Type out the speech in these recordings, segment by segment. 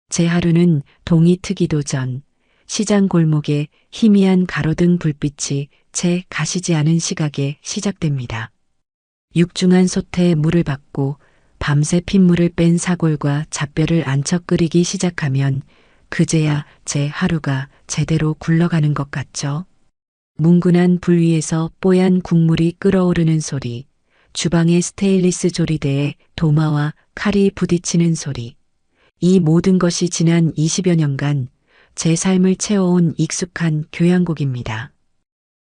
제 하루는 동이 트기도 전 시장 골목에 희미한 가로등 불빛이 채 가시지 않은 시각에 시작됩니다. 육중한 솥에 물을 받고 밤새 핏물을 뺀 사골과 잡뼈를 안쳐 끓이기 시작하면 그제야 제 하루가 제대로 굴러가는 것 같죠. 뭉근한 불 위에서 뽀얀 국물이 끓어오르는 소리, 주방의 스테인리스 조리대에 도마와 칼이 부딪히는 소리, 이 모든 것이 지난 20여 년간 제 삶을 채워온 익숙한 교양곡입니다.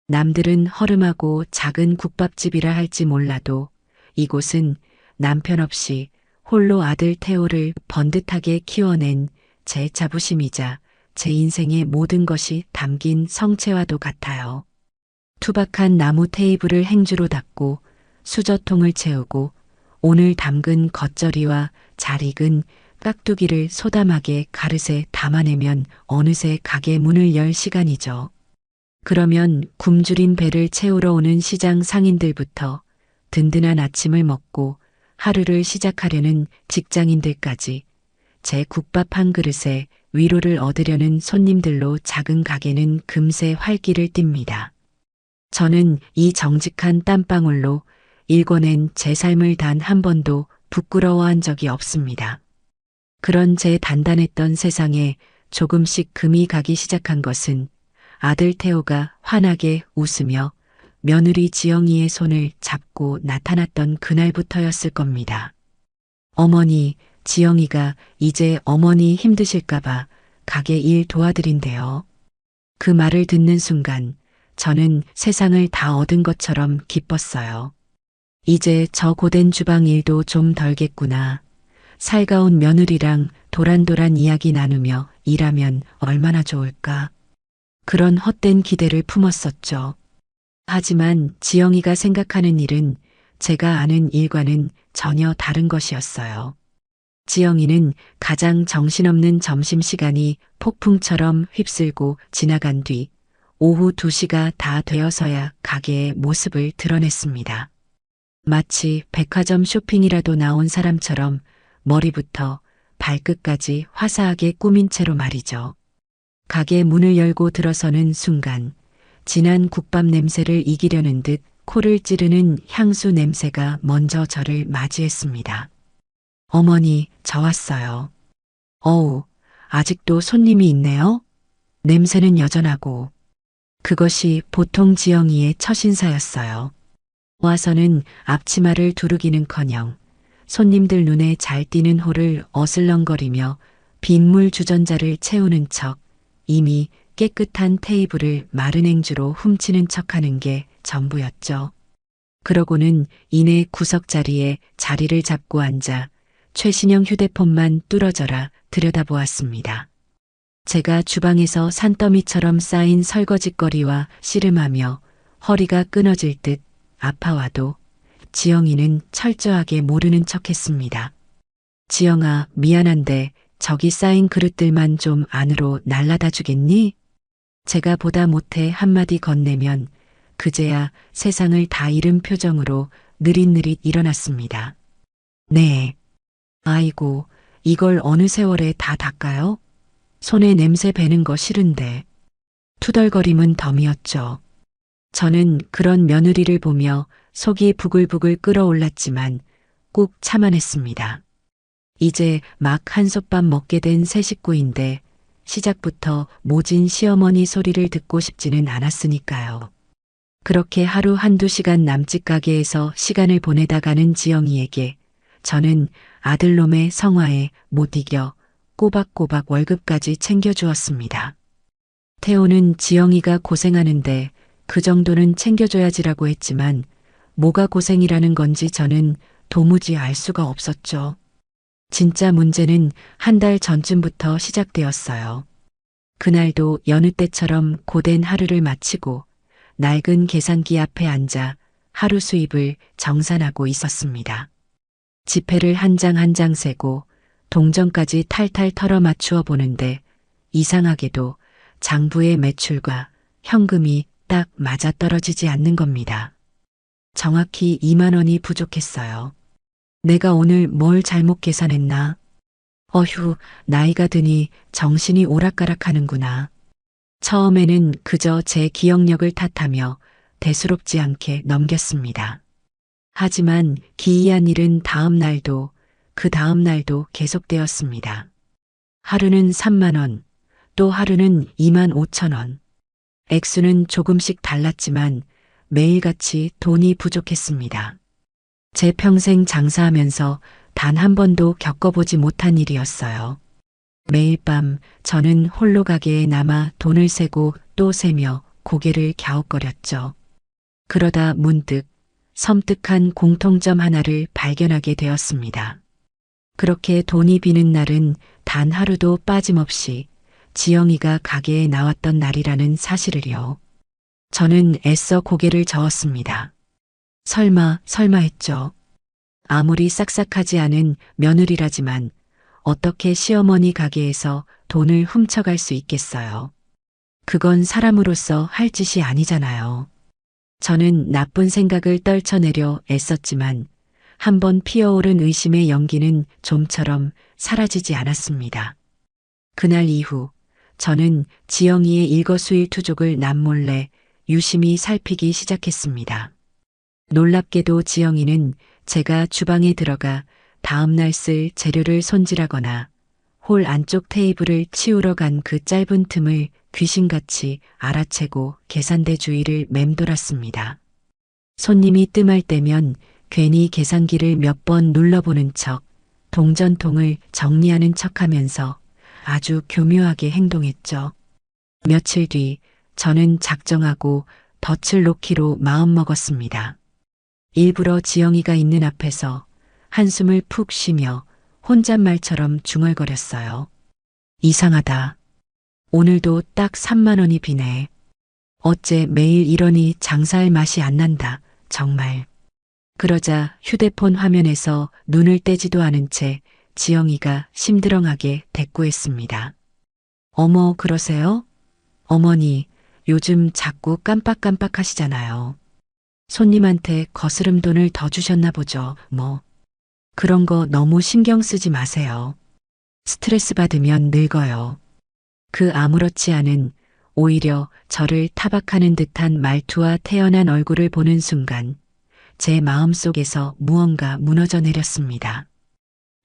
남들은 허름하고 작은 국밥집이라 할지 몰라도 이곳은 남편 없이 홀로 아들 태호를 번듯하게 키워낸 제 자부심이자 제 인생의 모든 것이 담긴 성체와도 같아요. 투박한 나무 테이블을 행주로 닦고 수저통을 채우고 오늘 담근 겉절이와 잘 익은 깍두기를 소담하게 가릇에 담아내면 어느새 가게 문을 열 시간이죠. 그러면 굶주린 배를 채우러 오는 시장 상인들부터 든든한 아침을 먹고 하루를 시작하려는 직장인들까지 제 국밥 한 그릇에 위로를 얻으려는 손님들로 작은 가게는 금세 활기를 띱니다. 저는 이 정직한 땀방울로 일궈낸 제 삶을 단 한 번도 부끄러워한 적이 없습니다. 그런 제 단단했던 세상에 조금씩 금이 가기 시작한 것은 아들 태호가 환하게 웃으며 며느리 지영이의 손을 잡고 나타났던 그날부터였을 겁니다. 어머니, 지영이가 이제 어머니 힘드실까봐 가게 일 도와드린대요. 그 말을 듣는 순간 저는 세상을 다 얻은 것처럼 기뻤어요. 이제 저 고된 주방 일도 좀 덜겠구나. 살가운 며느리랑 도란도란 이야기 나누며 일하면 얼마나 좋을까. 그런 헛된 기대를 품었었죠. 하지만 지영이가 생각하는 일은 제가 아는 일과는 전혀 다른 것이었어요. 지영이는 가장 정신없는 점심시간이 폭풍처럼 휩쓸고 지나간 뒤 오후 2시가 다 되어서야 가게의 모습을 드러냈습니다. 마치 백화점 쇼핑이라도 나온 사람처럼 머리부터 발끝까지 화사하게 꾸민 채로 말이죠. 가게 문을 열고 들어서는 순간 진한 국밥 냄새를 이기려는 듯 코를 찌르는 향수 냄새가 먼저 저를 맞이했습니다. 어머니, 저 왔어요. 어우, 아직도 손님이 있네요? 냄새는 여전하고. 그것이 보통 지영이의 첫 인사였어요. 와서는 앞치마를 두르기는커녕 손님들 눈에 잘 띄는 홀을 어슬렁거리며 빗물 주전자를 채우는 척 이미 깨끗한 테이블을 마른 행주로 훔치는 척하는 게 전부였죠. 그러고는 이내 구석자리에 자리를 잡고 앉아 최신형 휴대폰만 뚫어져라 들여다보았습니다. 제가 주방에서 산더미처럼 쌓인 설거지거리와 씨름하며 허리가 끊어질 듯 아파와도 지영이는 철저하게 모르는 척했습니다. 지영아, 미안한데 저기 쌓인 그릇들만 좀 안으로 날라다 주겠니? 제가 보다 못해 한마디 건네면 그제야 세상을 다 잃은 표정으로 느릿느릿 일어났습니다. 네. 아이고, 이걸 어느 세월에 다 닦아요? 손에 냄새 배는 거 싫은데. 투덜거림은 덤이었죠. 저는 그런 며느리를 보며 속이 부글부글 끓어올랐지만 꾹 참아냈습니다. 이제 막 한솥밥 먹게 된 새 식구인데 시작부터 모진 시어머니 소리를 듣고 싶지는 않았으니까요. 그렇게 하루 한두 시간 남짓 가게에서 시간을 보내다 가는 지영이에게 저는 아들놈의 성화에 못 이겨 꼬박꼬박 월급까지 챙겨주었습니다. 태호는 지영이가 고생하는데 그 정도는 챙겨줘야지라고 했지만 뭐가 고생이라는 건지 저는 도무지 알 수가 없었죠. 진짜 문제는 한 달 전쯤부터 시작되었어요. 그날도 여느 때처럼 고된 하루를 마치고 낡은 계산기 앞에 앉아 하루 수입을 정산하고 있었습니다. 지폐를 한 장 한 장 세고 동전까지 탈탈 털어 맞추어 보는데 이상하게도 장부의 매출과 현금이 딱 맞아떨어지지 않는 겁니다. 정확히 2만 원이 부족했어요. 내가 오늘 뭘 잘못 계산했나? 어휴, 나이가 드니 정신이 오락가락하는구나. 처음에는 그저 제 기억력을 탓하며 대수롭지 않게 넘겼습니다. 하지만 기이한 일은 다음 날도 그 다음 날도 계속되었습니다. 하루는 3만 원, 또 하루는 2만 5천 원. 액수는 조금씩 달랐지만 매일같이 돈이 부족했습니다. 제 평생 장사하면서 단 한 번도 겪어보지 못한 일이었어요. 매일 밤 저는 홀로 가게에 남아 돈을 세고 또 세며 고개를 갸웃거렸죠. 그러다 문득 섬뜩한 공통점 하나를 발견하게 되었습니다. 그렇게 돈이 비는 날은 단 하루도 빠짐없이 지영이가 가게에 나왔던 날이라는 사실을요. 저는 애써 고개를 저었습니다. 설마 했죠. 아무리 싹싹하지 않은 며느리라지만 어떻게 시어머니 가게에서 돈을 훔쳐갈 수 있겠어요. 그건 사람으로서 할 짓이 아니잖아요. 저는 나쁜 생각을 떨쳐내려 애썼지만 한번 피어오른 의심의 연기는 좀처럼 사라지지 않았습니다. 그날 이후 저는 지영이의 일거수일투족을 남몰래 유심히 살피기 시작했습니다. 놀랍게도 지영이는 제가 주방에 들어가 다음날 쓸 재료를 손질하거나 홀 안쪽 테이블을 치우러 간 그 짧은 틈을 귀신같이 알아채고 계산대 주위를 맴돌았습니다. 손님이 뜸할 때면 괜히 계산기를 몇 번 눌러보는 척, 동전통을 정리하는 척하면서 아주 교묘하게 행동했죠. 며칠 뒤 저는 작정하고 덫을 놓기로 마음먹었습니다. 일부러 지영이가 있는 앞에서 한숨을 푹 쉬며 혼잣말처럼 중얼거렸어요. 이상하다. 오늘도 딱 3만 원이 비네. 어째 매일 이러니 장사할 맛이 안 난다. 정말. 그러자 휴대폰 화면에서 눈을 떼지도 않은 채 지영이가 심드렁하게 대꾸했습니다. 어머, 그러세요? 어머니, 요즘 자꾸 깜빡깜빡 하시잖아요. 손님한테 거스름 돈을 더 주셨나 보죠, 뭐. 그런 거 너무 신경 쓰지 마세요. 스트레스 받으면 늙어요. 그 아무렇지 않은, 오히려 저를 타박하는 듯한 말투와 태연한 얼굴을 보는 순간 제 마음속에서 무언가 무너져 내렸습니다.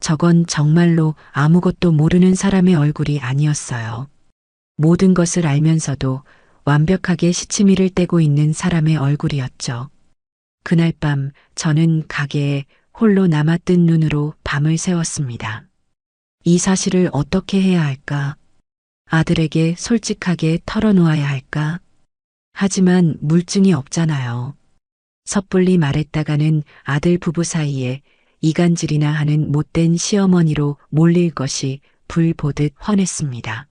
저건 정말로 아무것도 모르는 사람의 얼굴이 아니었어요. 모든 것을 알면서도 완벽하게 시치미를 떼고 있는 사람의 얼굴이었죠. 그날 밤 저는 가게에 홀로 남아뜬 눈으로 밤을 새웠습니다. 이 사실을 어떻게 해야 할까? 아들에게 솔직하게 털어놓아야 할까? 하지만 물증이 없잖아요. 섣불리 말했다가는 아들 부부 사이에 이간질이나 하는 못된 시어머니로 몰릴 것이 불 보듯 훤했습니다.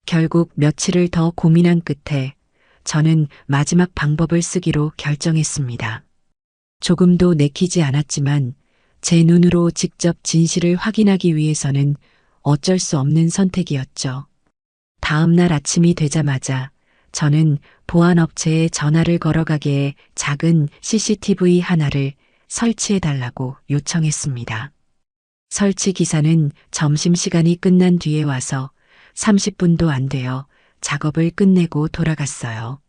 결국 며칠을 더 고민한 끝에 저는 마지막 방법을 쓰기로 결정했습니다. 조금도 내키지 않았지만 제 눈으로 직접 진실을 확인하기 위해서는 어쩔 수 없는 선택이었죠. 다음 날 아침이 되자마자 저는 보안업체에 전화를 걸어 가게에 작은 CCTV 하나를 설치해달라고 요청했습니다. 설치 기사는 점심시간이 끝난 뒤에 와서 30분도 안 되어 작업을 끝내고 돌아갔어요.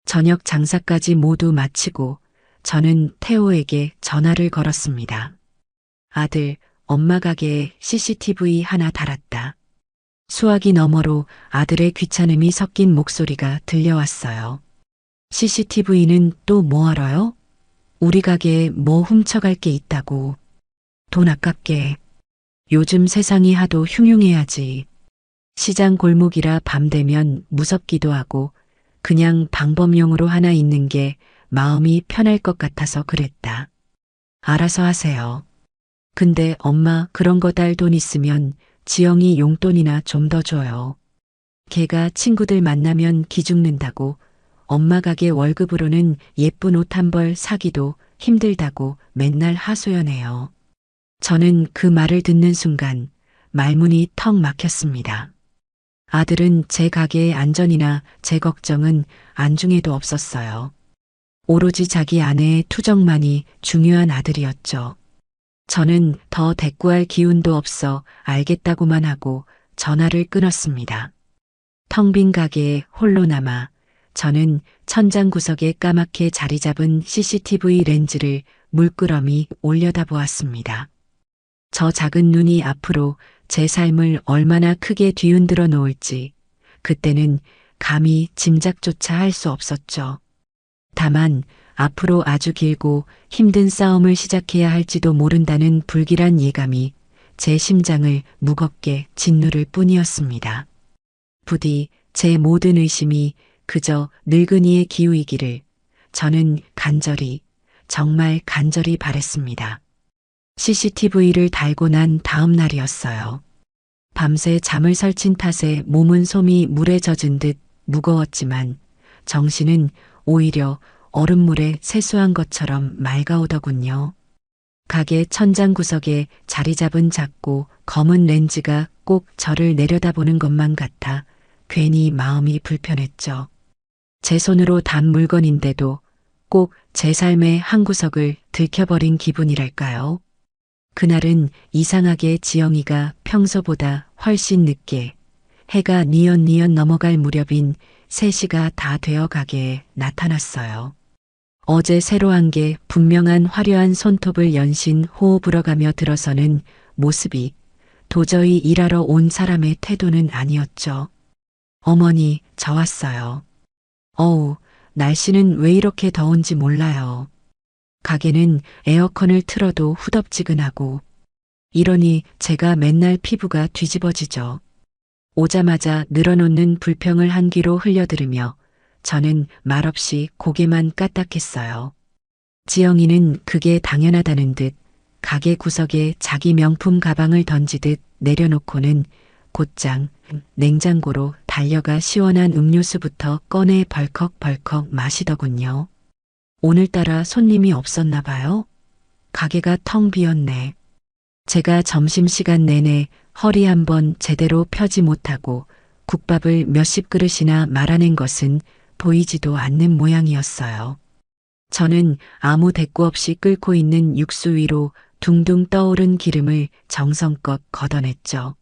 저녁 장사까지 모두 마치고 저는 태호에게 전화를 걸었습니다. 아들, 엄마 가게에 CCTV 하나 달았다. 수화기 너머로 아들의 귀찮음이 섞인 목소리가 들려왔어요. CCTV는 또 뭐하러요? 우리 가게에 뭐 훔쳐갈 게 있다고. 돈 아깝게. 요즘 세상이 하도 흉흉해야지. 시장 골목이라 밤 되면 무섭기도 하고 그냥 방범용으로 하나 있는 게 마음이 편할 것 같아서 그랬다. 알아서 하세요. 근데 엄마 그런 거 달 돈 있으면 지영이 용돈이나 좀 더 줘요. 걔가 친구들 만나면 기죽는다고 엄마 가게 월급으로는 예쁜 옷 한 벌 사기도 힘들다고 맨날 하소연해요. 저는 그 말을 듣는 순간 말문이 턱 막혔습니다. 아들은 제 가게의 안전이나 제 걱정은 안중에도 없었어요. 오로지 자기 아내의 투정만이 중요한 아들이었죠. 저는 더 대꾸할 기운도 없어 알겠다고만 하고 전화를 끊었습니다. 텅 빈 가게에 홀로 남아 저는 천장 구석에 까맣게 자리 잡은 CCTV 렌즈를 물끄러미 올려다보았습니다. 저 작은 눈이 앞으로 제 삶을 얼마나 크게 뒤흔들어 놓을지 그때는 감히 짐작조차 할 수 없었죠. 다만 앞으로 아주 길고 힘든 싸움을 시작해야 할지도 모른다는 불길한 예감이 제 심장을 무겁게 짓누를 뿐이었습니다. 부디 제 모든 의심이 그저 늙은이의 기우이기를 저는 간절히, 정말 간절히 바랬습니다. CCTV를 달고 난 다음 날이었어요. 밤새 잠을 설친 탓에 몸은 솜이 물에 젖은 듯 무거웠지만 정신은 오히려 얼음물에 세수한 것처럼 맑아오더군요. 가게 천장 구석에 자리 잡은 작고 검은 렌즈가 꼭 저를 내려다보는 것만 같아 괜히 마음이 불편했죠. 제 손으로 단 물건인데도 꼭 제 삶의 한 구석을 들켜버린 기분이랄까요. 그날은 이상하게 지영이가 평소보다 훨씬 늦게 해가 뉘엿뉘엿 넘어갈 무렵인 3시가 다 되어 가게에 나타났어요. 어제 새로 한 게 분명한 화려한 손톱을 연신 호호 불어가며 들어서는 모습이 도저히 일하러 온 사람의 태도는 아니었죠. 어머니, 저 왔어요. 어우, 날씨는 왜 이렇게 더운지 몰라요. 가게는 에어컨을 틀어도 후덥지근하고 이러니 제가 맨날 피부가 뒤집어지죠. 오자마자 늘어놓는 불평을 한 귀로 흘려들으며 저는 말없이 고개만 까딱했어요. 지영이는 그게 당연하다는 듯 가게 구석에 자기 명품 가방을 던지듯 내려놓고는 곧장 냉장고로 달려가 시원한 음료수부터 꺼내 벌컥벌컥 마시더군요. 오늘따라 손님이 없었나 봐요. 가게가 텅 비었네. 제가 점심시간 내내 허리 한번 제대로 펴지 못하고 국밥을 몇십 그릇이나 말아낸 것은 보이지도 않는 모양이었어요. 저는 아무 대꾸 없이 끓고 있는 육수 위로 둥둥 떠오른 기름을 정성껏 걷어냈죠.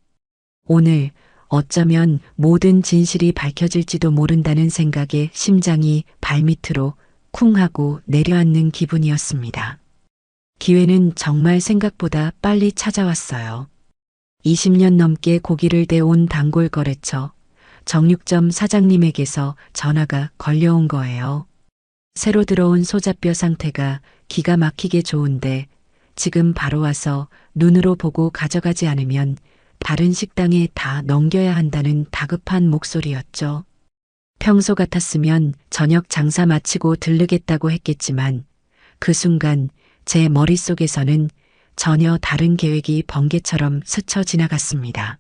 오늘 어쩌면 모든 진실이 밝혀질지도 모른다는 생각에 심장이 발밑으로 쿵 하고 내려앉는 기분이었습니다. 기회는 정말 생각보다 빨리 찾아왔어요. 20년 넘게 고기를 대온 단골 거래처 정육점 사장님에게서 전화가 걸려온 거예요. 새로 들어온 소자뼈 상태가 기가 막히게 좋은데 지금 바로 와서 눈으로 보고 가져가지 않으면 다른 식당에 다 넘겨야 한다는 다급한 목소리였죠. 평소 같았으면 저녁 장사 마치고 들르겠다고 했겠지만 그 순간 제 머릿속에서는 전혀 다른 계획이 번개처럼 스쳐 지나갔습니다.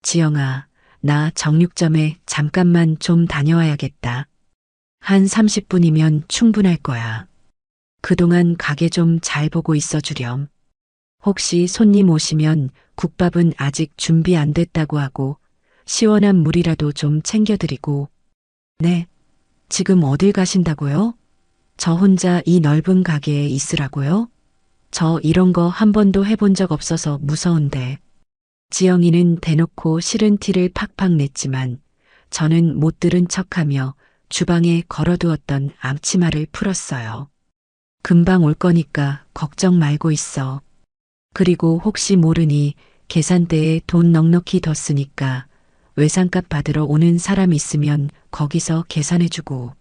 지영아, 나 정육점에 잠깐만 좀 다녀와야겠다. 한 30분이면 충분할 거야. 그동안 가게 좀 잘 보고 있어 주렴. 혹시 손님 오시면 국밥은 아직 준비 안 됐다고 하고 시원한 물이라도 좀 챙겨드리고. 네, 지금 어딜 가신다고요? 저 혼자 이 넓은 가게에 있으라고요? 저 이런 거 한 번도 해본 적 없어서 무서운데. 지영이는 대놓고 싫은 티를 팍팍 냈지만 저는 못 들은 척하며 주방에 걸어두었던 앞치마를 풀었어요. 금방 올 거니까 걱정 말고 있어. 그리고 혹시 모르니 계산대에 돈 넉넉히 뒀으니까 외상값 받으러 오는 사람 있으면 거기서 계산해주고.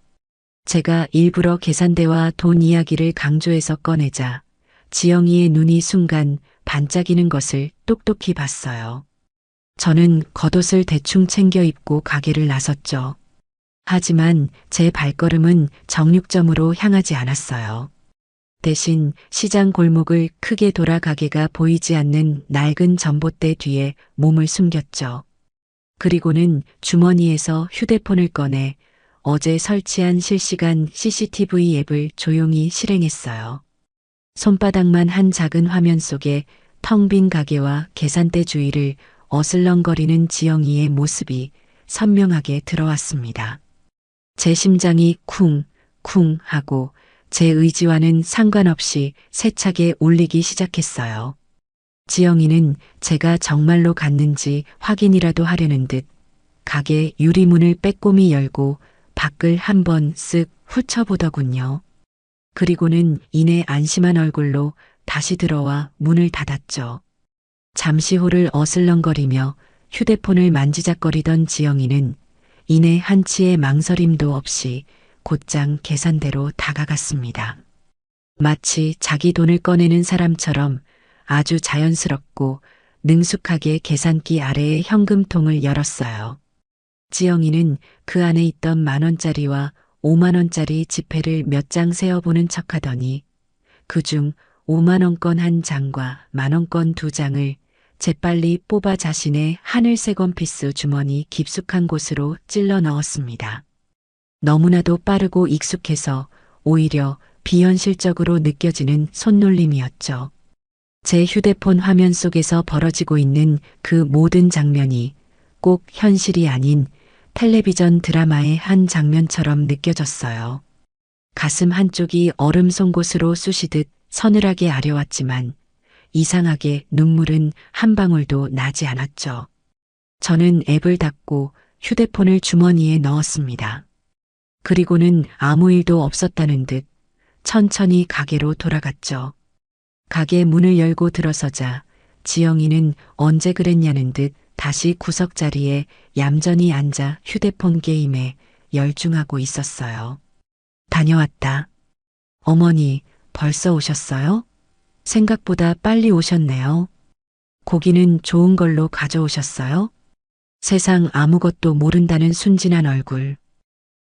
제가 일부러 계산대와 돈 이야기를 강조해서 꺼내자 지영이의 눈이 순간 반짝이는 것을 똑똑히 봤어요. 저는 겉옷을 대충 챙겨 입고 가게를 나섰죠. 하지만 제 발걸음은 정육점으로 향하지 않았어요. 대신 시장 골목을 크게 돌아 가게가 보이지 않는 낡은 전봇대 뒤에 몸을 숨겼죠. 그리고는 주머니에서 휴대폰을 꺼내 어제 설치한 실시간 CCTV 앱을 조용히 실행했어요. 손바닥만 한 작은 화면 속에 텅 빈 가게와 계산대 주위를 어슬렁거리는 지영이의 모습이 선명하게 들어왔습니다. 제 심장이 쿵쿵 하고 제 의지와는 상관없이 세차게 울리기 시작했어요. 지영이는 제가 정말로 갔는지 확인이라도 하려는 듯 가게 유리문을 빼꼼히 열고 밖을 한번 쓱 훑어보더군요. 그리고는 이내 안심한 얼굴로 다시 들어와 문을 닫았죠. 잠시 후를 어슬렁거리며 휴대폰을 만지작거리던 지영이는 이내 한치의 망설임도 없이 곧장 계산대로 다가갔습니다. 마치 자기 돈을 꺼내는 사람처럼 아주 자연스럽고 능숙하게 계산기 아래의 현금통을 열었어요. 지영이는 그 안에 있던 10,000원짜리와 50,000원짜리 지폐를 몇 장 세어보는 척하더니 그중 50,000원권 한 장과 10,000원권 2장을 재빨리 뽑아 자신의 하늘색 원피스 주머니 깊숙한 곳으로 찔러 넣었습니다. 너무나도 빠르고 익숙해서 오히려 비현실적으로 느껴지는 손놀림이었죠. 제 휴대폰 화면 속에서 벌어지고 있는 그 모든 장면이 꼭 현실이 아닌 텔레비전 드라마의 한 장면처럼 느껴졌어요. 가슴 한쪽이 얼음 송곳으로 쑤시듯 서늘하게 아려왔지만 이상하게 눈물은 한 방울도 나지 않았죠. 저는 앱을 닫고 휴대폰을 주머니에 넣었습니다. 그리고는 아무 일도 없었다는 듯 천천히 가게로 돌아갔죠. 가게 문을 열고 들어서자 지영이는 언제 그랬냐는 듯 다시 구석자리에 얌전히 앉아 휴대폰 게임에 열중하고 있었어요. 다녀왔다. 어머니, 벌써 오셨어요? 생각보다 빨리 오셨네요. 고기는 좋은 걸로 가져오셨어요? 세상 아무것도 모른다는 순진한 얼굴.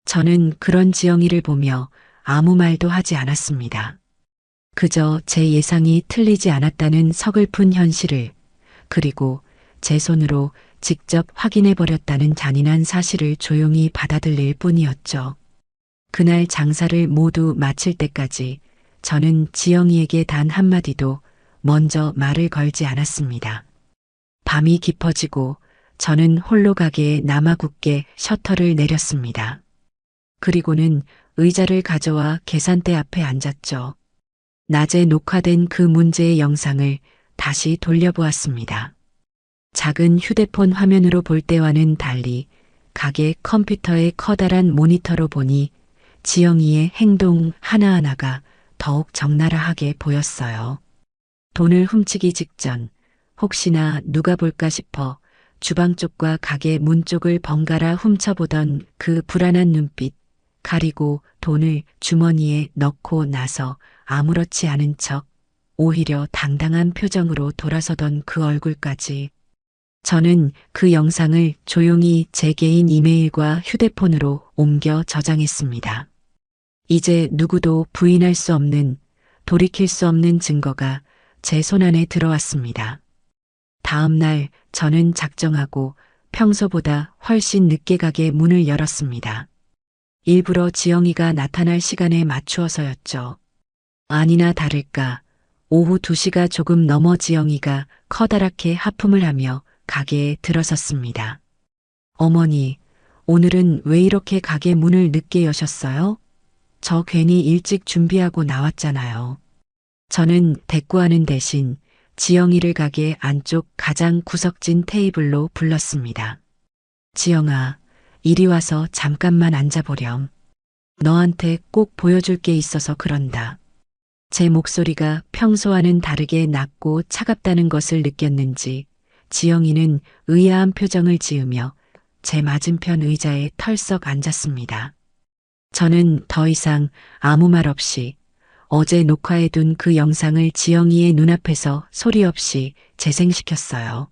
저는 그런 지영이를 보며 아무 말도 하지 않았습니다. 그저 제 예상이 틀리지 않았다는 서글픈 현실을, 그리고 제 손으로 직접 확인해 버렸다는 잔인한 사실을 조용히 받아들일 뿐이었죠. 그날 장사를 모두 마칠 때까지 저는 지영이에게 단 한마디도 먼저 말을 걸지 않았습니다. 밤이 깊어지고 저는 홀로 가게에 남아 굳게 셔터를 내렸습니다. 그리고는 의자를 가져와 계산대 앞에 앉았죠. 낮에 녹화된 그 문제의 영상을 다시 돌려보았습니다. 작은 휴대폰 화면으로 볼 때와는 달리 가게 컴퓨터의 커다란 모니터로 보니 지영이의 행동 하나하나가 더욱 적나라하게 보였어요. 돈을 훔치기 직전 혹시나 누가 볼까 싶어 주방 쪽과 가게 문 쪽을 번갈아 훔쳐보던 그 불안한 눈빛, 가리고 돈을 주머니에 넣고 나서 아무렇지 않은 척 오히려 당당한 표정으로 돌아서던 그 얼굴까지. 저는 그 영상을 조용히 제 개인 이메일과 휴대폰으로 옮겨 저장했습니다. 이제 누구도 부인할 수 없는, 돌이킬 수 없는 증거가 제 손안에 들어왔습니다. 다음 날 저는 작정하고 평소보다 훨씬 늦게 가게 문을 열었습니다. 일부러 지영이가 나타날 시간에 맞추어서였죠. 아니나 다를까 오후 2시가 조금 넘어 지영이가 커다랗게 하품을 하며 가게에 들어섰습니다. 어머니, 오늘은 왜 이렇게 가게 문을 늦게 여셨어요? 저 괜히 일찍 준비하고 나왔잖아요. 저는 대꾸하는 대신 지영이를 가게 안쪽 가장 구석진 테이블로 불렀습니다. 지영아, 이리 와서 잠깐만 앉아보렴. 너한테 꼭 보여줄 게 있어서 그런다. 제 목소리가 평소와는 다르게 낮고 차갑다는 것을 느꼈는지 지영이는 의아한 표정을 지으며 제 맞은편 의자에 털썩 앉았습니다. 저는 더 이상 아무 말 없이 어제 녹화해둔 그 영상을 지영이의 눈앞에서 소리 없이 재생시켰어요.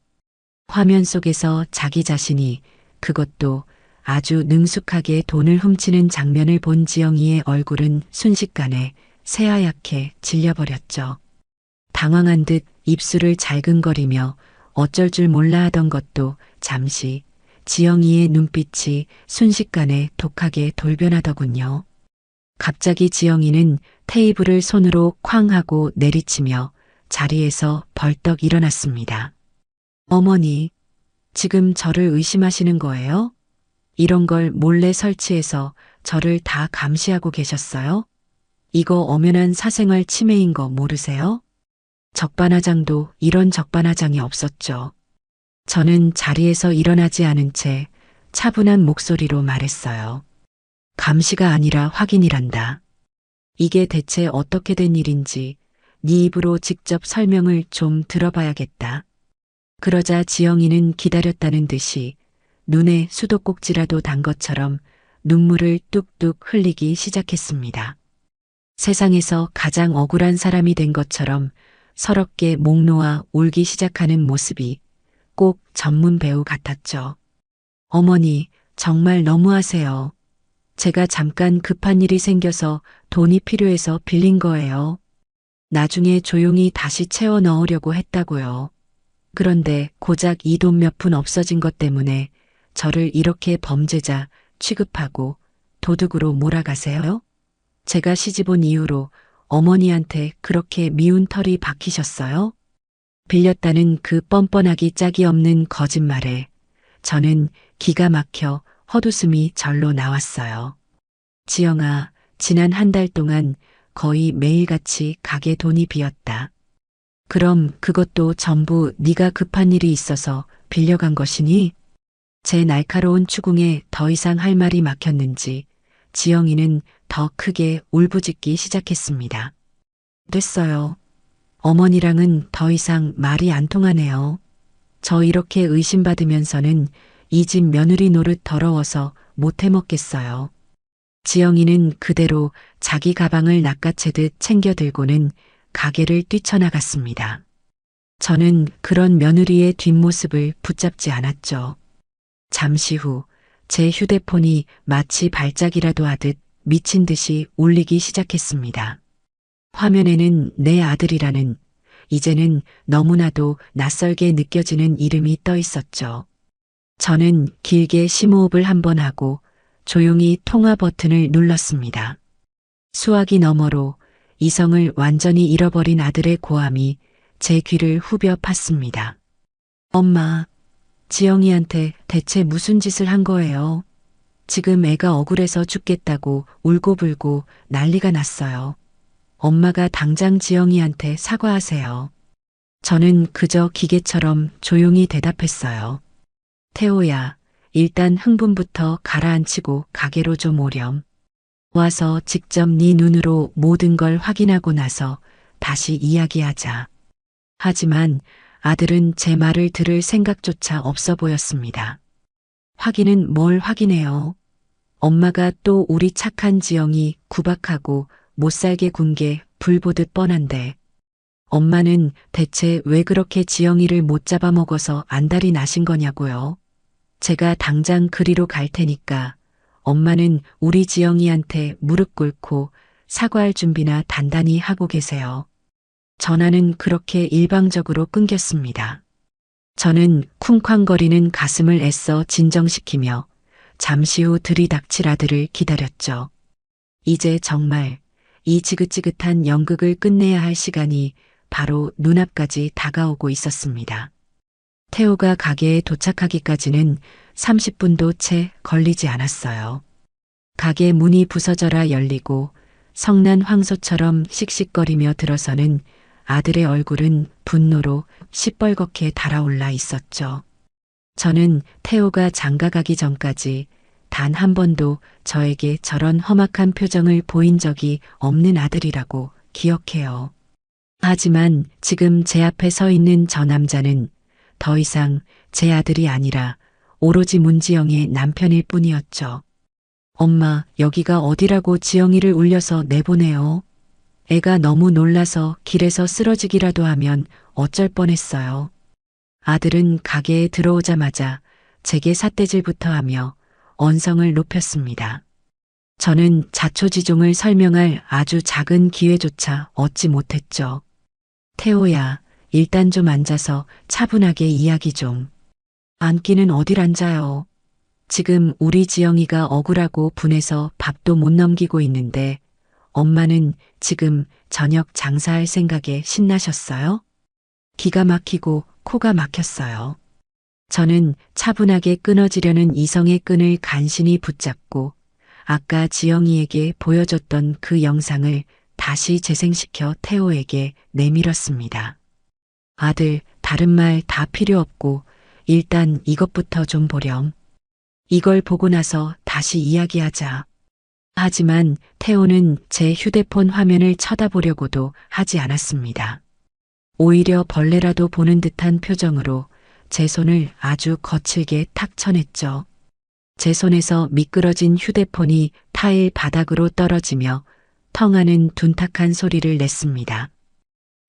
화면 속에서 자기 자신이, 그것도 아주 능숙하게 돈을 훔치는 장면을 본 지영이의 얼굴은 순식간에 새하얗게 질려버렸죠. 당황한 듯 입술을 잘근거리며 어쩔 줄 몰라 하던 것도 잠시 지영이의 눈빛이 순식간에 독하게 돌변하더군요. 갑자기 지영이는 테이블을 손으로 쾅 하고 내리치며 자리에서 벌떡 일어났습니다. 어머니, 지금 저를 의심하시는 거예요? 이런 걸 몰래 설치해서 저를 다 감시하고 계셨어요? 이거 엄연한 사생활 침해인 거 모르세요? 적반하장도 이런 적반하장이 없었죠. 저는 자리에서 일어나지 않은 채 차분한 목소리로 말했어요. 감시가 아니라 확인이란다. 이게 대체 어떻게 된 일인지 네 입으로 직접 설명을 좀 들어봐야겠다. 그러자 지영이는 기다렸다는 듯이 눈에 수도꼭지라도 단 것처럼 눈물을 뚝뚝 흘리기 시작했습니다. 세상에서 가장 억울한 사람이 된 것처럼 서럽게 목 놓아 울기 시작하는 모습이 꼭 전문 배우 같았죠. 어머니, 정말 너무하세요. 제가 잠깐 급한 일이 생겨서 돈이 필요해서 빌린 거예요. 나중에 조용히 다시 채워 넣으려고 했다고요. 그런데 고작 이 돈 몇 푼 없어진 것 때문에 저를 이렇게 범죄자 취급하고 도둑으로 몰아가세요? 제가 시집 온 이후로 어머니한테 그렇게 미운 털이 박히셨어요? 빌렸다는 그 뻔뻔하기 짝이 없는 거짓말에 저는 기가 막혀 헛웃음이 절로 나왔어요. 지영아, 지난 한 달 동안 거의 매일같이 가게 돈이 비었다. 그럼 그것도 전부 네가 급한 일이 있어서 빌려간 것이니? 제 날카로운 추궁에 더 이상 할 말이 막혔는지 지영이는 더 크게 울부짖기 시작했습니다. 됐어요. 어머니랑은 더 이상 말이 안 통하네요. 저 이렇게 의심받으면서는 이 집 며느리 노릇 더러워서 못 해먹겠어요. 지영이는 그대로 자기 가방을 낚아채듯 챙겨 들고는 가게를 뛰쳐나갔습니다. 저는 그런 며느리의 뒷모습을 붙잡지 않았죠. 잠시 후 제 휴대폰이 마치 발작이라도 하듯 미친 듯이 울리기 시작했습니다. 화면에는 내 아들이라는 이제는 너무나도 낯설게 느껴지는 이름이 떠 있었죠. 저는 길게 심호흡을 한번 하고 조용히 통화 버튼을 눌렀습니다. 수화기 너머로 이성을 완전히 잃어버린 아들의 고함이 제 귀를 후벼 팠습니다. 엄마, 지영이한테 대체 무슨 짓을 한 거예요? 지금 애가 억울해서 죽겠다고 울고불고 난리가 났어요. 엄마가 당장 지영이한테 사과하세요. 저는 그저 기계처럼 조용히 대답했어요. 태호야, 일단 흥분부터 가라앉히고 가게로 좀 오렴. 와서 직접 네 눈으로 모든 걸 확인하고 나서 다시 이야기하자. 하지만 아들은 제 말을 들을 생각조차 없어 보였습니다. 확인은 뭘 확인해요? 엄마가 또 우리 착한 지영이 구박하고 못살게 군 게 불보듯 뻔한데 엄마는 대체 왜 그렇게 지영이를 못 잡아먹어서 안달이 나신 거냐고요? 제가 당장 그리로 갈 테니까 엄마는 우리 지영이한테 무릎 꿇고 사과할 준비나 단단히 하고 계세요. 전화는 그렇게 일방적으로 끊겼습니다. 저는 쿵쾅거리는 가슴을 애써 진정시키며 잠시 후 들이닥칠 아들을 기다렸죠. 이제 정말 이 지긋지긋한 연극을 끝내야 할 시간이 바로 눈앞까지 다가오고 있었습니다. 태호가 가게에 도착하기까지는 30분도 채 걸리지 않았어요. 가게 문이 부서져라 열리고 성난 황소처럼 씩씩거리며 들어서는 아들의 얼굴은 분노로 시뻘겋게 달아올라 있었죠. 저는 태호가 장가가기 전까지 단 한 번도 저에게 저런 험악한 표정을 보인 적이 없는 아들이라고 기억해요. 하지만 지금 제 앞에 서 있는 저 남자는 더 이상 제 아들이 아니라 오로지 문지영의 남편일 뿐이었죠. 엄마, 여기가 어디라고 지영이를 울려서 내보내요. 애가 너무 놀라서 길에서 쓰러지기라도 하면 어쩔 뻔했어요. 아들은 가게에 들어오자마자 제게 삿대질부터 하며 언성을 높였습니다. 저는 자초지종을 설명할 아주 작은 기회조차 얻지 못했죠. 태호야, 일단 좀 앉아서 차분하게 이야기 좀. 앉기는 어딜 앉아요. 지금 우리 지영이가 억울하고 분해서 밥도 못 넘기고 있는데 엄마는 지금 저녁 장사할 생각에 신나셨어요? 기가 막히고 코가 막혔어요. 저는 차분하게 끊어지려는 이성의 끈을 간신히 붙잡고 아까 지영이에게 보여줬던 그 영상을 다시 재생시켜 태호에게 내밀었습니다. 아들, 다른 말 다 필요 없고 일단 이것부터 좀 보렴. 이걸 보고 나서 다시 이야기하자. 하지만 태호는 제 휴대폰 화면을 쳐다보려고도 하지 않았습니다. 오히려 벌레라도 보는 듯한 표정으로 제 손을 아주 거칠게 탁 쳐냈죠. 제 손에서 미끄러진 휴대폰이 타일 바닥으로 떨어지며 텅하는 둔탁한 소리를 냈습니다.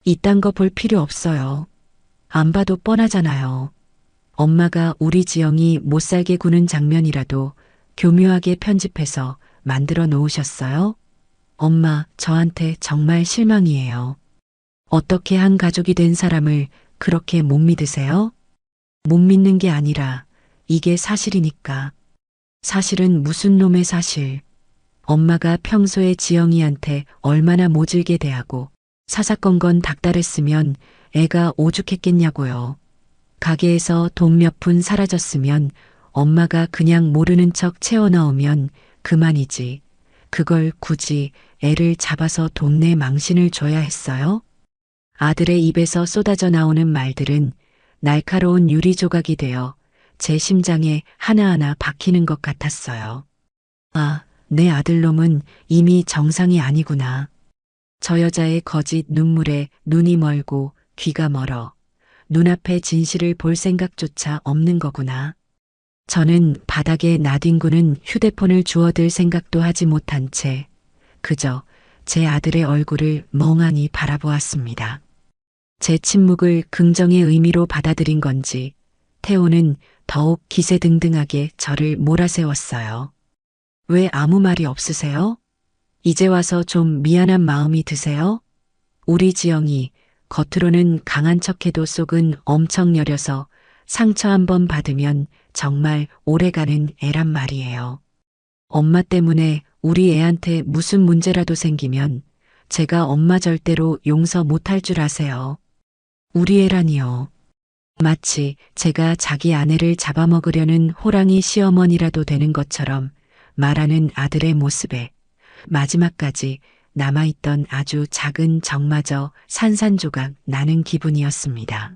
이딴 거 볼 필요 없어요. 안 봐도 뻔하잖아요. 엄마가 우리 지영이 못살게 구는 장면이라도 교묘하게 편집해서 만들어 놓으셨어요? 엄마, 저한테 정말 실망이에요. 어떻게 한 가족이 된 사람을 그렇게 못 믿으세요? 못 믿는 게 아니라 이게 사실이니까. 사실은 무슨 놈의 사실. 엄마가 평소에 지영이한테 얼마나 모질게 대하고 사사건건 닥달했으면 애가 오죽했겠냐고요. 가게에서 돈 몇 푼 사라졌으면 엄마가 그냥 모르는 척 채워넣으면 그만이지. 그걸 굳이 애를 잡아서 돈내 망신을 줘야 했어요? 아들의 입에서 쏟아져 나오는 말들은 날카로운 유리 조각이 되어 제 심장에 하나하나 박히는 것 같았어요. 아, 내 아들놈은 이미 정상이 아니구나. 저 여자의 거짓 눈물에 눈이 멀고 귀가 멀어 눈앞의 진실을 볼 생각조차 없는 거구나. 저는 바닥에 나뒹구는 휴대폰을 주워들 생각도 하지 못한 채 그저 제 아들의 얼굴을 멍하니 바라보았습니다. 제 침묵을 긍정의 의미로 받아들인 건지 태호는 더욱 기세등등하게 저를 몰아세웠어요. 왜 아무 말이 없으세요? 이제 와서 좀 미안한 마음이 드세요? 우리 지영이 겉으로는 강한 척해도 속은 엄청 여려서 상처 한번 받으면 정말 오래가는 애란 말이에요. 엄마 때문에 우리 애한테 무슨 문제라도 생기면 제가 엄마 절대로 용서 못할 줄 아세요. 우리 애라니요. 마치 제가 자기 아내를 잡아먹으려는 호랑이 시어머니라도 되는 것처럼 말하는 아들의 모습에 마지막까지 남아있던 아주 작은 정마저 산산조각 나는 기분이었습니다.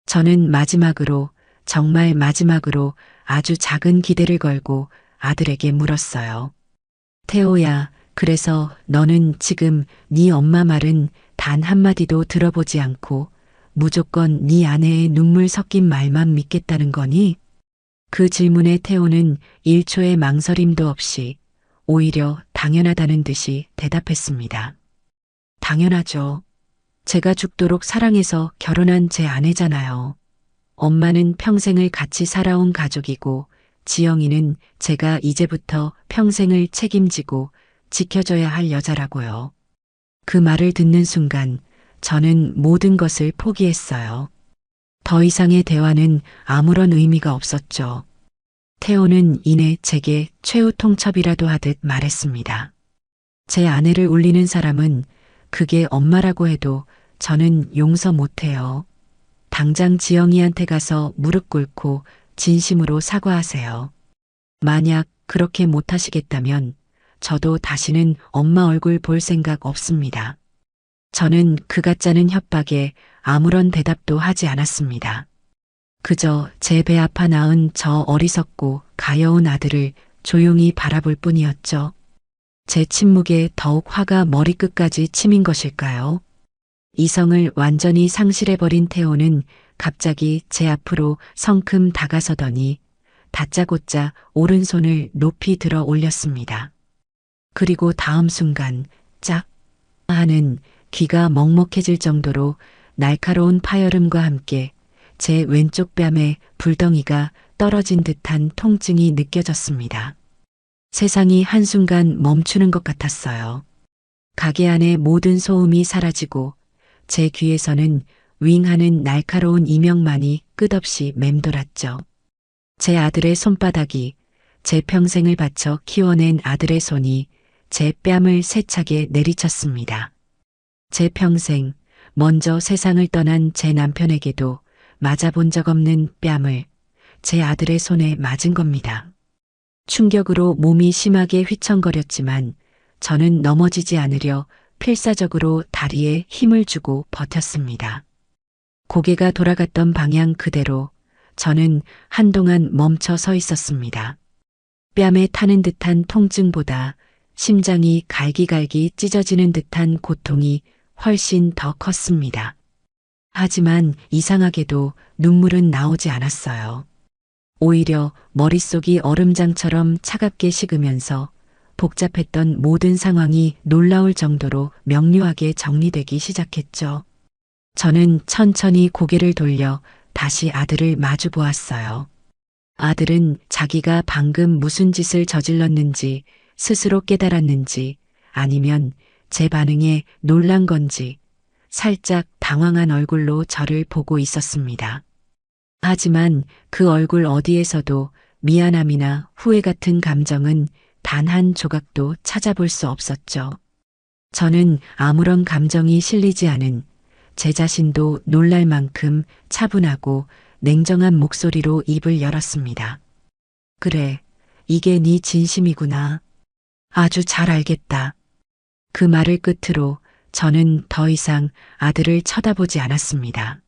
저는 마지막으로, 정말 마지막으로 아주 작은 기대를 걸고 아들에게 물었어요. 태호야, 그래서 너는 지금 네 엄마 말은 단 한마디도 들어보지 않고 무조건 네 아내의 눈물 섞인 말만 믿겠다는 거니? 그 질문에 태호는 1초의 망설임도 없이 오히려 당연하다는 듯이 대답했습니다. 당연하죠. 제가 죽도록 사랑해서 결혼한 제 아내잖아요. 엄마는 평생을 같이 살아온 가족이고 지영이는 제가 이제부터 평생을 책임지고 지켜줘야 할 여자라고요. 그 말을 듣는 순간 저는 모든 것을 포기했어요. 더 이상의 대화는 아무런 의미가 없었죠. 태호는 이내 제게 최후 통첩이라도 하듯 말했습니다. 제 아내를 울리는 사람은 그게 엄마라고 해도 저는 용서 못해요. 당장 지영이한테 가서 무릎 꿇고 진심으로 사과하세요. 만약 그렇게 못하시겠다면 저도 다시는 엄마 얼굴 볼 생각 없습니다. 저는 그 가짜는 협박에 아무런 대답도 하지 않았습니다. 그저 제 배 아파 낳은 저 어리석고 가여운 아들을 조용히 바라볼 뿐이었죠. 제 침묵에 더욱 화가 머리끝까지 치민 것일까요? 이성을 완전히 상실해버린 태호는 갑자기 제 앞으로 성큼 다가서더니 다짜고짜 오른손을 높이 들어 올렸습니다. 그리고 다음 순간 짝 하는 귀가 먹먹해질 정도로 날카로운 파열음과 함께 제 왼쪽 뺨에 불덩이가 떨어진 듯한 통증이 느껴졌습니다. 세상이 한순간 멈추는 것 같았어요. 가게 안의 모든 소음이 사라지고 제 귀에서는 윙하는 날카로운 이명만이 끝없이 맴돌았죠. 제 아들의 손바닥이, 제 평생을 바쳐 키워낸 아들의 손이 제 뺨을 세차게 내리쳤습니다. 제 평생, 먼저 세상을 떠난 제 남편에게도 맞아본 적 없는 뺨을 제 아들의 손에 맞은 겁니다. 충격으로 몸이 심하게 휘청거렸지만 저는 넘어지지 않으려 필사적으로 다리에 힘을 주고 버텼습니다. 고개가 돌아갔던 방향 그대로 저는 한동안 멈춰 서 있었습니다. 뺨에 타는 듯한 통증보다 심장이 갈기갈기 찢어지는 듯한 고통이 훨씬 더 컸습니다. 하지만 이상하게도 눈물은 나오지 않았어요. 오히려 머릿속이 얼음장처럼 차갑게 식으면서 복잡했던 모든 상황이 놀라울 정도로 명료하게 정리되기 시작했죠. 저는 천천히 고개를 돌려 다시 아들을 마주 보았어요. 아들은 자기가 방금 무슨 짓을 저질렀는지 스스로 깨달았는지 아니면 제 반응에 놀란 건지 살짝 당황한 얼굴로 저를 보고 있었습니다. 하지만 그 얼굴 어디에서도 미안함이나 후회 같은 감정은 단 한 조각도 찾아볼 수 없었죠. 저는 아무런 감정이 실리지 않은 제 자신도 놀랄 만큼 차분하고 냉정한 목소리로 입을 열었습니다. 그래, 이게 네 진심이구나. 아주 잘 알겠다. 그 말을 끝으로 저는 더 이상 아들을 쳐다보지 않았습니다.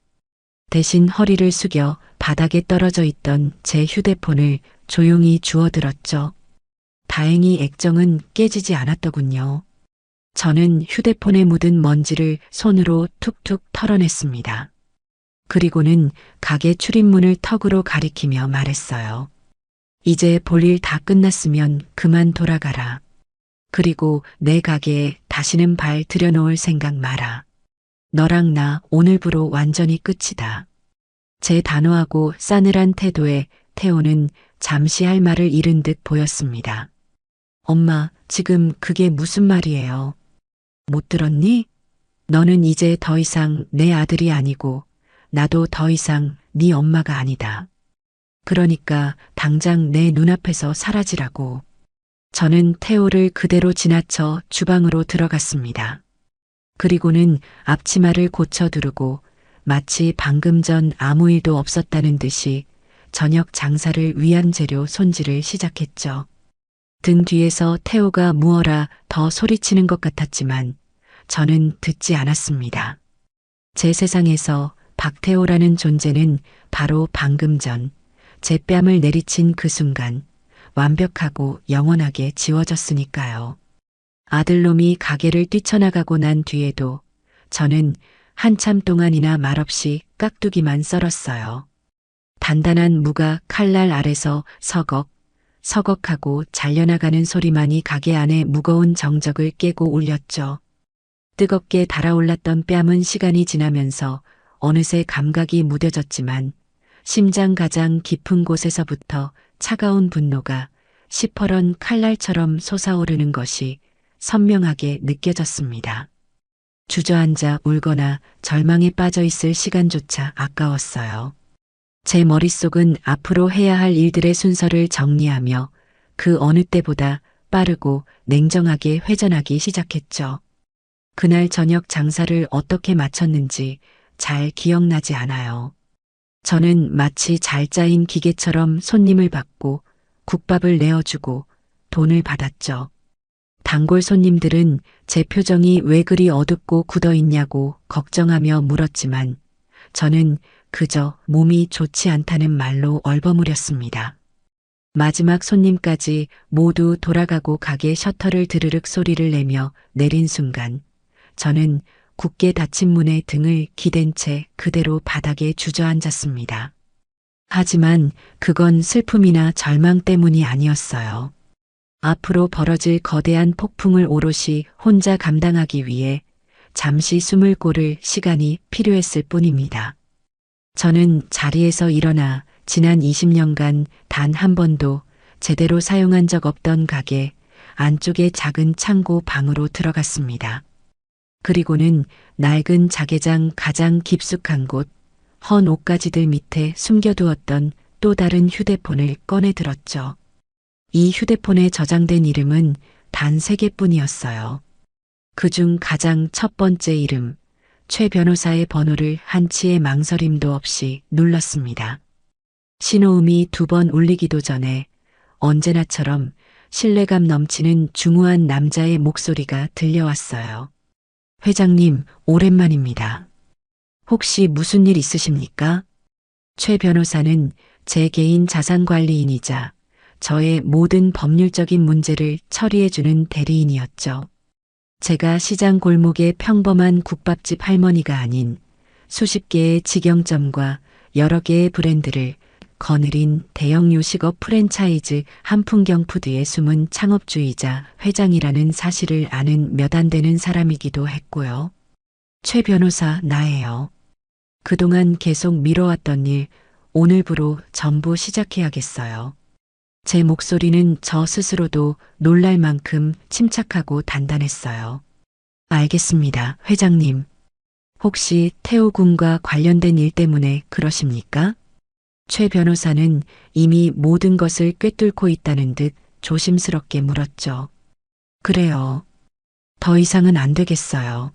대신 허리를 숙여 바닥에 떨어져 있던 제 휴대폰을 조용히 주워들었죠. 다행히 액정은 깨지지 않았더군요. 저는 휴대폰에 묻은 먼지를 손으로 툭툭 털어냈습니다. 그리고는 가게 출입문을 턱으로 가리키며 말했어요. 이제 볼일 다 끝났으면 그만 돌아가라. 그리고 내 가게에 다시는 발 들여놓을 생각 마라. 너랑 나 오늘부로 완전히 끝이다. 제 단호하고 싸늘한 태도에 태호는 잠시 할 말을 잃은 듯 보였습니다. 엄마, 지금 그게 무슨 말이에요? 못 들었니? 너는 이제 더 이상 내 아들이 아니고 나도 더 이상 네 엄마가 아니다. 그러니까 당장 내 눈앞에서 사라지라고. 저는 태호를 그대로 지나쳐 주방으로 들어갔습니다. 그리고는 앞치마를 고쳐 두르고 마치 방금 전 아무 일도 없었다는 듯이 저녁 장사를 위한 재료 손질을 시작했죠. 등 뒤에서 태호가 무어라 더 소리치는 것 같았지만 저는 듣지 않았습니다. 제 세상에서 박태호라는 존재는 바로 방금 전 제 뺨을 내리친 그 순간 완벽하고 영원하게 지워졌으니까요. 아들놈이 가게를 뛰쳐나가고 난 뒤에도 저는 한참 동안이나 말없이 깍두기만 썰었어요. 단단한 무가 칼날 아래서 서걱하고 잘려나가는 소리만이 가게 안에 무거운 정적을 깨고 울렸죠. 뜨겁게 달아올랐던 뺨은 시간이 지나면서 어느새 감각이 무뎌졌지만 심장 가장 깊은 곳에서부터 차가운 분노가 시퍼런 칼날처럼 솟아오르는 것이 선명하게 느껴졌습니다. 주저앉아 울거나 절망에 빠져 있을 시간조차 아까웠어요. 제 머릿속은 앞으로 해야 할 일들의 순서를 정리하며 그 어느 때보다 빠르고 냉정하게 회전하기 시작했죠. 그날 저녁 장사를 어떻게 마쳤는지 잘 기억나지 않아요. 저는 마치 잘 짜인 기계처럼 손님을 받고 국밥을 내어주고 돈을 받았죠. 단골 손님들은 제 표정이 왜 그리 어둡고 굳어 있냐고 걱정하며 물었지만 저는 그저 몸이 좋지 않다는 말로 얼버무렸습니다. 마지막 손님까지 모두 돌아가고 가게 셔터를 드르륵 소리를 내며 내린 순간 저는 굳게 닫힌 문에 등을 기댄 채 그대로 바닥에 주저앉았습니다. 하지만 그건 슬픔이나 절망 때문이 아니었어요. 앞으로 벌어질 거대한 폭풍을 오롯이 혼자 감당하기 위해 잠시 숨을 고를 시간이 필요했을 뿐입니다. 저는 자리에서 일어나 지난 20년간 단 한 번도 제대로 사용한 적 없던 가게 안쪽의 작은 창고 방으로 들어갔습니다. 그리고는 낡은 자개장 가장 깊숙한 곳, 헌 옷가지들 밑에 숨겨두었던 또 다른 휴대폰을 꺼내 들었죠. 이 휴대폰에 저장된 이름은 단 3개뿐이었어요. 그중 가장 첫 번째 이름, 최 변호사의 번호를 한치의 망설임도 없이 눌렀습니다. 신호음이 2번 울리기도 전에 언제나처럼 신뢰감 넘치는 중후한 남자의 목소리가 들려왔어요. 회장님, 오랜만입니다. 혹시 무슨 일 있으십니까? 최 변호사는 제 개인 자산관리인이자 저의 모든 법률적인 문제를 처리해주는 대리인이었죠. 제가 시장 골목의 평범한 국밥집 할머니가 아닌 수십 개의 직영점과 여러 개의 브랜드를 거느린 대형 요식업 프랜차이즈 한풍경푸드의 숨은 창업주이자 회장이라는 사실을 아는 몇 안 되는 사람이기도 했고요. 최 변호사, 나예요. 그동안 계속 미뤄왔던 일, 오늘부로 전부 시작해야겠어요. 제 목소리는 저 스스로도 놀랄 만큼 침착하고 단단했어요. 알겠습니다, 회장님. 혹시 태호 군과 관련된 일 때문에 그러십니까? 최 변호사는 이미 모든 것을 꿰뚫고 있다는 듯 조심스럽게 물었죠. 그래요. 더 이상은 안 되겠어요.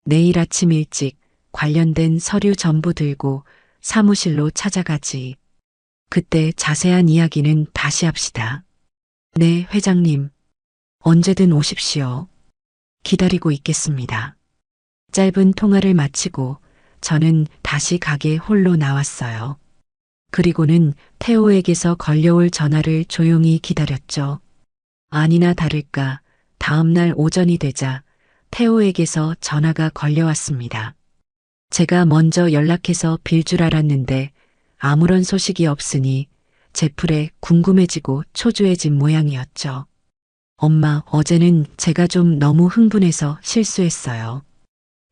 내일 아침 일찍 관련된 서류 전부 들고 사무실로 찾아가지. 그때 자세한 이야기는 다시 합시다. 네, 회장님. 언제든 오십시오. 기다리고 있겠습니다. 짧은 통화를 마치고 저는 다시 가게 홀로 나왔어요. 그리고는 태호에게서 걸려올 전화를 조용히 기다렸죠. 아니나 다를까 다음날 오전이 되자 태호에게서 전화가 걸려왔습니다. 제가 먼저 연락해서 빌 줄 알았는데 아무런 소식이 없으니 제 풀에 궁금해지고 초조해진 모양이었죠. 엄마, 어제는 제가 좀 너무 흥분해서 실수했어요.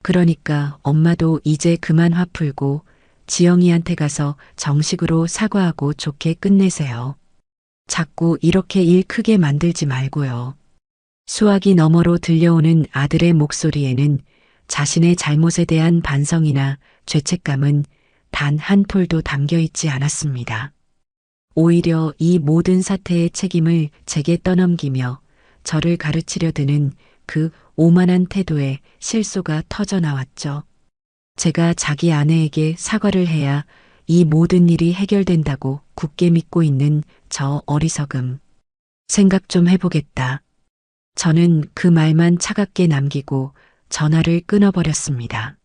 그러니까 엄마도 이제 그만 화 풀고 지영이한테 가서 정식으로 사과하고 좋게 끝내세요. 자꾸 이렇게 일 크게 만들지 말고요. 수화기 너머로 들려오는 아들의 목소리에는 자신의 잘못에 대한 반성이나 죄책감은 단 한 톨도 담겨 있지 않았습니다. 오히려 이 모든 사태의 책임을 제게 떠넘기며 저를 가르치려 드는 그 오만한 태도에 실소가 터져 나왔죠. 제가 자기 아내에게 사과를 해야 이 모든 일이 해결된다고 굳게 믿고 있는 저 어리석음. 생각 좀 해보겠다. 저는 그 말만 차갑게 남기고 전화를 끊어버렸습니다.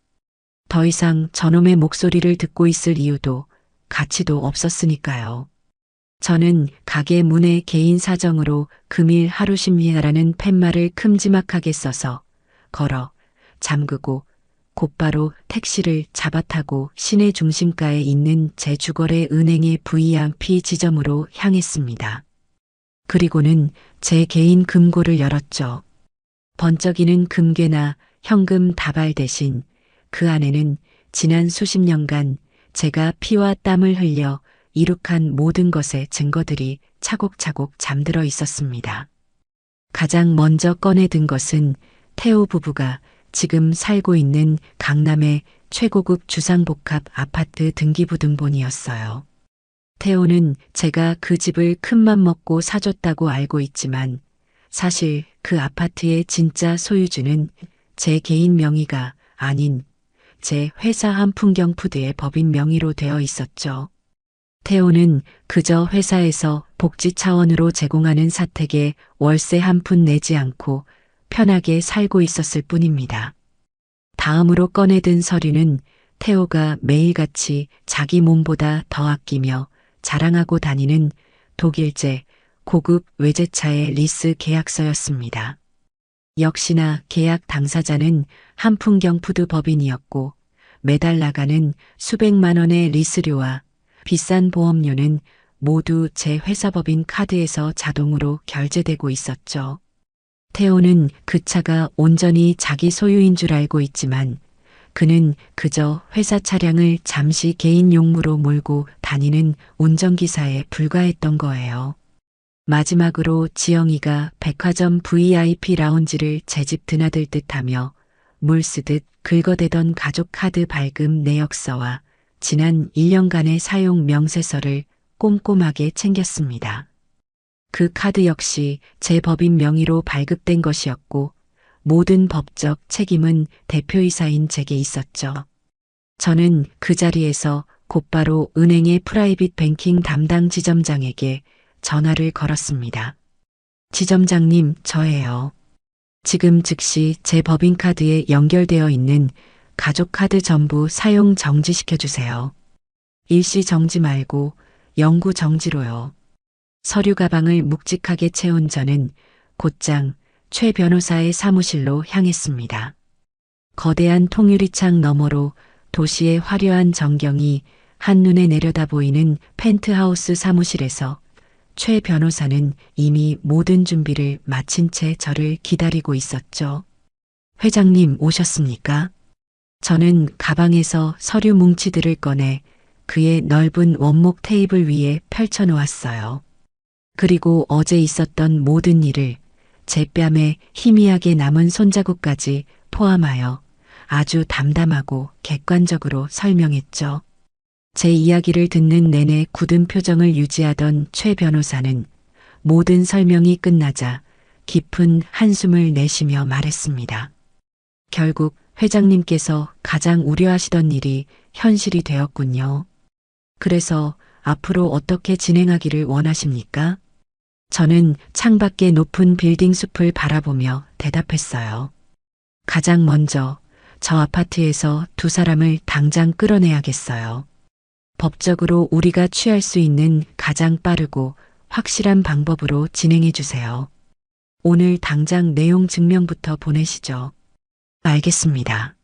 더 이상 저놈의 목소리를 듣고 있을 이유도 가치도 없었으니까요. 저는 가게 문에 개인 사정으로 금일 하루 쉽니다라는 팻말을 큼지막하게 써서 걸어 잠그고 곧바로 택시를 잡아타고 시내 중심가에 있는 제 주거래 은행의 VIP 지점으로 향했습니다. 그리고는 제 개인 금고를 열었죠. 번쩍이는 금괴나 현금 다발 대신 그 안에는 지난 수십 년간 제가 피와 땀을 흘려 이룩한 모든 것의 증거들이 차곡차곡 잠들어 있었습니다. 가장 먼저 꺼내든 것은 태호 부부가 지금 살고 있는 강남의 최고급 주상복합 아파트 등기부등본이었어요. 태호는 제가 그 집을 큰맘 먹고 사줬다고 알고 있지만 사실 그 아파트의 진짜 소유주는 제 개인 명의가 아닌 제 회사 한풍경푸드의 법인 명의로 되어 있었죠. 태호는 그저 회사에서 복지 차원으로 제공하는 사택에 월세 한 푼 내지 않고 편하게 살고 있었을 뿐입니다. 다음으로 꺼내든 서류는 태호가 매일같이 자기 몸보다 더 아끼며 자랑하고 다니는 독일제 고급 외제차의 리스 계약서였습니다. 역시나 계약 당사자는 한풍경푸드 법인이었고 매달 나가는 수백만 원의 리스료와 비싼 보험료는 모두 제 회사 법인 카드에서 자동으로 결제되고 있었죠. 태호는 그 차가 온전히 자기 소유인 줄 알고 있지만 그는 그저 회사 차량을 잠시 개인 용무로 몰고 다니는 운전기사에 불과했던 거예요. 마지막으로 지영이가 백화점 VIP 라운지를 제 집 드나들 듯하며 물 쓰듯 긁어대던 가족 카드 발급 내역서와 지난 1년간의 사용 명세서를 꼼꼼하게 챙겼습니다. 그 카드 역시 제 법인 명의로 발급된 것이었고 모든 법적 책임은 대표이사인 제게 있었죠. 저는 그 자리에서 곧바로 은행의 프라이빗 뱅킹 담당 지점장에게 전화를 걸었습니다. 지점장님, 저예요. 지금 즉시 제 법인카드에 연결되어 있는 가족카드 전부 사용 정지시켜 주세요. 일시 정지 말고 영구 정지로요. 서류 가방을 묵직하게 채운 저는 곧장 최 변호사의 사무실로 향했습니다. 거대한 통유리창 너머로 도시의 화려한 전경이 한눈에 내려다 보이는 펜트하우스 사무실에서 최 변호사는 이미 모든 준비를 마친 채 저를 기다리고 있었죠. 회장님 오셨습니까? 저는 가방에서 서류 뭉치들을 꺼내 그의 넓은 원목 테이블 위에 펼쳐 놓았어요. 그리고 어제 있었던 모든 일을 제 뺨에 희미하게 남은 손자국까지 포함하여 아주 담담하고 객관적으로 설명했죠. 제 이야기를 듣는 내내 굳은 표정을 유지하던 최 변호사는 모든 설명이 끝나자 깊은 한숨을 내쉬며 말했습니다. 결국 회장님께서 가장 우려하시던 일이 현실이 되었군요. 그래서 앞으로 어떻게 진행하기를 원하십니까? 저는 창밖의 높은 빌딩 숲을 바라보며 대답했어요. 가장 먼저 저 아파트에서 두 사람을 당장 끌어내야겠어요. 법적으로 우리가 취할 수 있는 가장 빠르고 확실한 방법으로 진행해 주세요. 오늘 당장 내용 증명부터 보내시죠. 알겠습니다.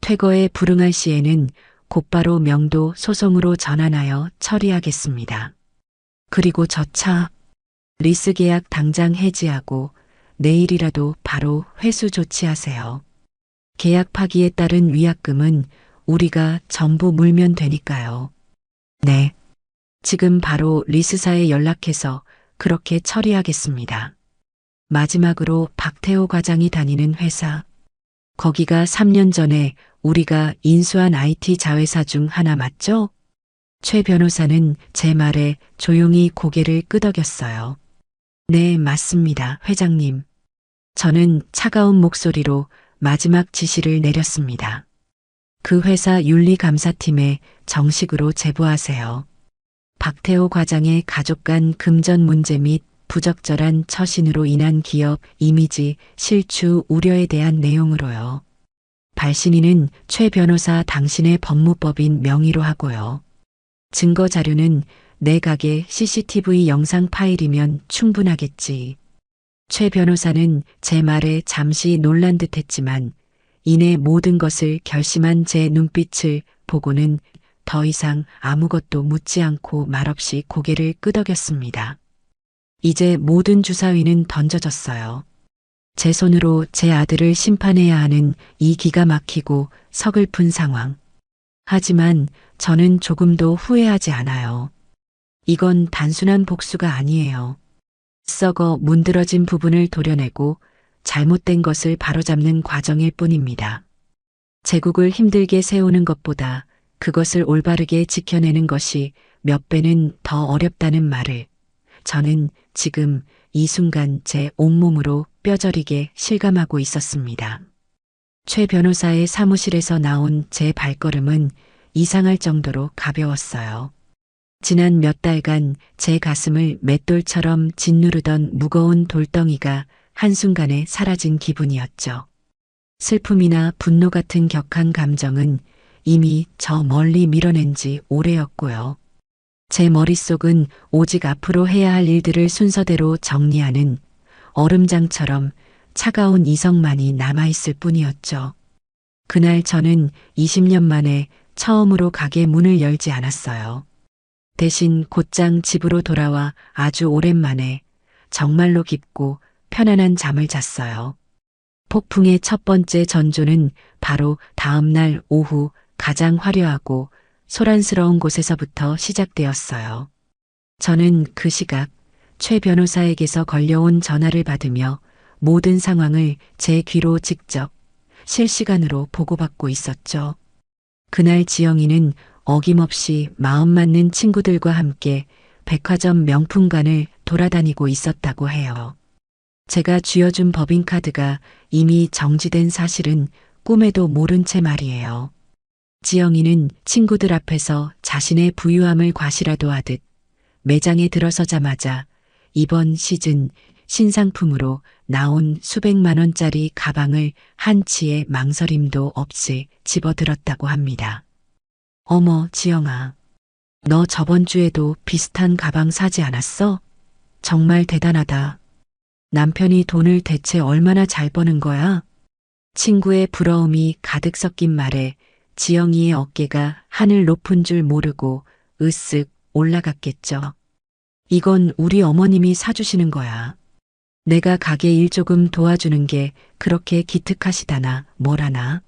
퇴거에 불응할 시에는 곧바로 명도 소송으로 전환하여 처리하겠습니다. 그리고 저 차, 리스 계약 당장 해지하고 내일이라도 바로 회수 조치하세요. 계약 파기에 따른 위약금은 우리가 전부 물면 되니까요. 네. 지금 바로 리스사에 연락해서 그렇게 처리하겠습니다. 마지막으로 박태호 과장이 다니는 회사. 거기가 3년 전에 우리가 인수한 IT 자회사 중 하나 맞죠? 최 변호사는 제 말에 조용히 고개를 끄덕였어요. 네, 맞습니다, 회장님. 저는 차가운 목소리로 마지막 지시를 내렸습니다. 그 회사 윤리감사팀에 정식으로 제보하세요. 박태호 과장의 가족 간 금전 문제 및 부적절한 처신으로 인한 기업 이미지 실추 우려에 대한 내용으로요. 발신인은 최 변호사 당신의 법무법인 명의로 하고요. 증거 자료는 내각의 CCTV 영상 파일이면 충분하겠지. 최 변호사는 제 말에 잠시 놀란 듯 했지만 이내 모든 것을 결심한 제 눈빛을 보고는 더 이상 아무것도 묻지 않고 말없이 고개를 끄덕였습니다. 이제 모든 주사위는 던져졌어요. 제 손으로 제 아들을 심판해야 하는 이 기가 막히고 서글픈 상황. 하지만 저는 조금도 후회하지 않아요. 이건 단순한 복수가 아니에요. 썩어 문드러진 부분을 도려내고 잘못된 것을 바로잡는 과정일 뿐입니다. 제국을 힘들게 세우는 것보다 그것을 올바르게 지켜내는 것이 몇 배는 더 어렵다는 말을 저는 지금 이 순간 제 온몸으로 뼈저리게 실감하고 있었습니다. 최 변호사의 사무실에서 나온 제 발걸음은 이상할 정도로 가벼웠어요. 지난 몇 달간 제 가슴을 맷돌처럼 짓누르던 무거운 돌덩이가 한순간에 사라진 기분이었죠. 슬픔이나 분노 같은 격한 감정은 이미 저 멀리 밀어낸 지 오래였고요. 제 머릿속은 오직 앞으로 해야 할 일들을 순서대로 정리하는 얼음장처럼 차가운 이성만이 남아있을 뿐이었죠. 그날 저는 20년 만에 처음으로 가게 문을 열지 않았어요. 대신 곧장 집으로 돌아와 아주 오랜만에 정말로 깊고 편안한 잠을 잤어요. 폭풍의 첫 번째 전조는 바로 다음 날 오후 가장 화려하고 소란스러운 곳에서부터 시작되었어요. 저는 그 시각 최 변호사에게서 걸려온 전화를 받으며 모든 상황을 제 귀로 직접 실시간으로 보고받고 있었죠. 그날 지영이는 어김없이 마음 맞는 친구들과 함께 백화점 명품관을 돌아다니고 있었다고 해요. 제가 쥐어준 법인카드가 이미 정지된 사실은 꿈에도 모른 채 말이에요. 지영이는 친구들 앞에서 자신의 부유함을 과시라도 하듯 매장에 들어서자마자 이번 시즌 신상품으로 나온 수백만 원짜리 가방을 한치의 망설임도 없이 집어들었다고 합니다. 어머, 지영아. 너 저번 주에도 비슷한 가방 사지 않았어? 정말 대단하다. 남편이 돈을 대체 얼마나 잘 버는 거야? 친구의 부러움이 가득 섞인 말에 지영이의 어깨가 하늘 높은 줄 모르고 으쓱 올라갔겠죠. 이건 우리 어머님이 사주시는 거야. 내가 가게 일 조금 도와주는 게 그렇게 기특하시다나 뭐라나.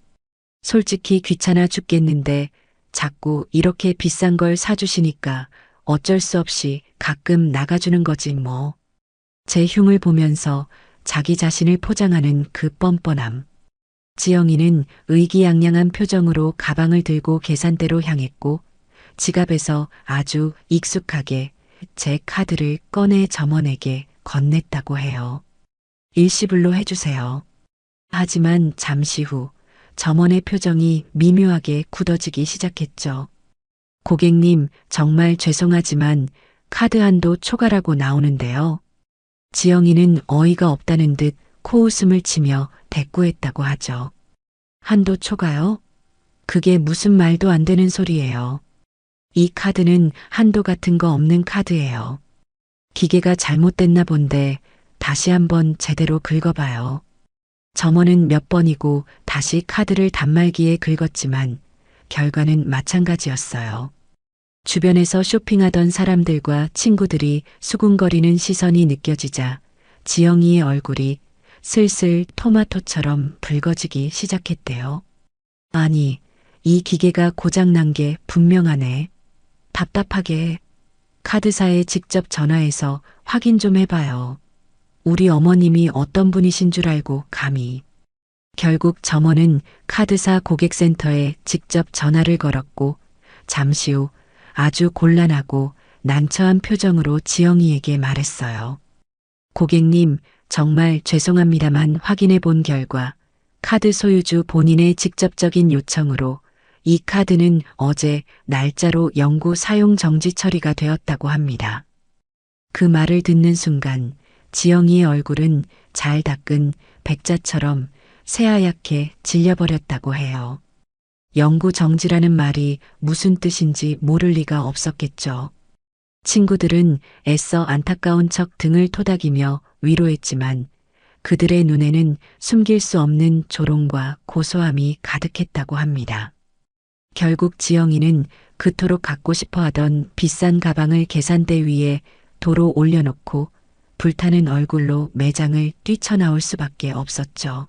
솔직히 귀찮아 죽겠는데 자꾸 이렇게 비싼 걸 사주시니까 어쩔 수 없이 가끔 나가주는 거지 뭐. 제 흉을 보면서 자기 자신을 포장하는 그 뻔뻔함. 지영이는 의기양양한 표정으로 가방을 들고 계산대로 향했고 지갑에서 아주 익숙하게 제 카드를 꺼내 점원에게 건넸다고 해요. 일시불로 해주세요. 하지만 잠시 후 점원의 표정이 미묘하게 굳어지기 시작했죠. 고객님, 정말 죄송하지만 카드 한도 초과라고 나오는데요. 지영이는 어이가 없다는 듯 코웃음을 치며 대꾸했다고 하죠. 한도 초과요? 그게 무슨 말도 안 되는 소리예요. 이 카드는 한도 같은 거 없는 카드예요. 기계가 잘못됐나 본데 다시 한번 제대로 긁어봐요. 점원은 몇 번이고 다시 카드를 단말기에 긁었지만 결과는 마찬가지였어요. 주변에서 쇼핑하던 사람들과 친구들이 수군거리는 시선이 느껴지자 지영이의 얼굴이 슬슬 토마토처럼 붉어지기 시작했대요. 아니, 이 기계가 고장난 게 분명하네. 답답하게 카드사에 직접 전화해서 확인 좀 해봐요. 우리 어머님이 어떤 분이신 줄 알고 감히. 결국 점원은 카드사 고객센터에 직접 전화를 걸었고 잠시 후 아주 곤란하고 난처한 표정으로 지영이에게 말했어요. 고객님, 정말 죄송합니다만 확인해 본 결과 카드 소유주 본인의 직접적인 요청으로 이 카드는 어제 날짜로 영구 사용 정지 처리가 되었다고 합니다. 그 말을 듣는 순간 지영이의 얼굴은 잘 닦은 백자처럼 새하얗게 질려버렸다고 해요. 영구 정지라는 말이 무슨 뜻인지 모를 리가 없었겠죠. 친구들은 애써 안타까운 척 등을 토닥이며 위로했지만 그들의 눈에는 숨길 수 없는 조롱과 고소함이 가득했다고 합니다. 결국 지영이는 그토록 갖고 싶어 하던 비싼 가방을 계산대 위에 도로 올려놓고 불타는 얼굴로 매장을 뛰쳐나올 수밖에 없었죠.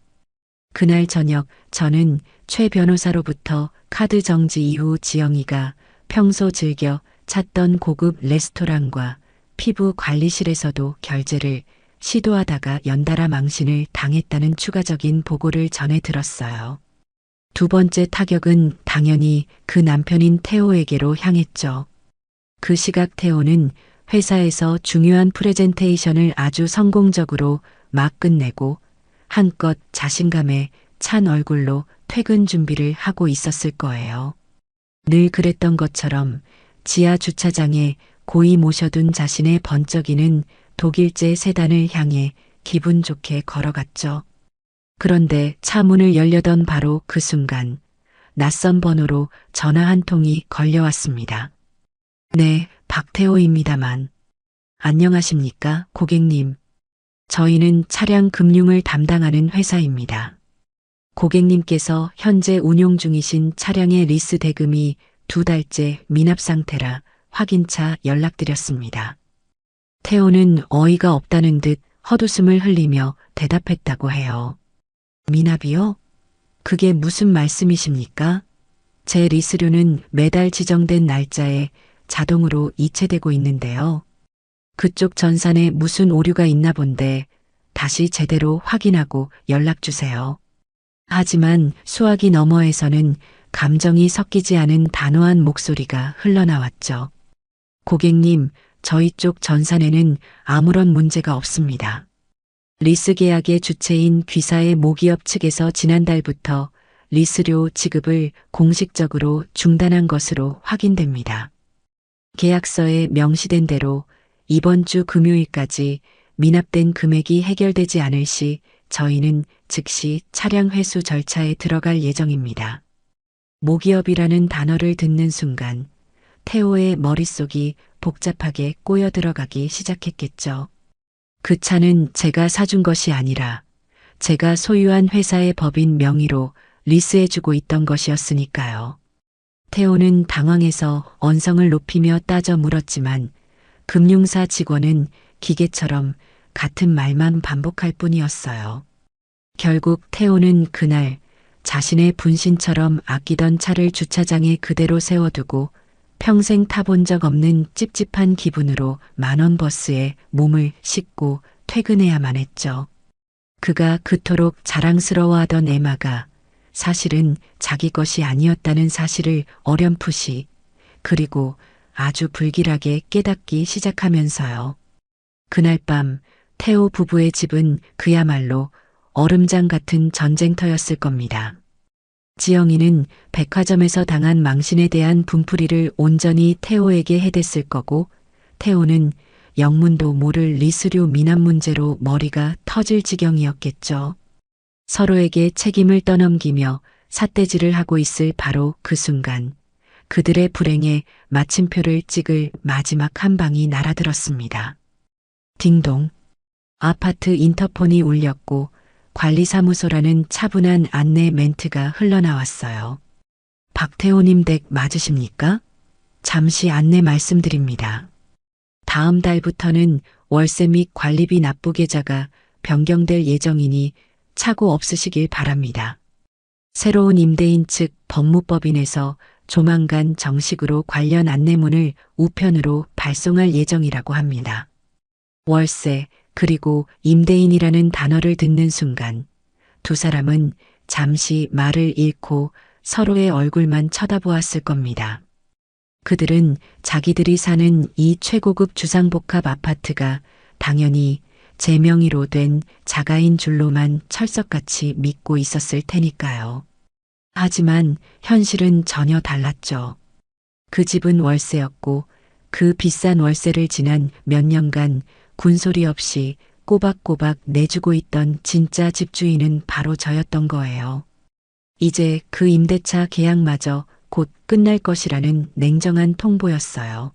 그날 저녁 저는 최 변호사로부터 카드 정지 이후 지영이가 평소 즐겨 찾던 고급 레스토랑과 피부 관리실에서도 결제를 시도하다가 연달아 망신을 당했다는 추가적인 보고를 전해 들었어요. 두 번째 타격은 당연히 그 남편인 태호에게로 향했죠. 그 시각 태호는 회사에서 중요한 프레젠테이션을 아주 성공적으로 막 끝내고 한껏 자신감에 찬 얼굴로 퇴근 준비를 하고 있었을 거예요. 늘 그랬던 것처럼 지하 주차장에 고이 모셔둔 자신의 번쩍이는 독일제 세단을 향해 기분 좋게 걸어갔죠. 그런데 차 문을 열려던 바로 그 순간 낯선 번호로 전화 한 통이 걸려왔습니다. 네, 박태호입니다만. 안녕하십니까, 고객님. 저희는 차량 금융을 담당하는 회사입니다. 고객님께서 현재 운용 중이신 차량의 리스 대금이 2달째 미납 상태라 확인차 연락드렸습니다. 태호는 어이가 없다는 듯 헛웃음을 흘리며 대답했다고 해요. 미납이요? 그게 무슨 말씀이십니까? 제 리스료는 매달 지정된 날짜에 자동으로 이체되고 있는데요. 그쪽 전산에 무슨 오류가 있나 본데 다시 제대로 확인하고 연락주세요. 하지만 수화기 너머에서는 감정이 섞이지 않은 단호한 목소리가 흘러나왔죠. 고객님, 저희 쪽 전산에는 아무런 문제가 없습니다. 리스 계약의 주체인 귀사의 모기업 측에서 지난달부터 리스료 지급을 공식적으로 중단한 것으로 확인됩니다. 계약서에 명시된 대로 이번 주 금요일까지 미납된 금액이 해결되지 않을 시 저희는 즉시 차량 회수 절차에 들어갈 예정입니다. 모기업이라는 단어를 듣는 순간 태호의 머릿속이 복잡하게 꼬여 들어가기 시작했겠죠. 그 차는 제가 사준 것이 아니라 제가 소유한 회사의 법인 명의로 리스해주고 있던 것이었으니까요. 태호는 당황해서 언성을 높이며 따져 물었지만 금융사 직원은 기계처럼 같은 말만 반복할 뿐이었어요. 결국 태호는 그날 자신의 분신처럼 아끼던 차를 주차장에 그대로 세워두고 평생 타본 적 없는 찝찝한 기분으로 만원 버스에 몸을 싣고 퇴근해야만 했죠. 그가 그토록 자랑스러워하던 에마가 사실은 자기 것이 아니었다는 사실을 어렴풋이 그리고 아주 불길하게 깨닫기 시작하면서요. 그날 밤 태호 부부의 집은 그야말로 얼음장 같은 전쟁터였을 겁니다. 지영이는 백화점에서 당한 망신에 대한 분풀이를 온전히 태호에게 해댔을 거고 태호는 영문도 모를 리스료 미납 문제로 머리가 터질 지경이었겠죠. 서로에게 책임을 떠넘기며 삿대질을 하고 있을 바로 그 순간 그들의 불행에 마침표를 찍을 마지막 한 방이 날아들었습니다. 딩동. 아파트 인터폰이 울렸고 관리사무소라는 차분한 안내 멘트가 흘러나왔어요. 박태호님 댁 맞으십니까? 잠시 안내 말씀드립니다. 다음 달부터는 월세 및 관리비 납부 계좌가 변경될 예정이니 착오 없으시길 바랍니다. 새로운 임대인 측 법무법인에서 조만간 정식으로 관련 안내문을 우편으로 발송할 예정이라고 합니다. 월세 그리고 임대인이라는 단어를 듣는 순간 두 사람은 잠시 말을 잃고 서로의 얼굴만 쳐다보았을 겁니다. 그들은 자기들이 사는 이 최고급 주상복합 아파트가 당연히 제 명의로 된 자가인 줄로만 철석같이 믿고 있었을 테니까요. 하지만 현실은 전혀 달랐죠. 그 집은 월세였고 그 비싼 월세를 지난 몇 년간 군소리 없이 꼬박꼬박 내주고 있던 진짜 집주인은 바로 저였던 거예요. 이제 그 임대차 계약마저 곧 끝날 것이라는 냉정한 통보였어요.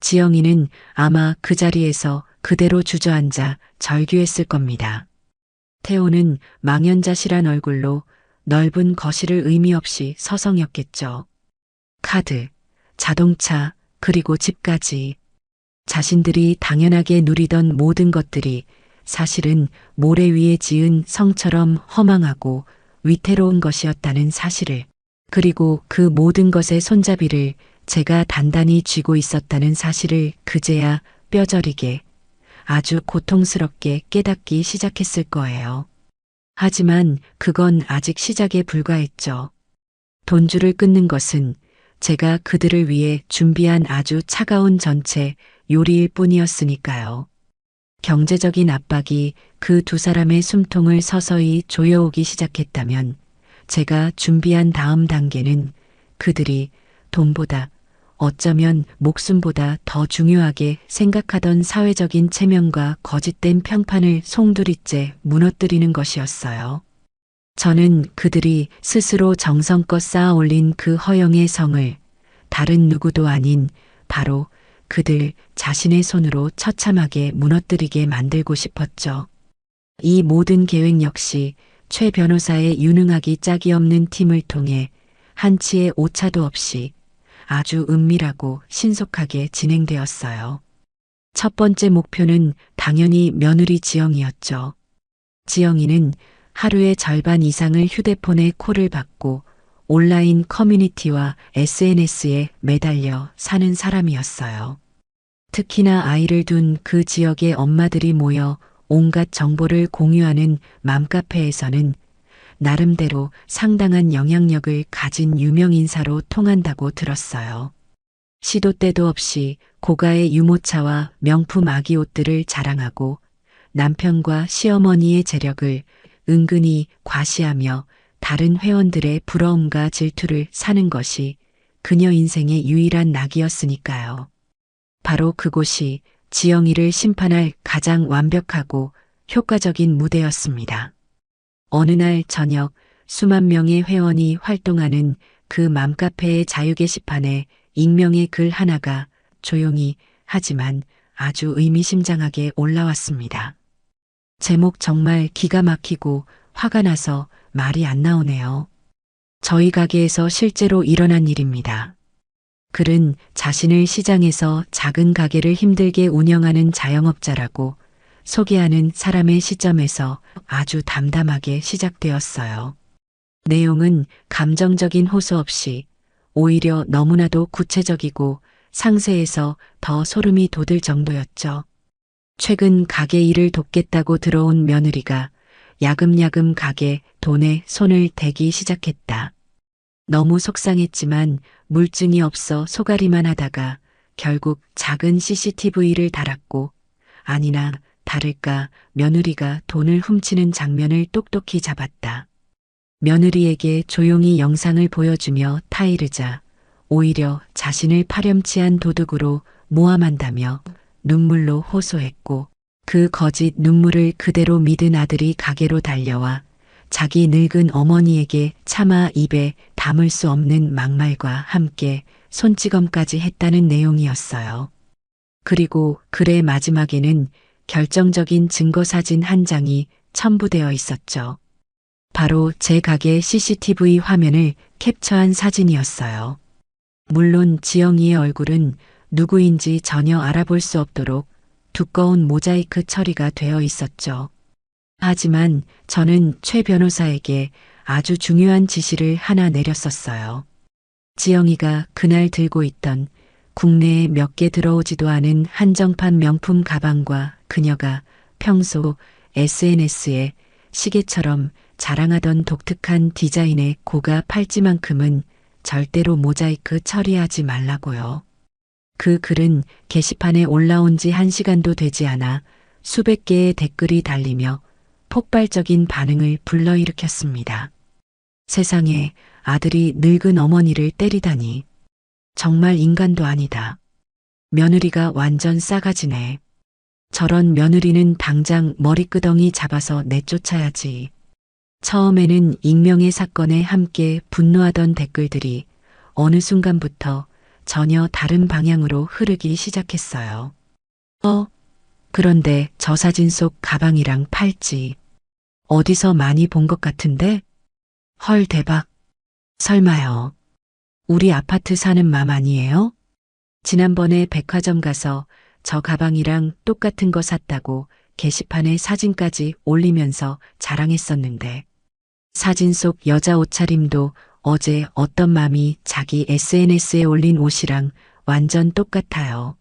지영이는 아마 그 자리에서 그대로 주저앉아 절규했을 겁니다. 태호는 망연자실한 얼굴로 넓은 거실을 의미 없이 서성였겠죠. 카드, 자동차, 그리고 집까지. 자신들이 당연하게 누리던 모든 것들이 사실은 모래 위에 지은 성처럼 허망하고 위태로운 것이었다는 사실을, 그리고 그 모든 것의 손잡이를 제가 단단히 쥐고 있었다는 사실을 그제야 뼈저리게 아주 고통스럽게 깨닫기 시작했을 거예요. 하지만 그건 아직 시작에 불과했죠. 돈줄을 끊는 것은 제가 그들을 위해 준비한 아주 차가운 전체 요리일 뿐이었으니까요. 경제적인 압박이 그 두 사람의 숨통을 서서히 조여오기 시작했다면 제가 준비한 다음 단계는 그들이 돈보다 어쩌면 목숨보다 더 중요하게 생각하던 사회적인 체면과 거짓된 평판을 송두리째 무너뜨리는 것이었어요. 저는 그들이 스스로 정성껏 쌓아 올린 그 허영의 성을 다른 누구도 아닌 바로 그들 자신의 손으로 처참하게 무너뜨리게 만들고 싶었죠. 이 모든 계획 역시 최 변호사의 유능하기 짝이 없는 팀을 통해 한치의 오차도 없이 아주 은밀하고 신속하게 진행되었어요. 첫 번째 목표는 당연히 며느리 지영이었죠. 지영이는 하루의 절반 이상을 휴대폰에 콜을 받고 온라인 커뮤니티와 SNS에 매달려 사는 사람이었어요. 특히나 아이를 둔 그 지역의 엄마들이 모여 온갖 정보를 공유하는 맘카페에서는 나름대로 상당한 영향력을 가진 유명 인사로 통한다고 들었어요. 시도 때도 없이 고가의 유모차와 명품 아기 옷들을 자랑하고 남편과 시어머니의 재력을 은근히 과시하며 다른 회원들의 부러움과 질투를 사는 것이 그녀 인생의 유일한 낙이었으니까요. 바로 그곳이 지영이를 심판할 가장 완벽하고 효과적인 무대였습니다. 어느 날 저녁 수만 명의 회원이 활동하는 그 맘카페의 자유 게시판에 익명의 글 하나가 조용히 하지만 아주 의미심장하게 올라왔습니다. 제목 정말 기가 막히고 화가 나서 말이 안 나오네요. 저희 가게에서 실제로 일어난 일입니다. 글은 자신을 시장에서 작은 가게를 힘들게 운영하는 자영업자라고 소개하는 사람의 시점에서 아주 담담하게 시작되었어요. 내용은 감정적인 호소 없이 오히려 너무나도 구체적이고 상세해서 더 소름이 돋을 정도였죠. 최근 가게 일을 돕겠다고 들어온 며느리가 야금야금 가게 돈에 손을 대기 시작했다. 너무 속상했지만 물증이 없어 소가리만 하다가 결국 작은 CCTV를 달았고 아니나 다를까 며느리가 돈을 훔치는 장면을 똑똑히 잡았다. 며느리에게 조용히 영상을 보여주며 타이르자 오히려 자신을 파렴치한 도둑으로 모함한다며 눈물로 호소했고 그 거짓 눈물을 그대로 믿은 아들이 가게로 달려와 자기 늙은 어머니에게 차마 입에 담을 수 없는 막말과 함께 손찌검까지 했다는 내용이었어요. 그리고 글의 마지막에는 결정적인 증거 사진 한 장이 첨부되어 있었죠. 바로 제 가게 CCTV 화면을 캡처한 사진이었어요. 물론 지영이의 얼굴은 누구인지 전혀 알아볼 수 없도록 두꺼운 모자이크 처리가 되어 있었죠. 하지만 저는 최 변호사에게 아주 중요한 지시를 하나 내렸었어요. 지영이가 그날 들고 있던 국내에 몇 개 들어오지도 않은 한정판 명품 가방과 그녀가 평소 SNS에 시계처럼 자랑하던 독특한 디자인의 고가 팔찌만큼은 절대로 모자이크 처리하지 말라고요. 그 글은 게시판에 올라온 지 1시간도 되지 않아 수백 개의 댓글이 달리며 폭발적인 반응을 불러일으켰습니다. 세상에 아들이 늙은 어머니를 때리다니. 정말 인간도 아니다. 며느리가 완전 싸가지네. 저런 며느리는 당장 머리끄덩이 잡아서 내쫓아야지. 처음에는 익명의 사건에 함께 분노하던 댓글들이 어느 순간부터 전혀 다른 방향으로 흐르기 시작했어요. 그런데 저 사진 속 가방이랑 팔찌 어디서 많이 본 것 같은데? 헐 대박. 설마요. 우리 아파트 사는 맘 아니에요? 지난번에 백화점 가서 저 가방이랑 똑같은 거 샀다고 게시판에 사진까지 올리면서 자랑했었는데 사진 속 여자 옷차림도 어제 어떤 맘이 자기 SNS에 올린 옷이랑 완전 똑같아요.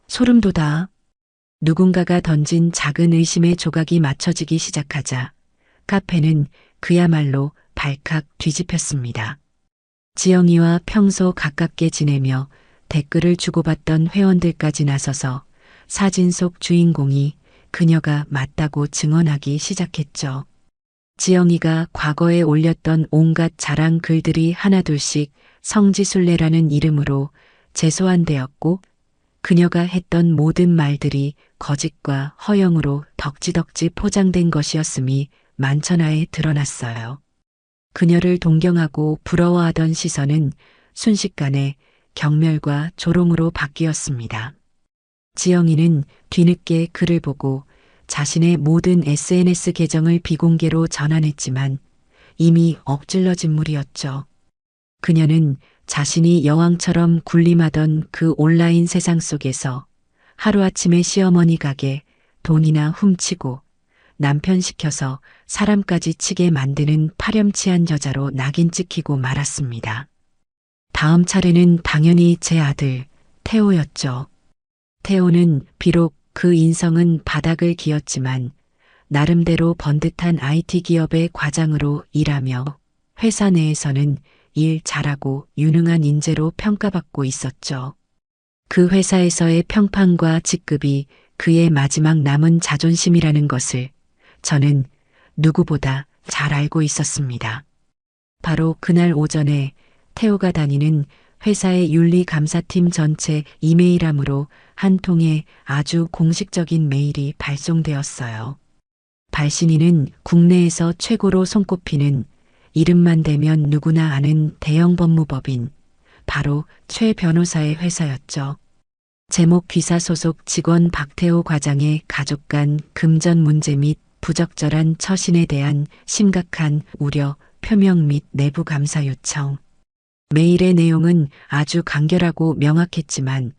소름 돋아. 누군가가 던진 작은 의심의 조각이 맞춰지기 시작하자 카페는 그야말로 발칵 뒤집혔습니다. 지영이와 평소 가깝게 지내며 댓글을 주고받던 회원들까지 나서서 사진 속 주인공이 그녀가 맞다고 증언하기 시작했죠. 지영이가 과거에 올렸던 온갖 자랑 글들이 하나둘씩 성지순례라는 이름으로 재소환되었고 그녀가 했던 모든 말들이 거짓과 허영으로 덕지덕지 포장된 것이었음이 만천하에 드러났어요. 그녀를 동경하고 부러워하던 시선은 순식간에 경멸과 조롱으로 바뀌었습니다. 지영이는 뒤늦게 글을 보고 자신의 모든 SNS 계정을 비공개로 전환했지만 이미 엎질러진 물이었죠. 그녀는 자신이 여왕처럼 군림하던 그 온라인 세상 속에서 하루아침에 시어머니 가게 돈이나 훔치고 남편 시켜서 사람까지 치게 만드는 파렴치한 여자로 낙인 찍히고 말았습니다. 다음 차례는 당연히 제 아들 태호였죠. 태호는 비록 그 인성은 바닥을 기었지만 나름대로 번듯한 IT 기업의 과장으로 일하며 회사 내에서는 일 잘하고 유능한 인재로 평가받고 있었죠. 그 회사에서의 평판과 직급이 그의 마지막 남은 자존심이라는 것을 저는 누구보다 잘 알고 있었습니다. 바로 그날 오전에 태호가 다니는 회사의 윤리감사팀 전체 이메일함으로 한 통의 아주 공식적인 메일이 발송되었어요. 발신인은 국내에서 최고로 손꼽히는 이름만 대면 누구나 아는 대형 법무법인 바로 최 변호사의 회사였죠. 제목 귀사 소속 직원 박태호 과장의 가족 간 금전 문제 및 부적절한 처신에 대한 심각한 우려 표명 및 내부 감사 요청. 메일의 내용은 아주 간결하고 명확했지만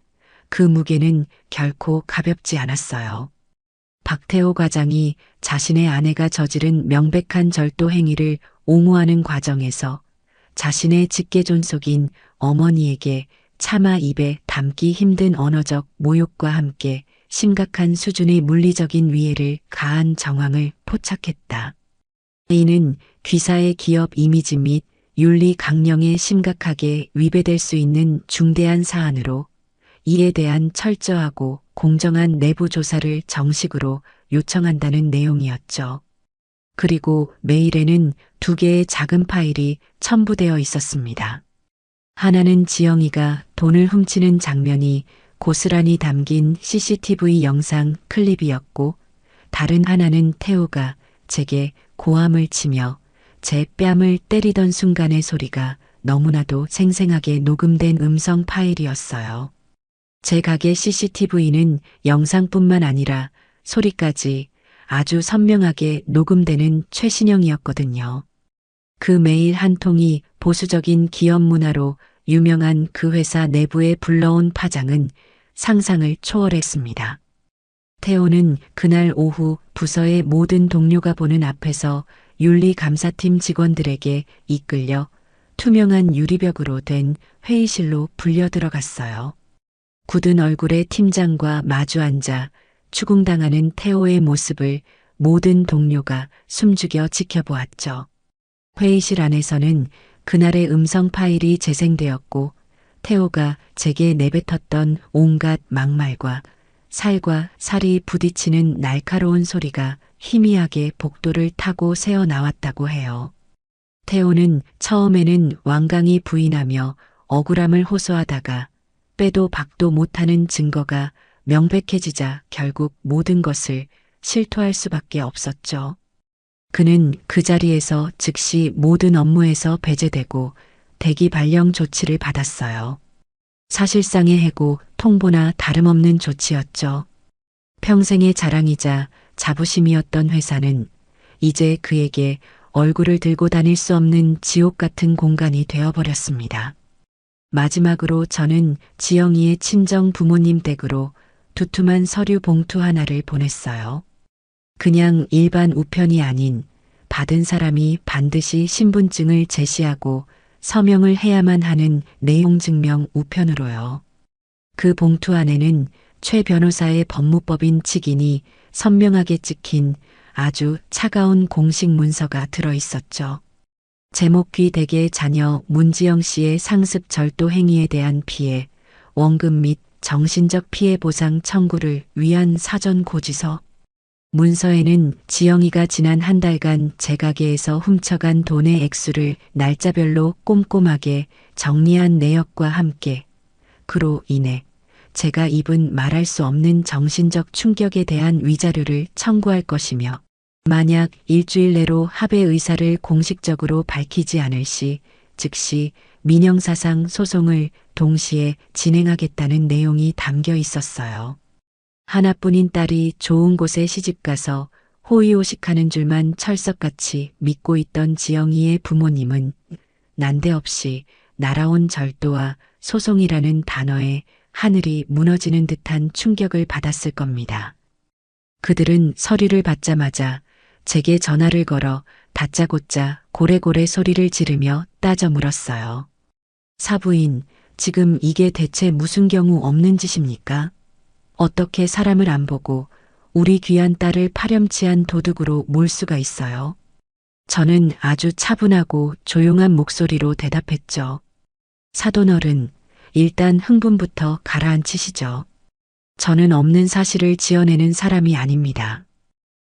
그 무게는 결코 가볍지 않았어요. 박태호 과장이 자신의 아내가 저지른 명백한 절도 행위를 옹호하는 과정에서 자신의 직계존속인 어머니에게 차마 입에 담기 힘든 언어적 모욕과 함께 심각한 수준의 물리적인 위해를 가한 정황을 포착했다. 이는 귀사의 기업 이미지 및 윤리 강령에 심각하게 위배될 수 있는 중대한 사안으로 이에 대한 철저하고 공정한 내부 조사를 정식으로 요청한다는 내용이었죠. 그리고 메일에는 2개의 작은 파일이 첨부되어 있었습니다. 하나는 지영이가 돈을 훔치는 장면이 고스란히 담긴 CCTV 영상 클립이었고, 다른 하나는 태호가 제게 고함을 치며 제 뺨을 때리던 순간의 소리가 너무나도 생생하게 녹음된 음성 파일이었어요. 제 가게 CCTV는 영상뿐만 아니라 소리까지 아주 선명하게 녹음되는 최신형이었거든요. 그 메일 한 통이 보수적인 기업 문화로 유명한 그 회사 내부에 불러온 파장은 상상을 초월했습니다. 태호는 그날 오후 부서의 모든 동료가 보는 앞에서 윤리감사팀 직원들에게 이끌려 투명한 유리벽으로 된 회의실로 불려 들어갔어요. 굳은 얼굴의 팀장과 마주 앉아 추궁당하는 태호의 모습을 모든 동료가 숨죽여 지켜보았죠. 회의실 안에서는 그날의 음성 파일이 재생되었고, 태호가 제게 내뱉었던 온갖 막말과 살과 살이 부딪히는 날카로운 소리가 희미하게 복도를 타고 새어 나왔다고 해요. 태호는 처음에는 완강히 부인하며 억울함을 호소하다가 빼도 박도 못하는 증거가 명백해지자 결국 모든 것을 실토할 수밖에 없었죠. 그는 그 자리에서 즉시 모든 업무에서 배제되고 대기 발령 조치를 받았어요. 사실상의 해고, 통보나 다름없는 조치였죠. 평생의 자랑이자 자부심이었던 회사는 이제 그에게 얼굴을 들고 다닐 수 없는 지옥 같은 공간이 되어버렸습니다. 마지막으로 저는 지영이의 친정 부모님 댁으로 두툼한 서류 봉투 하나를 보냈어요. 그냥 일반 우편이 아닌 받은 사람이 반드시 신분증을 제시하고 서명을 해야만 하는 내용 증명 우편으로요. 그 봉투 안에는 최 변호사의 법무법인 직인이 선명하게 찍힌 아주 차가운 공식 문서가 들어 있었죠. 제목귀 댁의 자녀 문지영 씨의 상습 절도 행위에 대한 피해, 원금 및 정신적 피해 보상 청구를 위한 사전 고지서. 문서에는 지영이가 지난 한 달간 제 가게에서 훔쳐간 돈의 액수를 날짜별로 꼼꼼하게 정리한 내역과 함께 그로 인해 제가 입은 말할 수 없는 정신적 충격에 대한 위자료를 청구할 것이며, 만약 일주일 내로 합의 의사를 공식적으로 밝히지 않을 시 즉시 민형사상 소송을 동시에 진행하겠다는 내용이 담겨 있었어요. 하나뿐인 딸이 좋은 곳에 시집가서 호의호식하는 줄만 철석같이 믿고 있던 지영이의 부모님은 난데없이 날아온 절도와 소송이라는 단어에 하늘이 무너지는 듯한 충격을 받았을 겁니다. 그들은 서류를 받자마자 제게 전화를 걸어 다짜고짜 고래고래 소리를 지르며 따져 물었어요. 사부인, 지금 이게 대체 무슨 경우 없는 짓입니까? 어떻게 사람을 안 보고 우리 귀한 딸을 파렴치한 도둑으로 몰 수가 있어요? 저는 아주 차분하고 조용한 목소리로 대답했죠. 사돈어른, 일단 흥분부터 가라앉히시죠. 저는 없는 사실을 지어내는 사람이 아닙니다.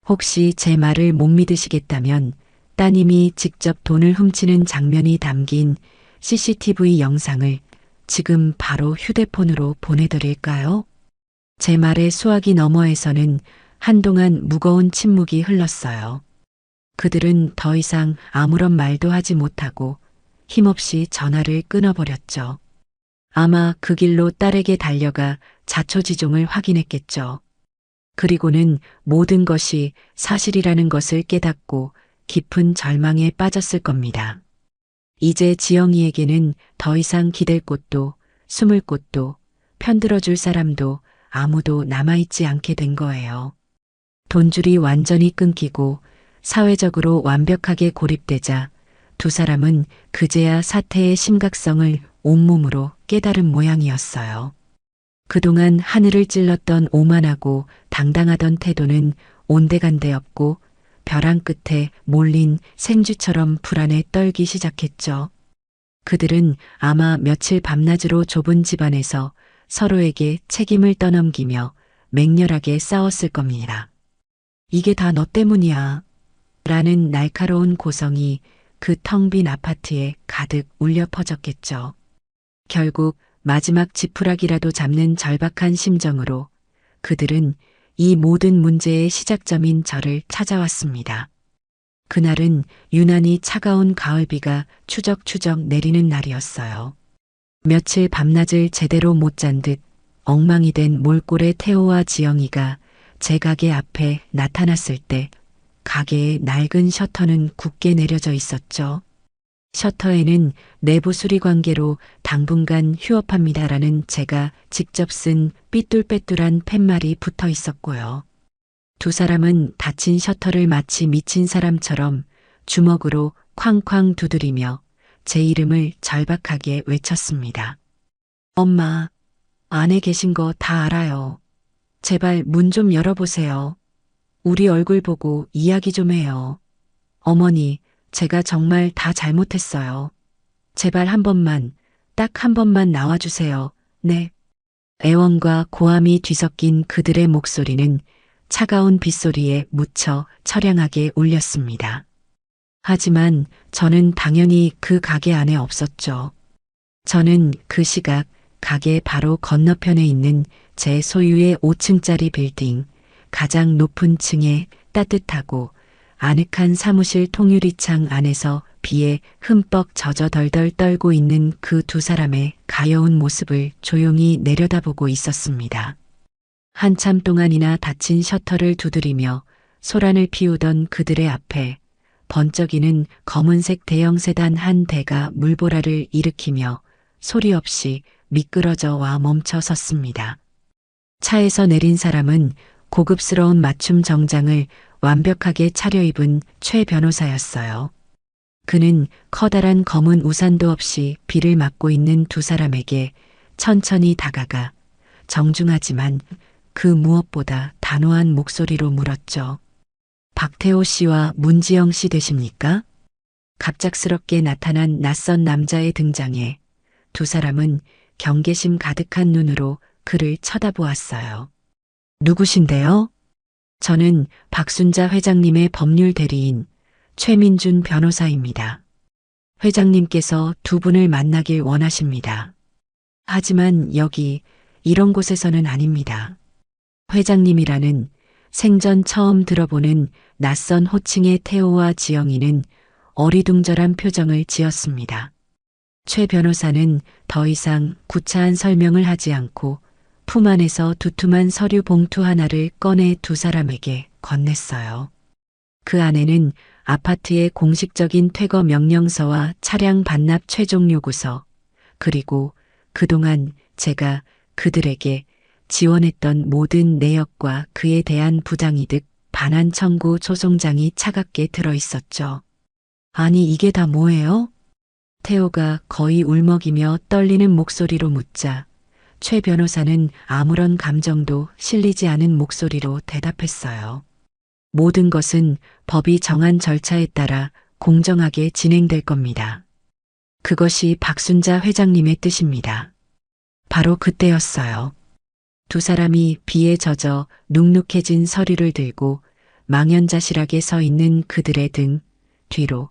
혹시 제 말을 못 믿으시겠다면 따님이 직접 돈을 훔치는 장면이 담긴 CCTV 영상을 지금 바로 휴대폰으로 보내드릴까요? 제 말의 수화기 너머에서는 한동안 무거운 침묵이 흘렀어요. 그들은 더 이상 아무런 말도 하지 못하고 힘없이 전화를 끊어버렸죠. 아마 그 길로 딸에게 달려가 자초지종을 확인했겠죠. 그리고는 모든 것이 사실이라는 것을 깨닫고 깊은 절망에 빠졌을 겁니다. 이제 지영이에게는 더 이상 기댈 곳도 숨을 곳도 편들어줄 사람도 아무도 남아있지 않게 된 거예요. 돈줄이 완전히 끊기고 사회적으로 완벽하게 고립되자 두 사람은 그제야 사태의 심각성을 온몸으로 깨달은 모양이었어요. 그동안 하늘을 찔렀던 오만하고 당당하던 태도는 온데간데 없고 벼랑 끝에 몰린 생쥐처럼 불안에 떨기 시작했죠. 그들은 아마 며칠 밤낮으로 좁은 집안에서 서로에게 책임을 떠넘기며 맹렬하게 싸웠을 겁니다. 이게 다 너 때문이야. 라는 날카로운 고성이 그 텅 빈 아파트에 가득 울려 퍼졌겠죠. 결국 마지막 지푸라기라도 잡는 절박한 심정으로 그들은 이 모든 문제의 시작점인 저를 찾아왔습니다. 그날은 유난히 차가운 가을비가 추적추적 내리는 날이었어요. 며칠 밤낮을 제대로 못 잔 듯 엉망이 된 몰골의 태호와 지영이가 제 가게 앞에 나타났을 때 가게의 낡은 셔터는 굳게 내려져 있었죠. 셔터에는 내부 수리 관계로 당분간 휴업합니다라는 제가 직접 쓴 삐뚤빼뚤한 팻말이 붙어 있었고요. 두 사람은 닫힌 셔터를 마치 미친 사람처럼 주먹으로 쾅쾅 두드리며 제 이름을 절박하게 외쳤습니다. 엄마, 안에 계신 거 다 알아요. 제발 문 좀 열어보세요. 우리 얼굴 보고 이야기 좀 해요. 어머니, 제가 정말 다 잘못했어요. 제발 한 번만, 딱 한 번만 나와주세요. 네. 애원과 고함이 뒤섞인 그들의 목소리는 차가운 빗소리에 묻혀 처량하게 울렸습니다. 하지만 저는 당연히 그 가게 안에 없었죠. 저는 그 시각 가게 바로 건너편에 있는 제 소유의 5층짜리 빌딩, 가장 높은 층에 따뜻하고 아늑한 사무실 통유리창 안에서 비에 흠뻑 젖어 덜덜 떨고 있는 그 두 사람의 가여운 모습을 조용히 내려다보고 있었습니다. 한참 동안이나 닫힌 셔터를 두드리며 소란을 피우던 그들의 앞에 번쩍이는 검은색 대형 세단 한 대가 물보라를 일으키며 소리 없이 미끄러져 와 멈춰 섰습니다. 차에서 내린 사람은 고급스러운 맞춤 정장을 완벽하게 차려입은 최 변호사였어요. 그는 커다란 검은 우산도 없이 비를 맞고 있는 두 사람에게 천천히 다가가 정중하지만 그 무엇보다 단호한 목소리로 물었죠. 박태호 씨와 문지영 씨 되십니까? 갑작스럽게 나타난 낯선 남자의 등장에 두 사람은 경계심 가득한 눈으로 그를 쳐다보았어요. 누구신데요? 저는 박순자 회장님의 법률 대리인 최민준 변호사입니다. 회장님께서 두 분을 만나길 원하십니다. 하지만 여기 이런 곳에서는 아닙니다. 회장님이라는 생전 처음 들어보는 낯선 호칭의 태호와 지영이는 어리둥절한 표정을 지었습니다. 최 변호사는 더 이상 구차한 설명을 하지 않고 품 안에서 두툼한 서류 봉투 하나를 꺼내 두 사람에게 건넸어요. 그 안에는 아파트의 공식적인 퇴거 명령서와 차량 반납 최종 요구서, 그리고 그동안 제가 그들에게 지원했던 모든 내역과 그에 대한 부당이득 반환 청구 소송장이 차갑게 들어 있었죠. 아니 이게 다 뭐예요? 태호가 거의 울먹이며 떨리는 목소리로 묻자 최 변호사는 아무런 감정도 실리지 않은 목소리로 대답했어요. 모든 것은 법이 정한 절차에 따라 공정하게 진행될 겁니다. 그것이 박순자 회장님의 뜻입니다. 바로 그때였어요. 두 사람이 비에 젖어 눅눅해진 서류를 들고 망연자실하게 서 있는 그들의 등 뒤로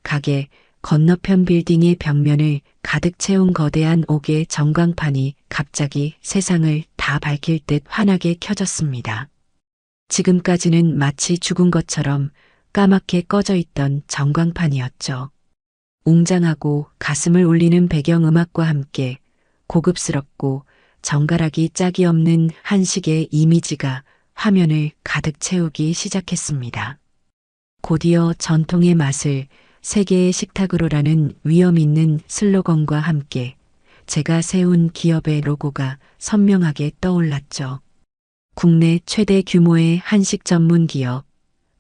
가게 건너편 빌딩의 벽면을 가득 채운 거대한 옥의 전광판이 갑자기 세상을 다 밝힐 듯 환하게 켜졌습니다. 지금까지는 마치 죽은 것처럼 까맣게 꺼져 있던 전광판이었죠. 웅장하고 가슴을 울리는 배경음악과 함께 고급스럽고 정갈하기 짝이 없는 한식의 이미지가 화면을 가득 채우기 시작했습니다. 곧이어 전통의 맛을 세계의 식탁으로라는 위험 있는 슬로건과 함께 제가 세운 기업의 로고가 선명하게 떠올랐죠. 국내 최대 규모의 한식 전문 기업,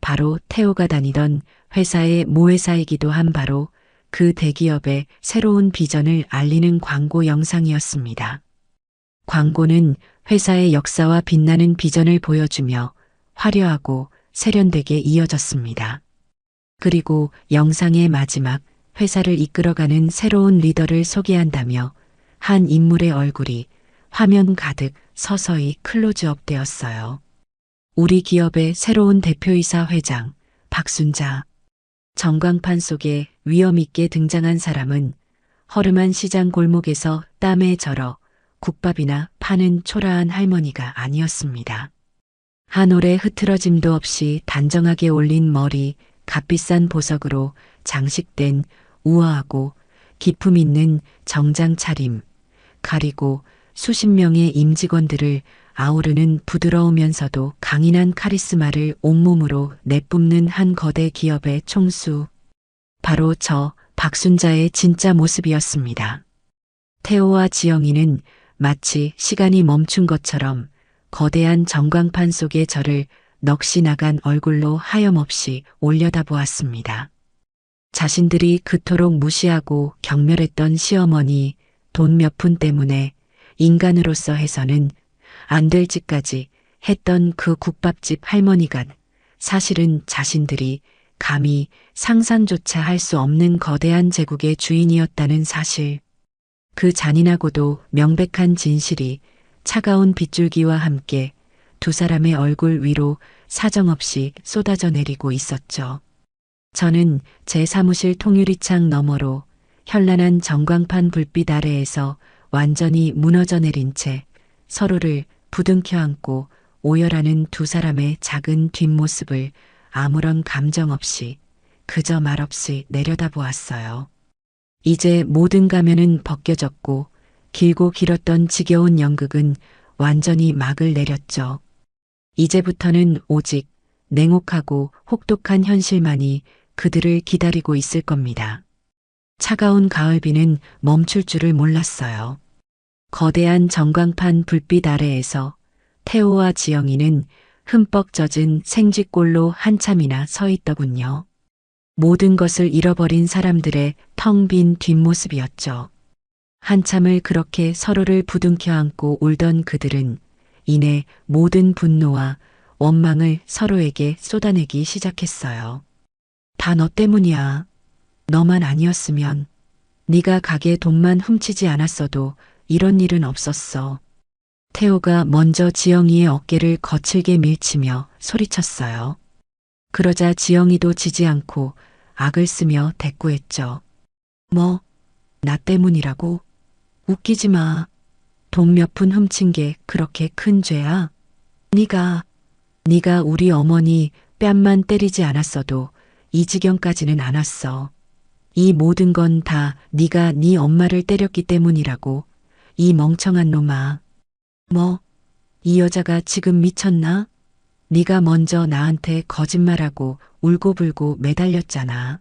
바로 태호가 다니던 회사의 모회사이기도 한 바로 그 대기업의 새로운 비전을 알리는 광고 영상이었습니다. 광고는 회사의 역사와 빛나는 비전을 보여주며 화려하고 세련되게 이어졌습니다. 그리고 영상의 마지막 회사를 이끌어가는 새로운 리더를 소개한다며 한 인물의 얼굴이 화면 가득 서서히 클로즈업 되었어요. 우리 기업의 새로운 대표이사 회장 박순자. 전광판 속에 위험 있게 등장한 사람은 허름한 시장 골목에서 땀에 절어 국밥이나 파는 초라한 할머니가 아니었습니다. 한 올의 흐트러짐도 없이 단정하게 올린 머리, 값비싼 보석으로 장식된 우아하고 기품 있는 정장 차림, 가리고 수십 명의 임직원들을 아우르는 부드러우면서도 강인한 카리스마를 온몸으로 내뿜는 한 거대 기업의 총수. 바로 저 박순자의 진짜 모습이었습니다. 태호와 지영이는 마치 시간이 멈춘 것처럼 거대한 전광판 속의 저를 넋이 나간 얼굴로 하염없이 올려다보았습니다. 자신들이 그토록 무시하고 경멸했던 시어머니, 돈 몇 푼 때문에 인간으로서 해서는 안 될 짓까지 했던 그 국밥집 할머니가 사실은 자신들이 감히 상상조차 할 수 없는 거대한 제국의 주인이었다는 사실. 그 잔인하고도 명백한 진실이 차가운 빗줄기와 함께 두 사람의 얼굴 위로 사정없이 쏟아져 내리고 있었죠. 저는 제 사무실 통유리창 너머로 현란한 전광판 불빛 아래에서 완전히 무너져 내린 채 서로를 부둥켜 안고 오열하는 두 사람의 작은 뒷모습을 아무런 감정 없이 그저 말없이 내려다보았어요. 이제 모든 가면은 벗겨졌고 길고 길었던 지겨운 연극은 완전히 막을 내렸죠. 이제부터는 오직 냉혹하고 혹독한 현실만이 그들을 기다리고 있을 겁니다. 차가운 가을비는 멈출 줄을 몰랐어요. 거대한 전광판 불빛 아래에서 태호와 지영이는 흠뻑 젖은 생쥐꼴로 한참이나 서 있더군요. 모든 것을 잃어버린 사람들의 텅 빈 뒷모습이었죠. 한참을 그렇게 서로를 부둥켜 안고 울던 그들은 이내 모든 분노와 원망을 서로에게 쏟아내기 시작했어요. 다 너 때문이야. 너만 아니었으면, 네가 가게 돈만 훔치지 않았어도 이런 일은 없었어. 태호가 먼저 지영이의 어깨를 거칠게 밀치며 소리쳤어요. 그러자 지영이도 지지 않고 악을 쓰며 대꾸했죠. 뭐, 나 때문이라고? 웃기지 마. 돈 몇 푼 훔친 게 그렇게 큰 죄야? 네가 우리 어머니 뺨만 때리지 않았어도 이 지경까지는 안 왔어. 이 모든 건 다 네가 네 엄마를 때렸기 때문이라고. 이 멍청한 놈아. 뭐, 이 여자가 지금 미쳤나? 네가 먼저 나한테 거짓말하고 울고불고 매달렸잖아.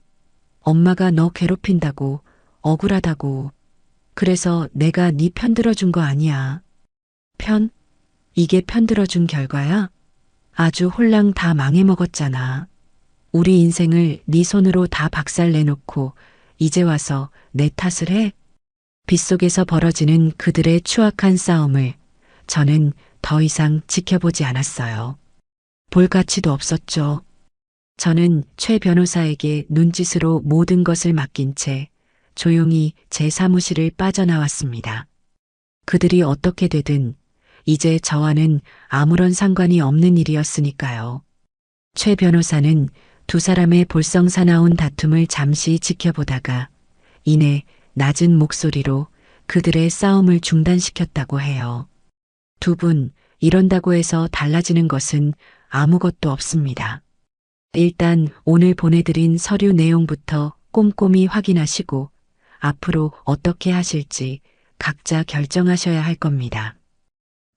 엄마가 너 괴롭힌다고, 억울하다고. 그래서 내가 네 편 들어준 거 아니야. 편? 이게 편 들어준 결과야? 아주 홀랑 다 망해먹었잖아. 우리 인생을 네 손으로 다 박살내놓고 이제 와서 내 탓을 해? 빗속에서 벌어지는 그들의 추악한 싸움을 저는 더 이상 지켜보지 않았어요. 볼 가치도 없었죠. 저는 최 변호사에게 눈짓으로 모든 것을 맡긴 채 조용히 제 사무실을 빠져나왔습니다. 그들이 어떻게 되든 이제 저와는 아무런 상관이 없는 일이었으니까요. 최 변호사는 두 사람의 볼썽사나운 다툼을 잠시 지켜보다가 이내 낮은 목소리로 그들의 싸움을 중단시켰다고 해요. 두 분, 이런다고 해서 달라지는 것은 아무것도 없습니다. 일단 오늘 보내드린 서류 내용부터 꼼꼼히 확인하시고 앞으로 어떻게 하실지 각자 결정하셔야 할 겁니다.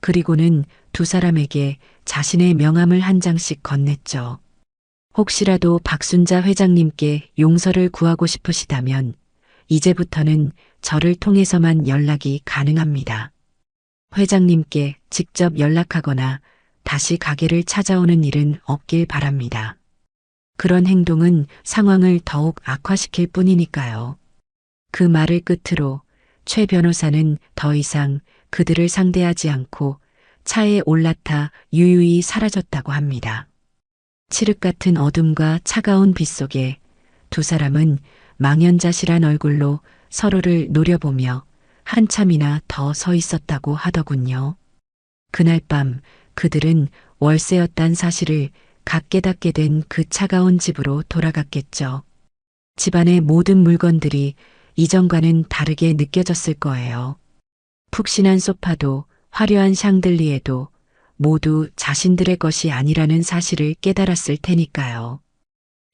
그리고는 두 사람에게 자신의 명함을 한 장씩 건넸죠. 혹시라도 박순자 회장님께 용서를 구하고 싶으시다면 이제부터는 저를 통해서만 연락이 가능합니다. 회장님께 직접 연락하거나 다시 가게를 찾아오는 일은 없길 바랍니다. 그런 행동은 상황을 더욱 악화시킬 뿐이니까요. 그 말을 끝으로 최 변호사는 더 이상 그들을 상대하지 않고 차에 올라타 유유히 사라졌다고 합니다. 칠흑 같은 어둠과 차가운 빛 속에 두 사람은 망연자실한 얼굴로 서로를 노려보며 한참이나 더 서 있었다고 하더군요. 그날 밤 그들은 월세였단 사실을 갓 깨닫게 된 그 차가운 집으로 돌아갔겠죠. 집안의 모든 물건들이 이전과는 다르게 느껴졌을 거예요. 푹신한 소파도 화려한 샹들리에도 모두 자신들의 것이 아니라는 사실을 깨달았을 테니까요.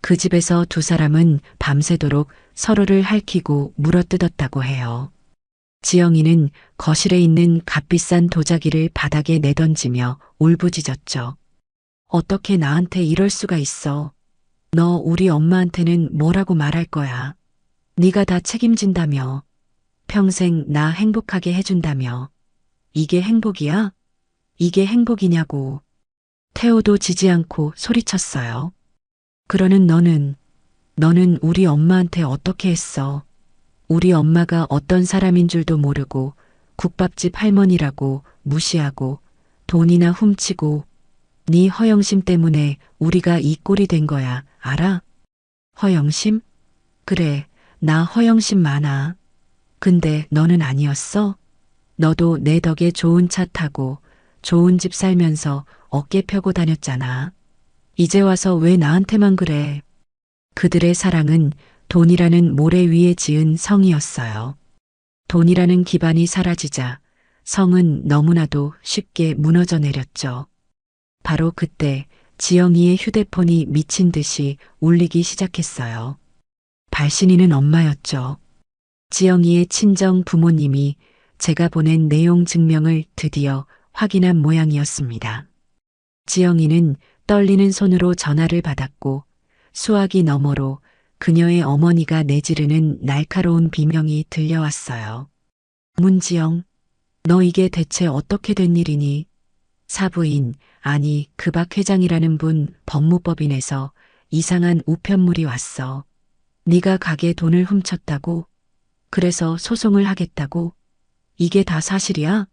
그 집에서 두 사람은 밤새도록 서로를 핥히고 물어뜯었다고 해요. 지영이는 거실에 있는 값비싼 도자기를 바닥에 내던지며 울부짖었죠. 어떻게 나한테 이럴 수가 있어. 너 우리 엄마한테는 뭐라고 말할 거야. 네가 다 책임진다며. 평생 나 행복하게 해준다며. 이게 행복이야? 이게 행복이냐고. 태호도 지지 않고 소리쳤어요. 그러는 너는 우리 엄마한테 어떻게 했어? 우리 엄마가 어떤 사람인 줄도 모르고 국밥집 할머니라고 무시하고 돈이나 훔치고 네 허영심 때문에 우리가 이 꼴이 된 거야. 알아? 허영심? 그래, 나 허영심 많아. 근데 너는 아니었어? 너도 내 덕에 좋은 차 타고 좋은 집 살면서 어깨 펴고 다녔잖아. 이제 와서 왜 나한테만 그래? 그들의 사랑은 돈이라는 모래 위에 지은 성이었어요. 돈이라는 기반이 사라지자 성은 너무나도 쉽게 무너져 내렸죠. 바로 그때 지영이의 휴대폰이 미친 듯이 울리기 시작했어요. 발신인은 엄마였죠. 지영이의 친정 부모님이 제가 보낸 내용 증명을 드디어 확인한 모양이었습니다. 지영이는 떨리는 손으로 전화를 받았고 수화기 너머로 그녀의 어머니가 내지르는 날카로운 비명이 들려왔어요. 문지영, 너 이게 대체 어떻게 된 일이니? 사부인, 아니 그 박 회장이라는 분 법무법인에서 이상한 우편물이 왔어. 네가 가게 돈을 훔쳤다고? 그래서 소송을 하겠다고? 이게 다 사실이야?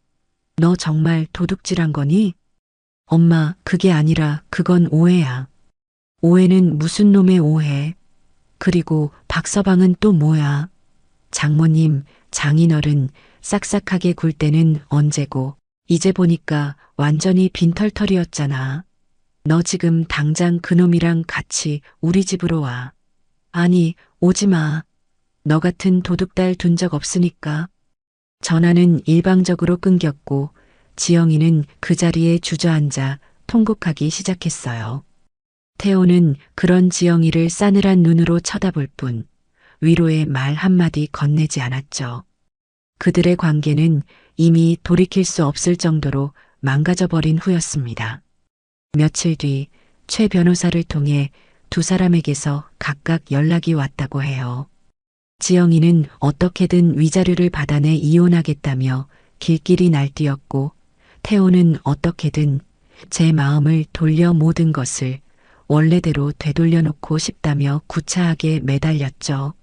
너 정말 도둑질한 거니? 엄마, 그게 아니라 그건 오해야. 오해는 무슨 놈의 오해? 그리고 박서방은 또 뭐야? 장모님, 장인어른 싹싹하게 굴 때는 언제고 이제 보니까 완전히 빈털털이었잖아. 너 지금 당장 그놈이랑 같이 우리 집으로 와. 아니, 오지 마. 너 같은 도둑딸 둔 적 없으니까. 전화는 일방적으로 끊겼고 지영이는 그 자리에 주저앉아 통곡하기 시작했어요. 태호는 그런 지영이를 싸늘한 눈으로 쳐다볼 뿐 위로의 말 한마디 건네지 않았죠. 그들의 관계는 이미 돌이킬 수 없을 정도로 망가져버린 후였습니다. 며칠 뒤 최 변호사를 통해 두 사람에게서 각각 연락이 왔다고 해요. 지영이는 어떻게든 위자료를 받아내 이혼하겠다며 길길이 날뛰었고 태호는 어떻게든 제 마음을 돌려 모든 것을 원래대로 되돌려놓고 싶다며 구차하게 매달렸죠.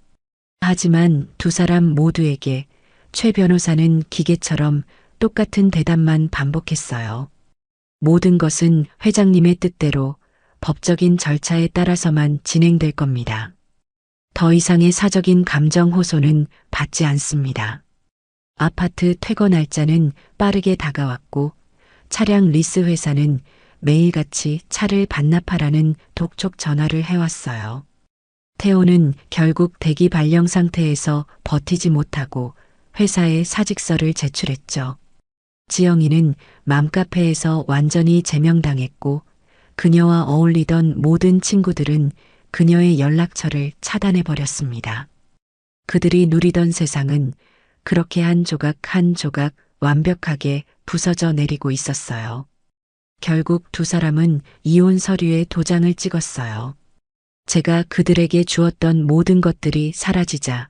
하지만 두 사람 모두에게 최 변호사는 기계처럼 똑같은 대답만 반복했어요. 모든 것은 회장님의 뜻대로 법적인 절차에 따라서만 진행될 겁니다. 더 이상의 사적인 감정 호소는 받지 않습니다. 아파트 퇴거 날짜는 빠르게 다가왔고 차량 리스 회사는 매일같이 차를 반납하라는 독촉 전화를 해왔어요. 태호는 결국 대기 발령 상태에서 버티지 못하고 회사에 사직서를 제출했죠. 지영이는 맘카페에서 완전히 제명당했고 그녀와 어울리던 모든 친구들은 그녀의 연락처를 차단해버렸습니다. 그들이 누리던 세상은 그렇게 한 조각 한 조각 완벽하게 부서져 내리고 있었어요. 결국 두 사람은 이혼 서류에 도장을 찍었어요. 제가 그들에게 주었던 모든 것들이 사라지자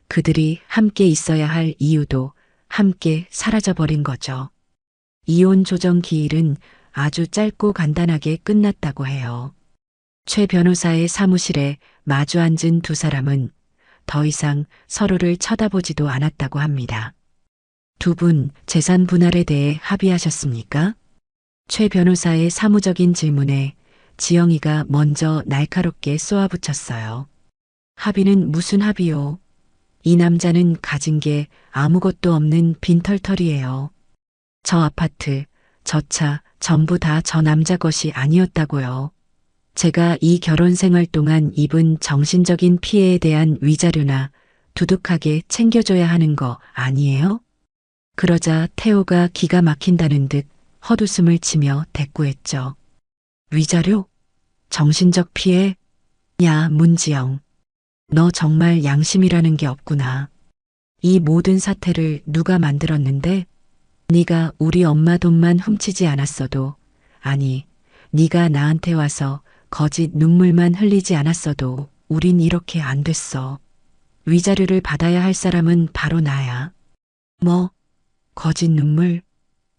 그들이 함께 있어야 할 이유도 함께 사라져버린 거죠. 이혼 조정 기일은 아주 짧고 간단하게 끝났다고 해요. 최 변호사의 사무실에 마주 앉은 두 사람은 더 이상 서로를 쳐다보지도 않았다고 합니다. 두 분 재산 분할에 대해 합의하셨습니까? 최 변호사의 사무적인 질문에 지영이가 먼저 날카롭게 쏘아붙였어요. 합의는 무슨 합의요? 이 남자는 가진 게 아무것도 없는 빈털털이에요. 저 아파트, 저 차 전부 다 저 남자 것이 아니었다고요. 제가 이 결혼 생활 동안 입은 정신적인 피해에 대한 위자료나 두둑하게 챙겨줘야 하는 거 아니에요? 그러자 태호가 기가 막힌다는 듯 헛웃음을 치며 대꾸했죠. 위자료? 정신적 피해? 야, 문지영. 너 정말 양심이라는 게 없구나. 이 모든 사태를 누가 만들었는데? 네가 우리 엄마 돈만 훔치지 않았어도, 아니, 네가 나한테 와서 거짓 눈물만 흘리지 않았어도 우린 이렇게 안 됐어. 위자료를 받아야 할 사람은 바로 나야. 뭐? 거짓 눈물?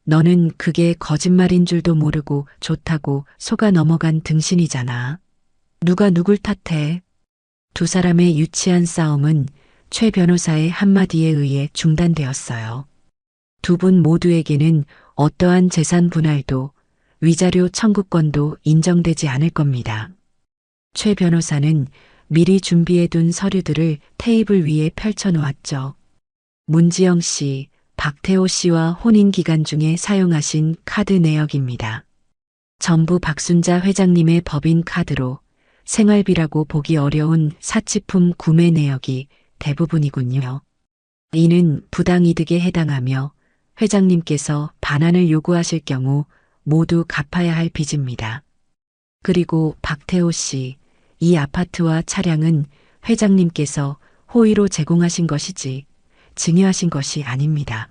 너는 그게 거짓말인 줄도 모르고 좋다고 속아 넘어간 등신이잖아. 누가 누굴 탓해? 두 사람의 유치한 싸움은 최 변호사의 한마디에 의해 중단되었어요. 두 분 모두에게는 어떠한 재산 분할도 위자료 청구권도 인정되지 않을 겁니다. 최 변호사는 미리 준비해둔 서류들을 테이블 위에 펼쳐놓았죠. 문지영 씨, 박태호 씨와 혼인 기간 중에 사용하신 카드 내역입니다. 전부 박순자 회장님의 법인 카드로 생활비라고 보기 어려운 사치품 구매 내역이 대부분이군요. 이는 부당이득에 해당하며 회장님께서 반환을 요구하실 경우 모두 갚아야 할 빚입니다. 그리고 박태호 씨, 이 아파트와 차량은 회장님께서 호의로 제공하신 것이지 증여하신 것이 아닙니다.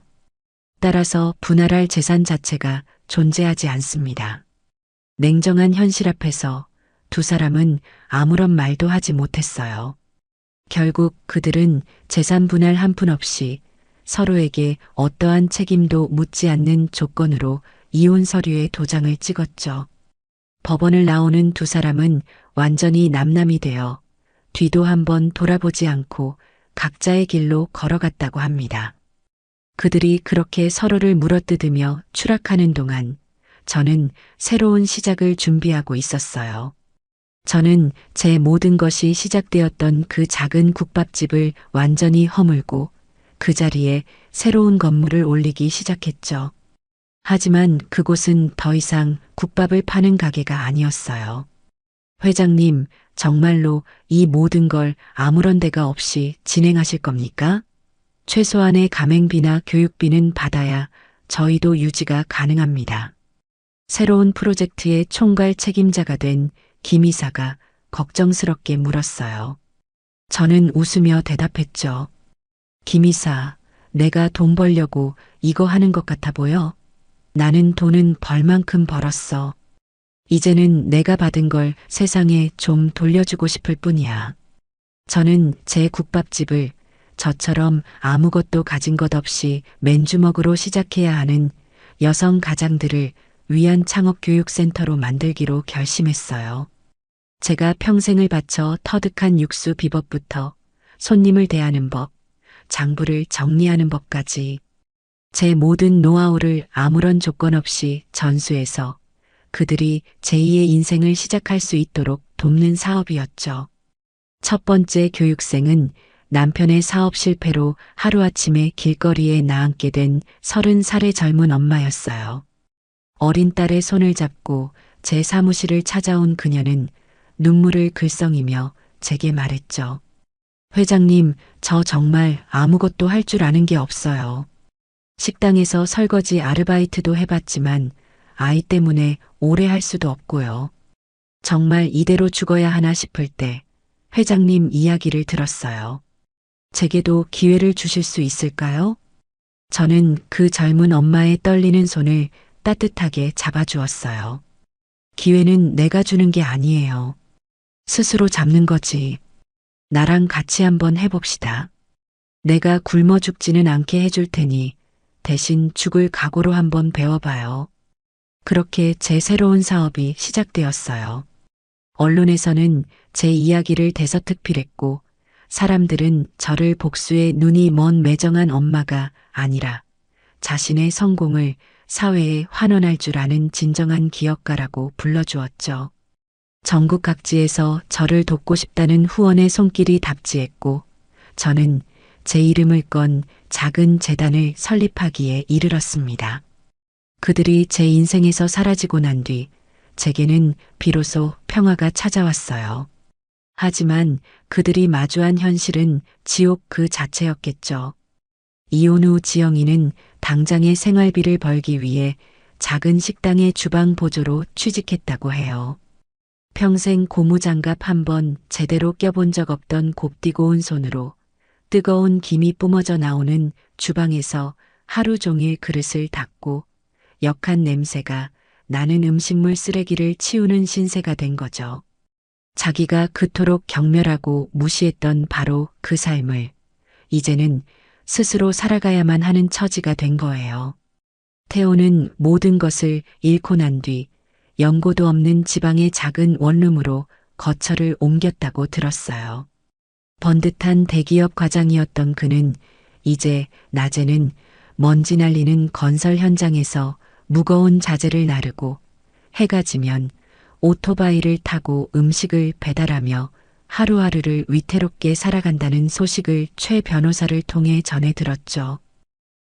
따라서 분할할 재산 자체가 존재하지 않습니다. 냉정한 현실 앞에서 두 사람은 아무런 말도 하지 못했어요. 결국 그들은 재산 분할 한 푼 없이 서로에게 어떠한 책임도 묻지 않는 조건으로 이혼 서류에 도장을 찍었죠. 법원을 나오는 두 사람은 완전히 남남이 되어 뒤도 한번 돌아보지 않고 각자의 길로 걸어갔다고 합니다. 그들이 그렇게 서로를 물어뜯으며 추락하는 동안 저는 새로운 시작을 준비하고 있었어요. 저는 제 모든 것이 시작되었던 그 작은 국밥집을 완전히 허물고 그 자리에 새로운 건물을 올리기 시작했죠. 하지만 그곳은 더 이상 국밥을 파는 가게가 아니었어요. 회장님, 정말로 이 모든 걸 아무런 대가 없이 진행하실 겁니까? 최소한의 가맹비나 교육비는 받아야 저희도 유지가 가능합니다. 새로운 프로젝트의 총괄 책임자가 된 김 이사가 걱정스럽게 물었어요. 저는 웃으며 대답했죠. 김 이사, 내가 돈 벌려고 이거 하는 것 같아 보여? 나는 돈은 벌 만큼 벌었어. 이제는 내가 받은 걸 세상에 좀 돌려주고 싶을 뿐이야. 저는 제 국밥집을 저처럼 아무것도 가진 것 없이 맨주먹으로 시작해야 하는 여성 가장들을 위한 창업교육센터로 만들기로 결심했어요. 제가 평생을 바쳐 터득한 육수 비법부터 손님을 대하는 법, 장부를 정리하는 법까지 제 모든 노하우를 아무런 조건 없이 전수해서 그들이 제2의 인생을 시작할 수 있도록 돕는 사업이었죠. 첫 번째 교육생은 남편의 사업 실패로 하루아침에 길거리에 나앉게 된 30살의 젊은 엄마였어요. 어린 딸의 손을 잡고 제 사무실을 찾아온 그녀는 눈물을 글썽이며 제게 말했죠. 회장님, 저 정말 아무것도 할 줄 아는 게 없어요. 식당에서 설거지 아르바이트도 해봤지만 아이 때문에 오래 할 수도 없고요. 정말 이대로 죽어야 하나 싶을 때 회장님 이야기를 들었어요. 제게도 기회를 주실 수 있을까요? 저는 그 젊은 엄마의 떨리는 손을 따뜻하게 잡아주었어요. 기회는 내가 주는 게 아니에요. 스스로 잡는 거지. 나랑 같이 한번 해봅시다. 내가 굶어 죽지는 않게 해줄 테니 대신 죽을 각오로 한번 배워봐요. 그렇게 제 새로운 사업이 시작되었어요. 언론에서는 제 이야기를 대서특필했고 사람들은 저를 복수의 눈이 먼 매정한 엄마가 아니라 자신의 성공을 사회에 환원할 줄 아는 진정한 기업가라고 불러주었죠. 전국 각지에서 저를 돕고 싶다는 후원의 손길이 답지했고 저는 제 이름을 건 작은 재단을 설립하기에 이르렀습니다. 그들이 제 인생에서 사라지고 난 뒤 제게는 비로소 평화가 찾아왔어요. 하지만 그들이 마주한 현실은 지옥 그 자체였겠죠. 이혼 후 지영이는 당장의 생활비를 벌기 위해 작은 식당의 주방 보조로 취직했다고 해요. 평생 고무장갑 한 번 제대로 껴본 적 없던 곱디고 온 손으로 뜨거운 김이 뿜어져 나오는 주방에서 하루 종일 그릇을 닦고 역한 냄새가 나는 음식물 쓰레기를 치우는 신세가 된 거죠. 자기가 그토록 경멸하고 무시했던 바로 그 삶을 이제는 스스로 살아가야만 하는 처지가 된 거예요. 태호는 모든 것을 잃고 난 뒤 연고도 없는 지방의 작은 원룸으로 거처를 옮겼다고 들었어요. 번듯한 대기업 과장이었던 그는 이제 낮에는 먼지 날리는 건설 현장에서 무거운 자재를 나르고 해가 지면 오토바이를 타고 음식을 배달하며 하루하루를 위태롭게 살아간다는 소식을 최 변호사를 통해 전해 들었죠.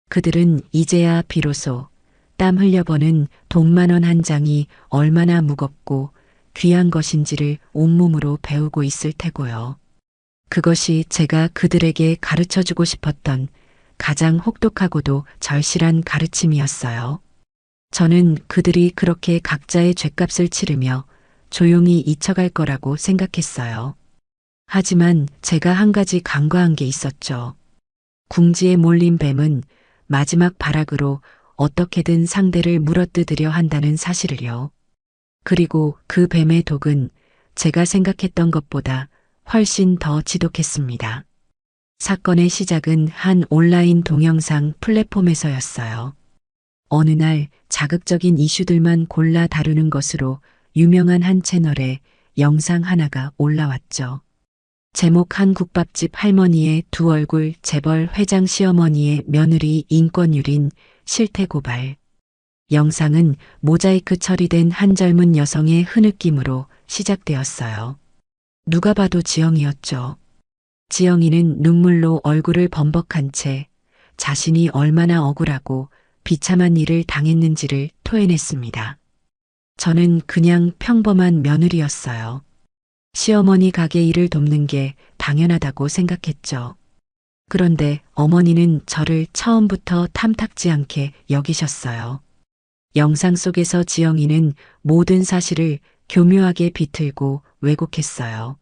그들은 이제야 비로소 땀 흘려버는 돈만원 한 장이 얼마나 무겁고 귀한 것인지를 온몸으로 배우고 있을 테고요. 그것이 제가 그들에게 가르쳐주고 싶었던 가장 혹독하고도 절실한 가르침이었어요. 저는 그들이 그렇게 각자의 죗값을 치르며 조용히 잊혀갈 거라고 생각했어요. 하지만 제가 한 가지 간과한 게 있었죠. 궁지에 몰린 뱀은 마지막 발악으로 어떻게든 상대를 물어뜯으려 한다는 사실을요. 그리고 그 뱀의 독은 제가 생각했던 것보다 훨씬 더 지독했습니다. 사건의 시작은 한 온라인 동영상 플랫폼에서였어요. 어느 날 자극적인 이슈들만 골라 다루는 것으로 유명한 한 채널에 영상 하나가 올라왔죠. 제목 한 국밥집 할머니의 두 얼굴 재벌 회장 시어머니의 며느리 인권 유린 실태 고발. 영상은 모자이크 처리된 한 젊은 여성의 흐느낌으로 시작되었어요. 누가 봐도 지영이었죠. 지영이는 눈물로 얼굴을 범벅한 채 자신이 얼마나 억울하고 비참한 일을 당했는지를 토해냈습니다. 저는 그냥 평범한 며느리였어요. 시어머니 가게 일을 돕는 게 당연하다고 생각했죠. 그런데 어머니는 저를 처음부터 탐탁지 않게 여기셨어요. 영상 속에서 지영이는 모든 사실을 교묘하게 비틀고 왜곡했어요.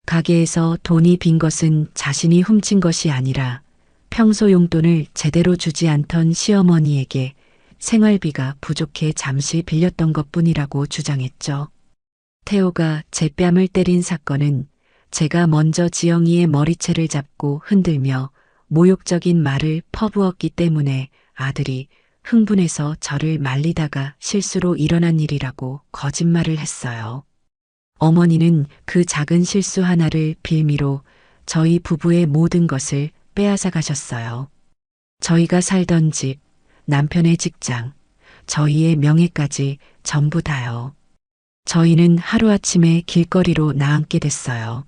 가게에서 돈이 빈 것은 자신이 훔친 것이 아니라 평소 용돈을 제대로 주지 않던 시어머니에게 생활비가 부족해 잠시 빌렸던 것뿐이라고 주장했죠. 태호가 제 뺨을 때린 사건은 제가 먼저 지영이의 머리채를 잡고 흔들며 모욕적인 말을 퍼부었기 때문에 아들이 흥분해서 저를 말리다가 실수로 일어난 일이라고 거짓말을 했어요. 어머니는 그 작은 실수 하나를 빌미로 저희 부부의 모든 것을 빼앗아 가셨어요. 저희가 살던 집, 남편의 직장, 저희의 명예까지 전부 다요. 저희는 하루아침에 길거리로 나앉게 됐어요.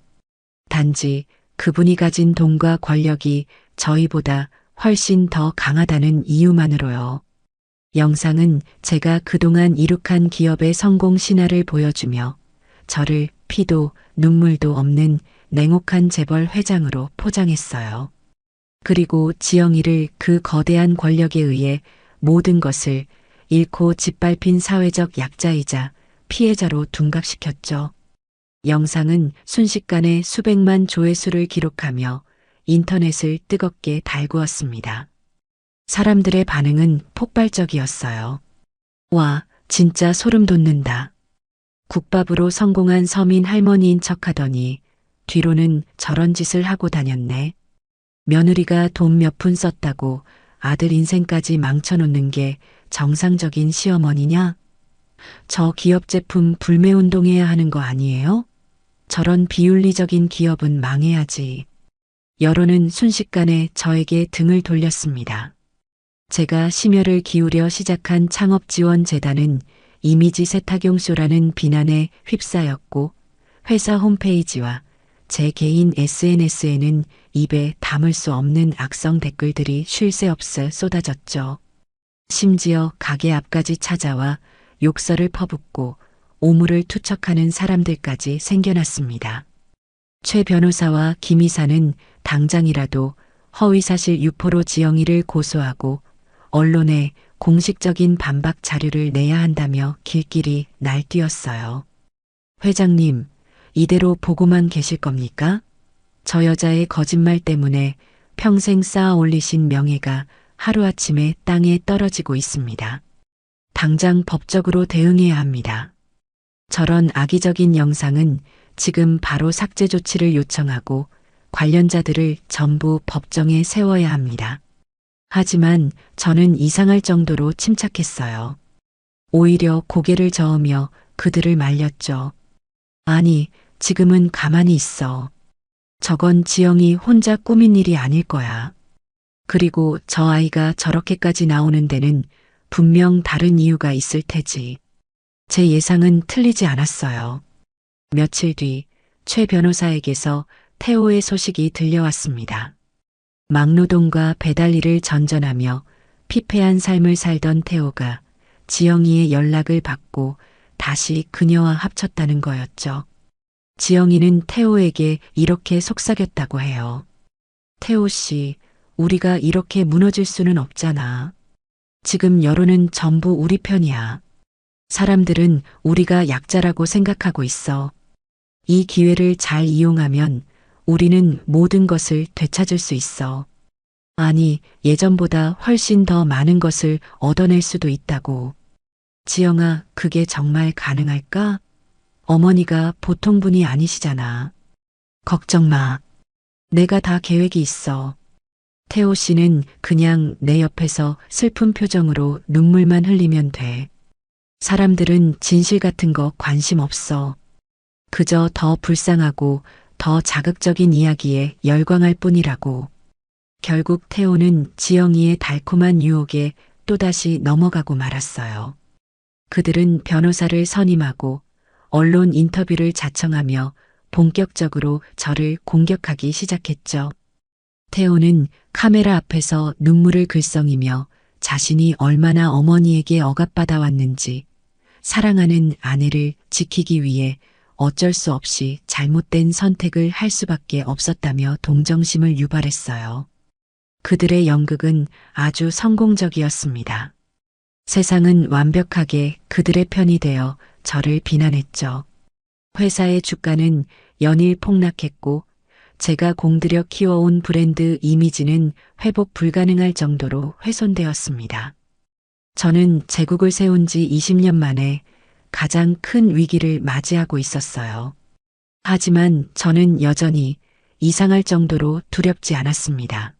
단지 그분이 가진 돈과 권력이 저희보다 훨씬 더 강하다는 이유만으로요. 영상은 제가 그동안 이룩한 기업의 성공 신화를 보여주며 저를 피도 눈물도 없는 냉혹한 재벌 회장으로 포장했어요. 그리고 지영이를 그 거대한 권력에 의해 모든 것을 잃고 짓밟힌 사회적 약자이자 피해자로 둔갑시켰죠. 영상은 순식간에 수백만 조회수를 기록하며 인터넷을 뜨겁게 달구었습니다. 사람들의 반응은 폭발적이었어요. 와, 진짜 소름 돋는다. 국밥으로 성공한 서민 할머니인 척하더니 뒤로는 저런 짓을 하고 다녔네. 며느리가 돈 몇 푼 썼다고 아들 인생까지 망쳐놓는 게 정상적인 시어머니냐? 저 기업 제품 불매운동해야 하는 거 아니에요? 저런 비윤리적인 기업은 망해야지. 여론은 순식간에 저에게 등을 돌렸습니다. 제가 심혈을 기울여 시작한 창업지원재단은 이미지 세탁용쇼라는 비난에 휩싸였고 회사 홈페이지와 제 개인 SNS에는 입에 담을 수 없는 악성 댓글들이 쉴 새 없이 쏟아졌죠. 심지어 가게 앞까지 찾아와 욕설을 퍼붓고 오물을 투척하는 사람들까지 생겨났습니다. 최 변호사와 김 이사는 당장이라도 허위사실 유포로 지영이를 고소하고 언론에 공식적인 반박 자료를 내야 한다며 길길이 날뛰었어요. 회장님, 이대로 보고만 계실 겁니까? 저 여자의 거짓말 때문에 평생 쌓아 올리신 명예가 하루아침에 땅에 떨어지고 있습니다. 당장 법적으로 대응해야 합니다. 저런 악의적인 영상은 지금 바로 삭제 조치를 요청하고 관련자들을 전부 법정에 세워야 합니다. 하지만 저는 이상할 정도로 침착했어요. 오히려 고개를 저으며 그들을 말렸죠. 아니, 지금은 가만히 있어. 저건 지영이 혼자 꾸민 일이 아닐 거야. 그리고 저 아이가 저렇게까지 나오는 데는 분명 다른 이유가 있을 테지. 제 예상은 틀리지 않았어요. 며칠 뒤 최 변호사에게서 태호의 소식이 들려왔습니다. 막노동과 배달일을 전전하며 피폐한 삶을 살던 태호가 지영이의 연락을 받고 다시 그녀와 합쳤다는 거였죠. 지영이는 태호에게 이렇게 속삭였다고 해요. 태호 씨, 우리가 이렇게 무너질 수는 없잖아. 지금 여론은 전부 우리 편이야. 사람들은 우리가 약자라고 생각하고 있어. 이 기회를 잘 이용하면 우리는 모든 것을 되찾을 수 있어. 아니, 예전보다 훨씬 더 많은 것을 얻어낼 수도 있다고. 지영아, 그게 정말 가능할까? 어머니가 보통 분이 아니시잖아. 걱정 마. 내가 다 계획이 있어. 태호 씨는 그냥 내 옆에서 슬픈 표정으로 눈물만 흘리면 돼. 사람들은 진실 같은 거 관심 없어. 그저 더 불쌍하고 더 자극적인 이야기에 열광할 뿐이라고. 결국 태호는 지영이의 달콤한 유혹에 또다시 넘어가고 말았어요. 그들은 변호사를 선임하고 언론 인터뷰를 자청하며 본격적으로 저를 공격하기 시작했죠. 태호는 카메라 앞에서 눈물을 글썽이며 자신이 얼마나 어머니에게 억압받아 왔는지, 사랑하는 아내를 지키기 위해 어쩔 수 없이 잘못된 선택을 할 수밖에 없었다며 동정심을 유발했어요. 그들의 연극은 아주 성공적이었습니다. 세상은 완벽하게 그들의 편이 되어 저를 비난했죠. 회사의 주가는 연일 폭락했고 제가 공들여 키워온 브랜드 이미지는 회복 불가능할 정도로 훼손되었습니다. 저는 제국을 세운 지 20년 만에 가장 큰 위기를 맞이하고 있었어요. 하지만 저는 여전히 이상할 정도로 두렵지 않았습니다.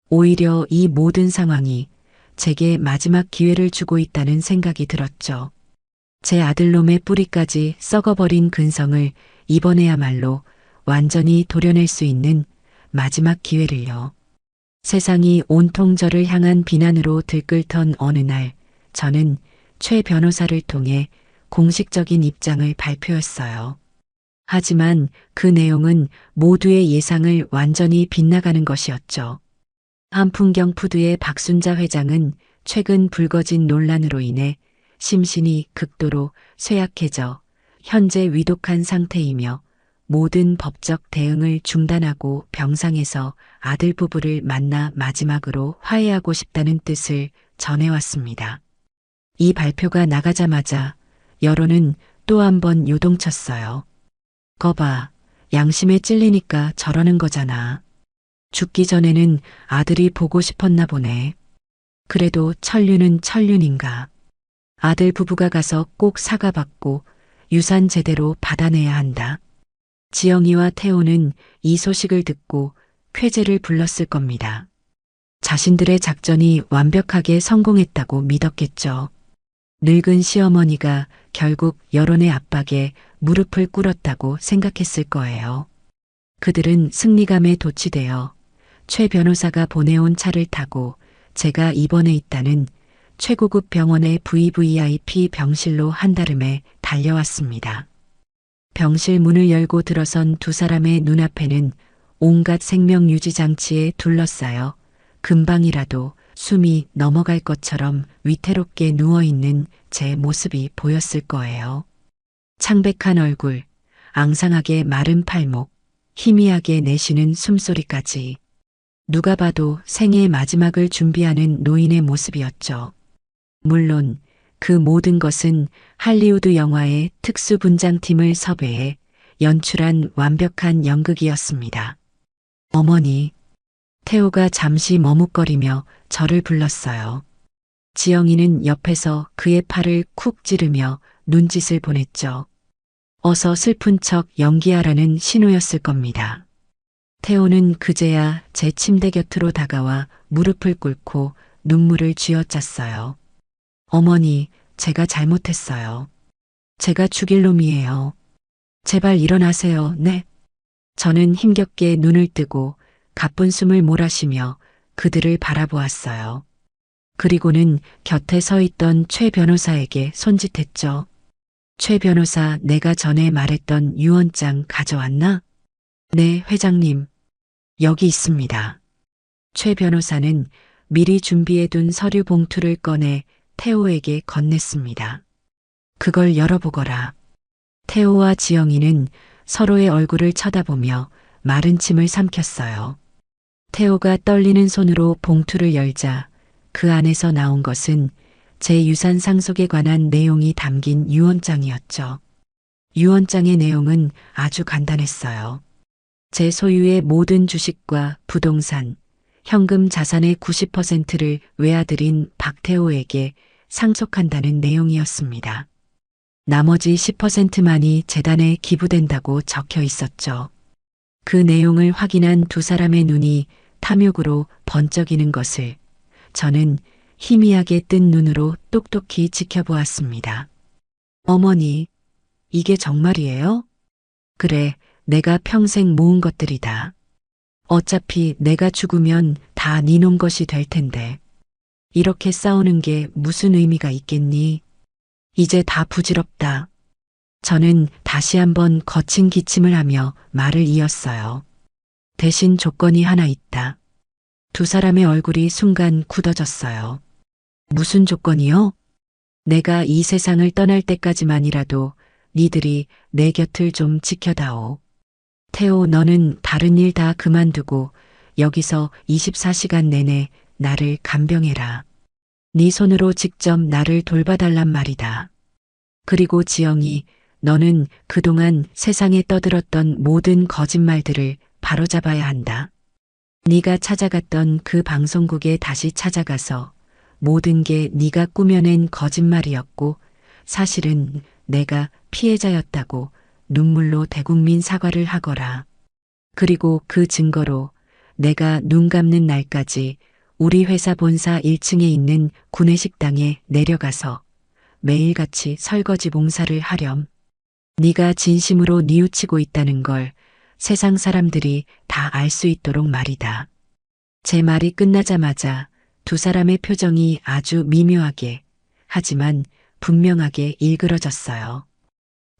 오히려 이 모든 상황이 제게 마지막 기회를 주고 있다는 생각이 들었죠. 제 아들놈의 뿌리까지 썩어버린 근성을 이번에야말로 완전히 도려낼 수 있는 마지막 기회를요. 세상이 온통 저를 향한 비난으로 들끓던 어느 날, 저는 최 변호사를 통해 공식적인 입장을 발표했어요. 하지만 그 내용은 모두의 예상을 완전히 빗나가는 것이었죠. 한풍경 푸드의 박순자 회장은 최근 불거진 논란으로 인해 심신이 극도로 쇠약해져 현재 위독한 상태이며 모든 법적 대응을 중단하고 병상에서 아들 부부를 만나 마지막으로 화해하고 싶다는 뜻을 전해왔습니다. 이 발표가 나가자마자 여론은 또 한 번 요동쳤어요. 거봐, 양심에 찔리니까 저러는 거잖아. 죽기 전에는 아들이 보고 싶었나 보네. 그래도 천륜은 천륜인가. 아들 부부가 가서 꼭 사과받고 유산 제대로 받아내야 한다. 지영이와 태호는 이 소식을 듣고 쾌재를 불렀을 겁니다. 자신들의 작전이 완벽하게 성공했다고 믿었겠죠. 늙은 시어머니가 결국 여론의 압박에 무릎을 꿇었다고 생각했을 거예요. 그들은 승리감에 도취되어 최 변호사가 보내온 차를 타고 제가 입원해 있다는 최고급 병원의 VVIP 병실로 한달음에 달려왔습니다. 병실 문을 열고 들어선 두 사람의 눈앞에는 온갖 생명 유지 장치에 둘러싸여 금방이라도 숨이 넘어갈 것처럼 위태롭게 누워있는 제 모습이 보였을 거예요. 창백한 얼굴, 앙상하게 마른 팔목, 희미하게 내쉬는 숨소리까지. 누가 봐도 생의 마지막을 준비하는 노인의 모습이었죠. 물론 그 모든 것은 할리우드 영화의 특수분장팀을 섭외해 연출한 완벽한 연극이었습니다. 어머니, 태호가 잠시 머뭇거리며 저를 불렀어요. 지영이는 옆에서 그의 팔을 쿡 찌르며 눈짓을 보냈죠. 어서 슬픈 척 연기하라는 신호였을 겁니다. 태호는 그제야 제 침대 곁으로 다가와 무릎을 꿇고 눈물을 쥐어짰어요. 어머니, 제가 잘못했어요. 제가 죽일 놈이에요. 제발 일어나세요, 네. 저는 힘겹게 눈을 뜨고 가쁜 숨을 몰아쉬며 그들을 바라보았어요. 그리고는 곁에 서 있던 최 변호사에게 손짓했죠. 최 변호사, 내가 전에 말했던 유언장 가져왔나? 네, 회장님. 여기 있습니다. 최 변호사는 미리 준비해둔 서류 봉투를 꺼내 태호에게 건넸습니다. 그걸 열어보거라. 태호와 지영이는 서로의 얼굴을 쳐다보며 마른 침을 삼켰어요. 태호가 떨리는 손으로 봉투를 열자 그 안에서 나온 것은 제 유산 상속에 관한 내용이 담긴 유언장이었죠. 유언장의 내용은 아주 간단했어요. 제 소유의 모든 주식과 부동산, 현금 자산의 90%를 외아들인 박태호에게 상속한다는 내용이었습니다. 나머지 10%만이 재단에 기부된다고 적혀 있었죠. 그 내용을 확인한 두 사람의 눈이 탐욕으로 번쩍이는 것을 저는 희미하게 뜬 눈으로 똑똑히 지켜보았습니다. 어머니, 이게 정말이에요? 그래, 내가 평생 모은 것들이다. 어차피 내가 죽으면 다 네 놈 것이 될 텐데. 이렇게 싸우는 게 무슨 의미가 있겠니? 이제 다 부질없다. 저는 다시 한번 거친 기침을 하며 말을 이었어요. 대신 조건이 하나 있다. 두 사람의 얼굴이 순간 굳어졌어요. 무슨 조건이요? 내가 이 세상을 떠날 때까지만이라도 니들이 내 곁을 좀 지켜다오. 태호, 너는 다른 일 다 그만두고 여기서 24시간 내내 나를 간병해라. 네 손으로 직접 나를 돌봐달란 말이다. 그리고 지영이, 너는 그동안 세상에 떠들었던 모든 거짓말들을 바로잡아야 한다. 네가 찾아갔던 그 방송국에 다시 찾아가서 모든 게 네가 꾸며낸 거짓말이었고 사실은 내가 피해자였다고 눈물로 대국민 사과를 하거라. 그리고 그 증거로 내가 눈 감는 날까지 우리 회사 본사 1층에 있는 구내식당에 내려가서 매일같이 설거지 봉사를 하렴. 네가 진심으로 뉘우치고 있다는 걸 세상 사람들이 다 알 수 있도록 말이다. 제 말이 끝나자마자 두 사람의 표정이 아주 미묘하게 하지만 분명하게 일그러졌어요.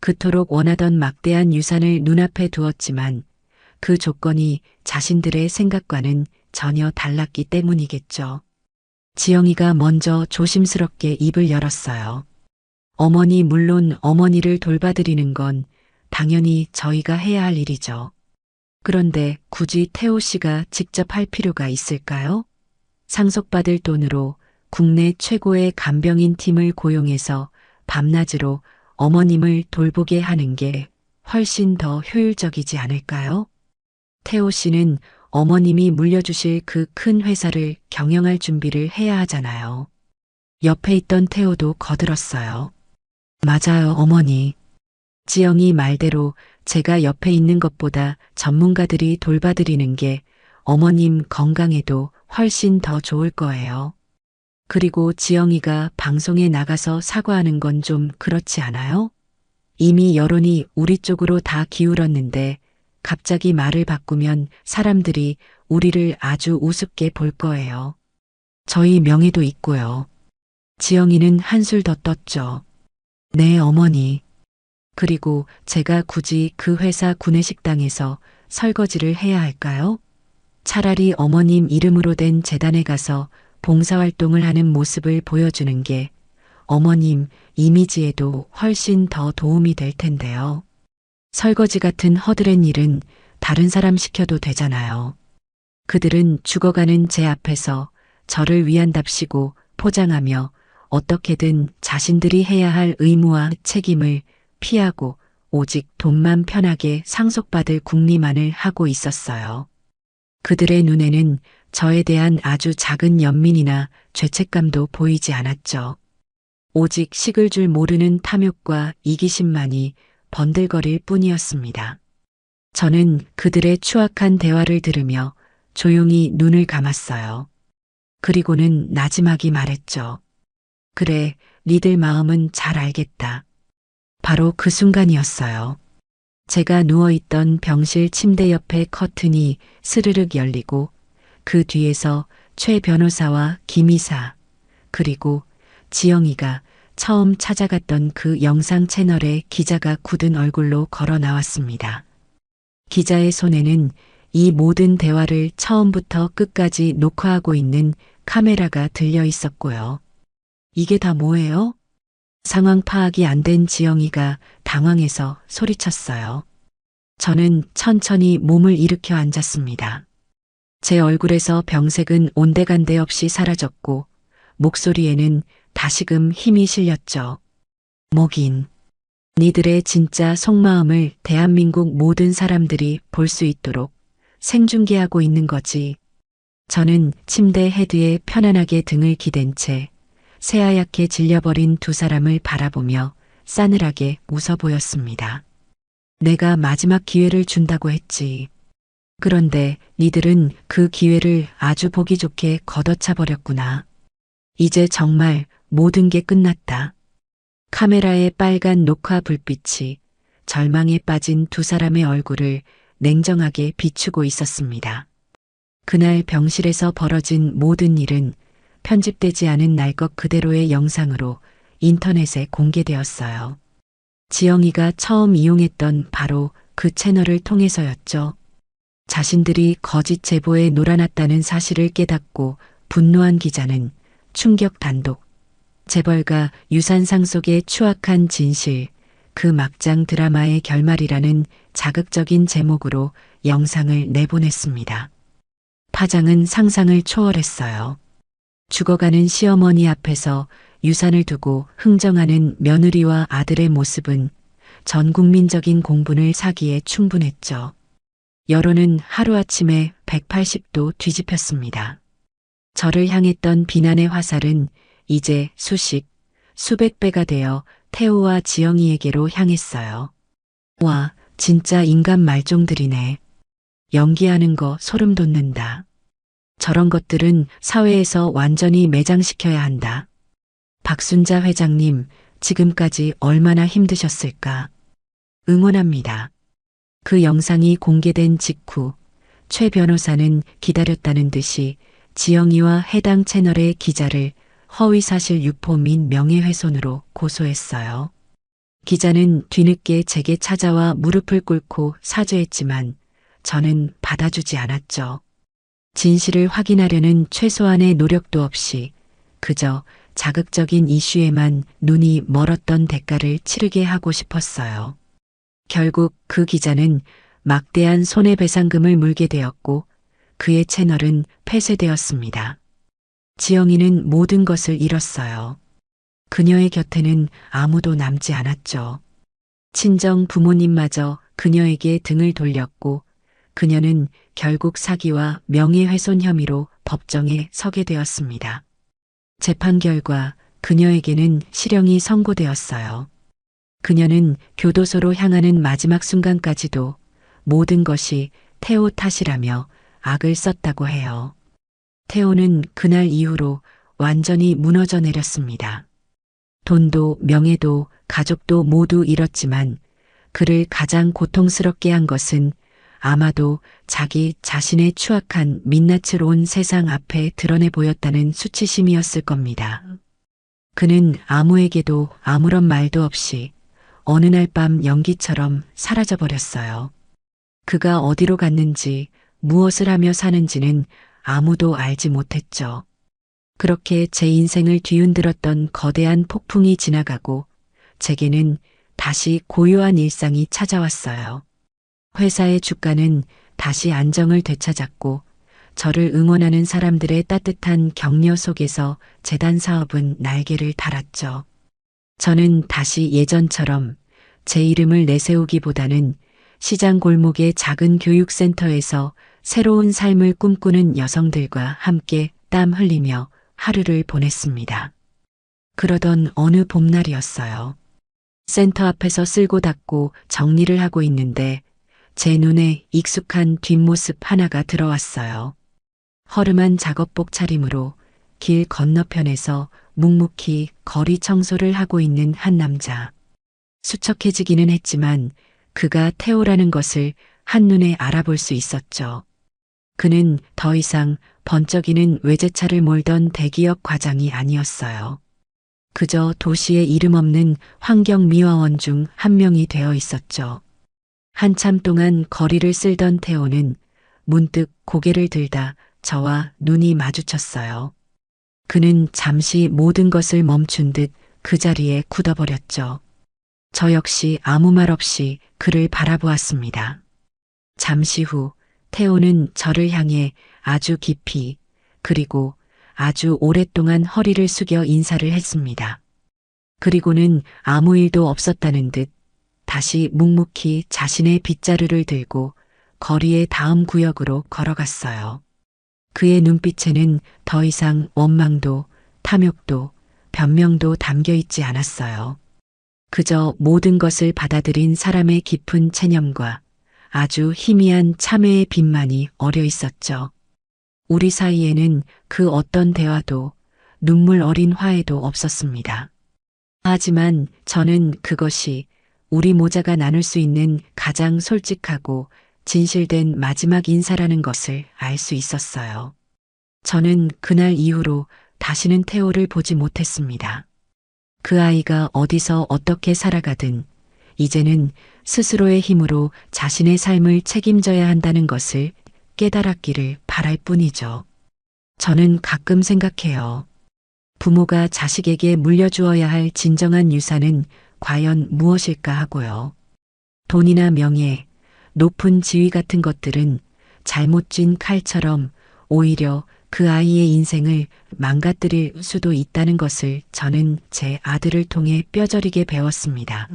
그토록 원하던 막대한 유산을 눈앞에 두었지만 그 조건이 자신들의 생각과는 전혀 달랐기 때문이겠죠. 지영이가 먼저 조심스럽게 입을 열었어요. 어머니, 물론 어머니를 돌봐드리는 건 당연히 저희가 해야 할 일이죠. 그런데 굳이 태호 씨가 직접 할 필요가 있을까요? 상속받을 돈으로 국내 최고의 간병인 팀을 고용해서 밤낮으로 어머님을 돌보게 하는 게 훨씬 더 효율적이지 않을까요? 태호 씨는 어머님이 물려주실 그 큰 회사를 경영할 준비를 해야 하잖아요. 옆에 있던 태호도 거들었어요. 맞아요, 어머니. 지영이 말대로 제가 옆에 있는 것보다 전문가들이 돌봐드리는 게 어머님 건강에도 훨씬 더 좋을 거예요. 그리고 지영이가 방송에 나가서 사과하는 건 좀 그렇지 않아요? 이미 여론이 우리 쪽으로 다 기울었는데 갑자기 말을 바꾸면 사람들이 우리를 아주 우습게 볼 거예요. 저희 명예도 있고요. 지영이는 한술 더 떴죠. 네, 어머니. 그리고 제가 굳이 그 회사 구내식당에서 설거지를 해야 할까요? 차라리 어머님 이름으로 된 재단에 가서 봉사활동을 하는 모습을 보여주는 게 어머님 이미지에도 훨씬 더 도움이 될 텐데요. 설거지 같은 허드렛 일은 다른 사람 시켜도 되잖아요. 그들은 죽어가는 제 앞에서 저를 위한답시고 포장하며 어떻게든 자신들이 해야 할 의무와 책임을 피하고 오직 돈만 편하게 상속받을 궁리만을 하고 있었어요. 그들의 눈에는 저에 대한 아주 작은 연민이나 죄책감도 보이지 않았죠. 오직 식을 줄 모르는 탐욕과 이기심만이 번들거릴 뿐이었습니다. 저는 그들의 추악한 대화를 들으며 조용히 눈을 감았어요. 그리고는 나지막이 말했죠. 그래, 니들 마음은 잘 알겠다. 바로 그 순간이었어요. 제가 누워있던 병실 침대 옆에 커튼이 스르륵 열리고 그 뒤에서 최 변호사와 김 이사 그리고 지영이가 처음 찾아갔던 그 영상 채널에 기자가 굳은 얼굴로 걸어 나왔습니다. 기자의 손에는 이 모든 대화를 처음부터 끝까지 녹화하고 있는 카메라가 들려 있었고요. 이게 다 뭐예요? 상황 파악이 안 된 지영이가 당황해서 소리쳤어요. 저는 천천히 몸을 일으켜 앉았습니다. 제 얼굴에서 병색은 온데간데 없이 사라졌고 목소리에는 다시금 힘이 실렸죠. 뭐긴. 니들의 진짜 속마음을 대한민국 모든 사람들이 볼 수 있도록 생중계하고 있는 거지. 저는 침대 헤드에 편안하게 등을 기댄 채 새하얗게 질려버린 두 사람을 바라보며 싸늘하게 웃어 보였습니다. 내가 마지막 기회를 준다고 했지. 그런데 니들은 그 기회를 아주 보기 좋게 걷어차 버렸구나. 이제 정말 모든 게 끝났다. 카메라의 빨간 녹화 불빛이 절망에 빠진 두 사람의 얼굴을 냉정하게 비추고 있었습니다. 그날 병실에서 벌어진 모든 일은 편집되지 않은 날 것 그대로의 영상으로 인터넷에 공개되었어요. 지영이가 처음 이용했던 바로 그 채널을 통해서였죠. 자신들이 거짓 제보에 놀아났다는 사실을 깨닫고 분노한 기자는 충격 단독, 재벌가 유산 상속의 추악한 진실, 그 막장 드라마의 결말이라는 자극적인 제목으로 영상을 내보냈습니다. 파장은 상상을 초월했어요. 죽어가는 시어머니 앞에서 유산을 두고 흥정하는 며느리와 아들의 모습은 전 국민적인 공분을 사기에 충분했죠. 여론은 하루아침에 180도 뒤집혔습니다. 저를 향했던 비난의 화살은 이제 수십, 수백 배가 되어 태호와 지영이에게로 향했어요. 와, 진짜 인간 말종들이네. 연기하는 거 소름 돋는다. 저런 것들은 사회에서 완전히 매장시켜야 한다. 박순자 회장님, 지금까지 얼마나 힘드셨을까? 응원합니다. 그 영상이 공개된 직후 최 변호사는 기다렸다는 듯이 지영이와 해당 채널의 기자를 허위사실 유포 및 명예훼손으로 고소했어요. 기자는 뒤늦게 제게 찾아와 무릎을 꿇고 사죄했지만 저는 받아주지 않았죠. 진실을 확인하려는 최소한의 노력도 없이 그저 자극적인 이슈에만 눈이 멀었던 대가를 치르게 하고 싶었어요. 결국 그 기자는 막대한 손해배상금을 물게 되었고 그의 채널은 폐쇄되었습니다. 지영이는 모든 것을 잃었어요. 그녀의 곁에는 아무도 남지 않았죠. 친정 부모님마저 그녀에게 등을 돌렸고 그녀는 결국 사기와 명예훼손 혐의로 법정에 서게 되었습니다. 재판 결과 그녀에게는 실형이 선고되었어요. 그녀는 교도소로 향하는 마지막 순간까지도 모든 것이 태호 탓이라며 악을 썼다고 해요. 태호는 그날 이후로 완전히 무너져 내렸습니다. 돈도 명예도 가족도 모두 잃었지만 그를 가장 고통스럽게 한 것은 아마도 자기 자신의 추악한 민낯을 온 세상 앞에 드러내 보였다는 수치심이었을 겁니다. 그는 아무에게도 아무런 말도 없이 어느 날 밤 연기처럼 사라져 버렸어요. 그가 어디로 갔는지 무엇을 하며 사는지는 아무도 알지 못했죠. 그렇게 제 인생을 뒤흔들었던 거대한 폭풍이 지나가고 제게는 다시 고요한 일상이 찾아왔어요. 회사의 주가는 다시 안정을 되찾았고 저를 응원하는 사람들의 따뜻한 격려 속에서 재단 사업은 날개를 달았죠. 저는 다시 예전처럼 제 이름을 내세우기보다는 시장 골목의 작은 교육센터에서 새로운 삶을 꿈꾸는 여성들과 함께 땀 흘리며 하루를 보냈습니다. 그러던 어느 봄날이었어요. 센터 앞에서 쓸고 닦고 정리를 하고 있는데 제 눈에 익숙한 뒷모습 하나가 들어왔어요. 허름한 작업복 차림으로 길 건너편에서 묵묵히 거리 청소를 하고 있는 한 남자. 수척해지기는 했지만 그가 태호라는 것을 한눈에 알아볼 수 있었죠. 그는 더 이상 번쩍이는 외제차를 몰던 대기업 과장이 아니었어요. 그저 도시의 이름 없는 환경미화원 중 한 명이 되어 있었죠. 한참 동안 거리를 쓸던 태호는 문득 고개를 들다 저와 눈이 마주쳤어요. 그는 잠시 모든 것을 멈춘 듯 그 자리에 굳어버렸죠. 저 역시 아무 말 없이 그를 바라보았습니다. 잠시 후 태호는 저를 향해 아주 깊이 그리고 아주 오랫동안 허리를 숙여 인사를 했습니다. 그리고는 아무 일도 없었다는 듯 다시 묵묵히 자신의 빗자루를 들고 거리의 다음 구역으로 걸어갔어요. 그의 눈빛에는 더 이상 원망도 탐욕도 변명도 담겨 있지 않았어요. 그저 모든 것을 받아들인 사람의 깊은 체념과 아주 희미한 참회의 빛만이 어려 있었죠. 우리 사이에는 그 어떤 대화도 눈물 어린 화해도 없었습니다. 하지만 저는 그것이 우리 모자가 나눌 수 있는 가장 솔직하고 진실된 마지막 인사라는 것을 알 수 있었어요. 저는 그날 이후로 다시는 태호를 보지 못했습니다. 그 아이가 어디서 어떻게 살아가든 이제는 스스로의 힘으로 자신의 삶을 책임져야 한다는 것을 깨달았기를 바랄 뿐이죠. 저는 가끔 생각해요. 부모가 자식에게 물려주어야 할 진정한 유산은 과연 무엇일까 하고요. 돈이나 명예, 높은 지위 같은 것들은 잘못 쥔 칼처럼 오히려 그 아이의 인생을 망가뜨릴 수도 있다는 것을 저는 제 아들을 통해 뼈저리게 배웠습니다.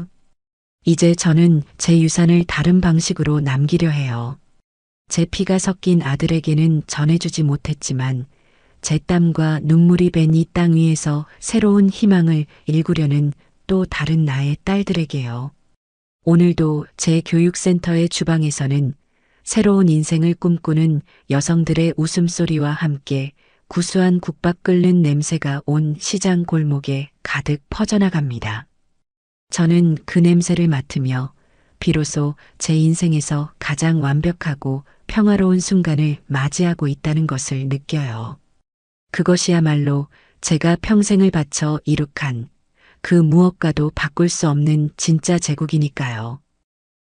이제 저는 제 유산을 다른 방식으로 남기려 해요. 제 피가 섞인 아들에게는 전해주지 못했지만 제 땀과 눈물이 밴 이 땅 위에서 새로운 희망을 일구려는 또 다른 나의 딸들에게요. 오늘도 제 교육센터의 주방에서는 새로운 인생을 꿈꾸는 여성들의 웃음소리와 함께 구수한 국밥 끓는 냄새가 온 시장 골목에 가득 퍼져나갑니다. 저는 그 냄새를 맡으며 비로소 제 인생에서 가장 완벽하고 평화로운 순간을 맞이하고 있다는 것을 느껴요. 그것이야말로 제가 평생을 바쳐 이룩한 그 무엇과도 바꿀 수 없는 진짜 제국이니까요.